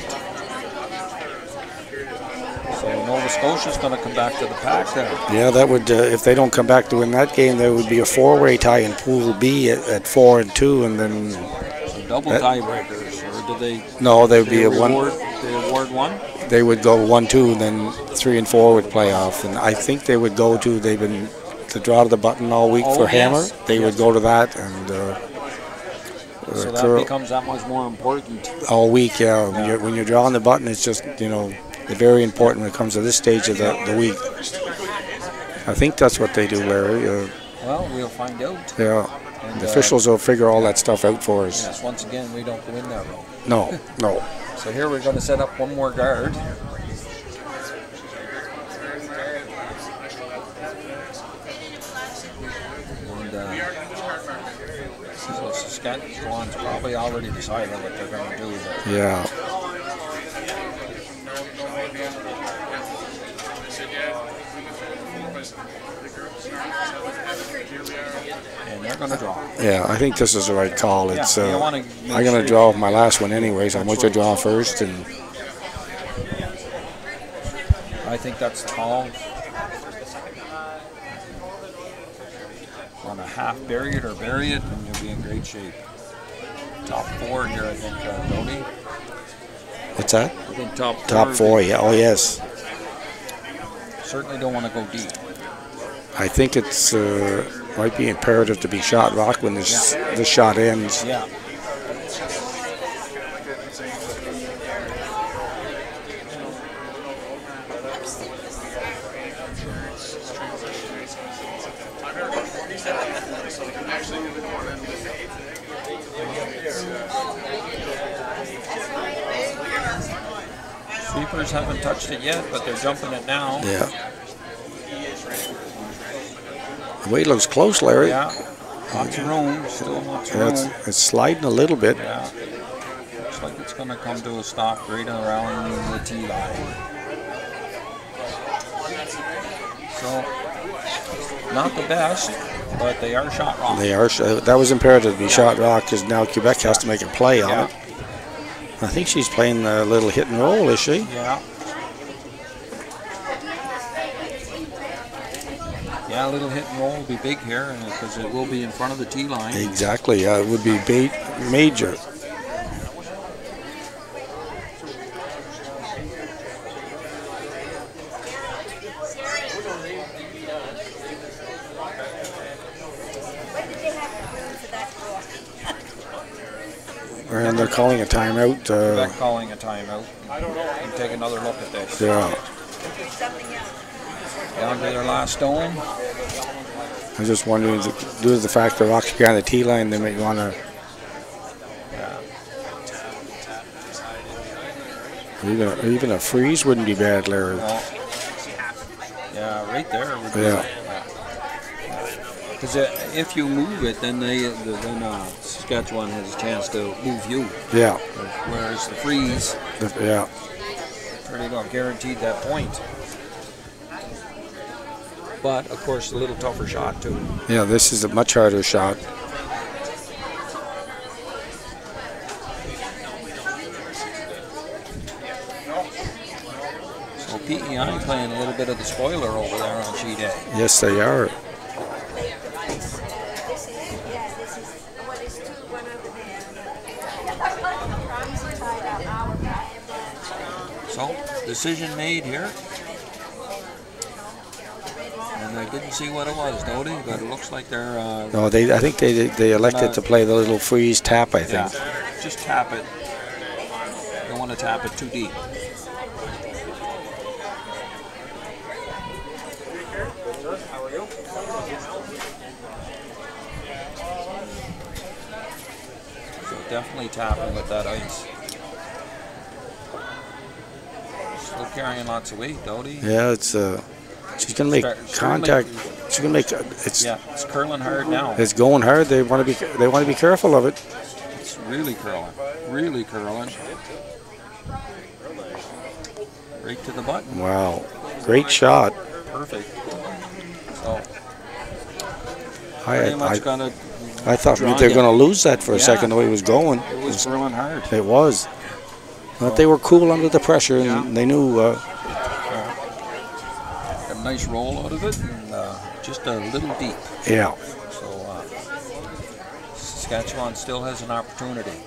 Speaker 1: So Nova Scotia's going to come back to the pack there.
Speaker 2: Yeah, that would, if they don't come back to win that game, there would be a 4-way tie in Pool B at 4-2, and then.
Speaker 1: So double tiebreakers, or do they?
Speaker 2: No, there would be a
Speaker 1: reward,
Speaker 2: one.
Speaker 1: They award 1.
Speaker 2: They would go 1-2, and then 3 and 4 would play off, and I think they would go to. They've been to draw to the button all week for Hammer.
Speaker 1: Yes.
Speaker 2: They would go to that, and.
Speaker 1: So that becomes that much more important.
Speaker 2: All week, yeah. When you're drawing the button, it's just very important when it comes to this stage of the week. I think that's what they do, Larry.
Speaker 1: Well, we'll find out.
Speaker 2: Yeah.
Speaker 1: And,
Speaker 2: the officials will figure all that stuff out for us.
Speaker 1: Yes, once again, we don't go in that row.
Speaker 2: No, no.
Speaker 1: So here we're going to set up one more guard. And so Saskatchewan's probably already decided what they're going to do there.
Speaker 2: Yeah.
Speaker 1: And they're going to draw.
Speaker 2: Yeah, I think this is the right call. It's
Speaker 1: you wanna
Speaker 2: I'm going to draw my last one anyways. I'm going to draw first, and
Speaker 1: I think that's the call. Want to half bury it or bury it, and you'll be in great shape. Top 4 here, I think, Tony.
Speaker 2: what's that?
Speaker 1: I think top 4.
Speaker 2: Top 4, yeah. Oh, yes.
Speaker 1: Certainly don't want to go deep.
Speaker 2: I think it's might be imperative to be shot rock when this shot ends.
Speaker 1: Yeah. Sweepers haven't touched it yet, but they're jumping it now.
Speaker 2: Yeah. The way it looks close, Larry.
Speaker 1: Yeah. Lots of room. Still lots of room.
Speaker 2: It's sliding a little bit.
Speaker 1: Yeah. Looks like it's going to come to a stop right around the tee line. So, not the best, but they are shot rock.
Speaker 2: They are. That was imperative to be shot rock because now Quebec has to make a play on it. I think she's playing a little hit and roll, is she?
Speaker 1: Yeah. Yeah, a little hit and roll will be big here because it will be in front of the tee line.
Speaker 2: Exactly. It would be major. And they're calling a timeout.
Speaker 1: Quebec calling a timeout. And take another look at this.
Speaker 2: Yeah.
Speaker 1: Down to their last stone.
Speaker 2: I'm just wondering, due to the fact they're rocks behind the tee line, they might want to. Even a freeze wouldn't be bad, Larry.
Speaker 1: No. Yeah, right there. Would be because if you move it, then Saskatchewan has a chance to move you.
Speaker 2: Yeah.
Speaker 1: Whereas the freeze, pretty well guaranteed that point. But of course, a little tougher shot too.
Speaker 2: Yeah, this is a much harder shot.
Speaker 1: So PEI playing a little bit of the spoiler over there on sheet A.
Speaker 2: Yes, they are.
Speaker 1: So, decision made here. And I didn't see what it was, Dodie, but it looks like they're...
Speaker 2: No, I think they elected to play the little freeze tap, I think.
Speaker 1: Yeah, just tap it. You don't want to tap it too deep. So definitely tapping with that ice. Still carrying lots of weight, Dodie.
Speaker 2: Yeah, it's she's gonna make contact. She's gonna make it's
Speaker 1: curling hard now.
Speaker 2: It's going hard. They want to be careful of it.
Speaker 1: It's really curling, really curling. Right to the button.
Speaker 2: Wow, great shot.
Speaker 1: Perfect. So
Speaker 2: I thought maybe they were going to lose that for a second the way it was going.
Speaker 1: It was curling hard.
Speaker 2: It was. But they were cool under the pressure, and they knew.
Speaker 1: Got a nice roll out of it, and just a little deep.
Speaker 2: Yeah.
Speaker 1: So Saskatchewan still has an opportunity.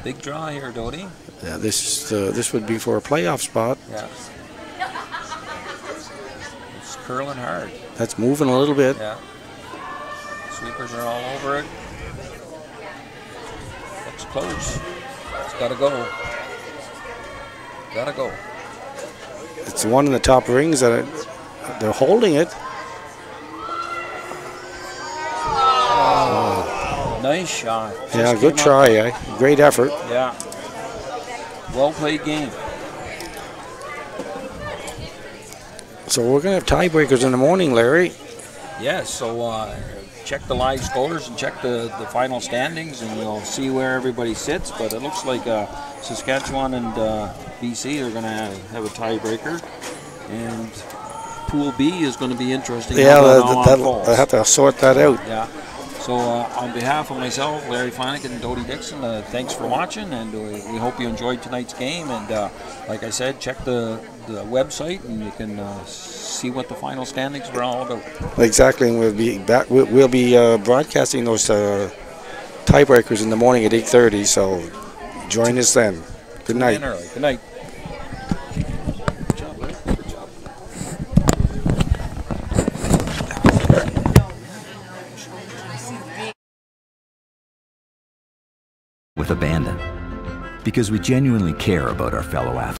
Speaker 1: Big draw here, Dodie.
Speaker 2: Yeah, this would be for a playoff spot.
Speaker 1: Yeah. It's curling hard.
Speaker 2: That's moving a little bit.
Speaker 1: Yeah. Sweepers are all over it. Looks close. It's got to go. Got to go.
Speaker 2: It's the one in the top rings that they're holding it.
Speaker 1: Nice shot.
Speaker 2: Yeah, good try. Great effort.
Speaker 1: Yeah. well-played game.
Speaker 2: So we're going to have tiebreakers in the morning, Larry.
Speaker 1: Yes, so check the live scores and check the final standings, and you'll see where everybody sits. But it looks like Saskatchewan and BC are going to have a tiebreaker, and Pool B is going to be interesting.
Speaker 2: Yeah, they'll have to sort that out.
Speaker 1: Yeah. So on behalf of myself, Larry Flanagan and Dodie Dixon, thanks for watching, and we hope you enjoyed tonight's game. And like I said, check the website, and you can see what the final standings were all about.
Speaker 2: Exactly, and we'll be back. We'll be broadcasting those tiebreakers in the morning at 8:30. So join us then. Good night.
Speaker 1: Good night.
Speaker 4: With abandon, because we genuinely care about our fellow athletes.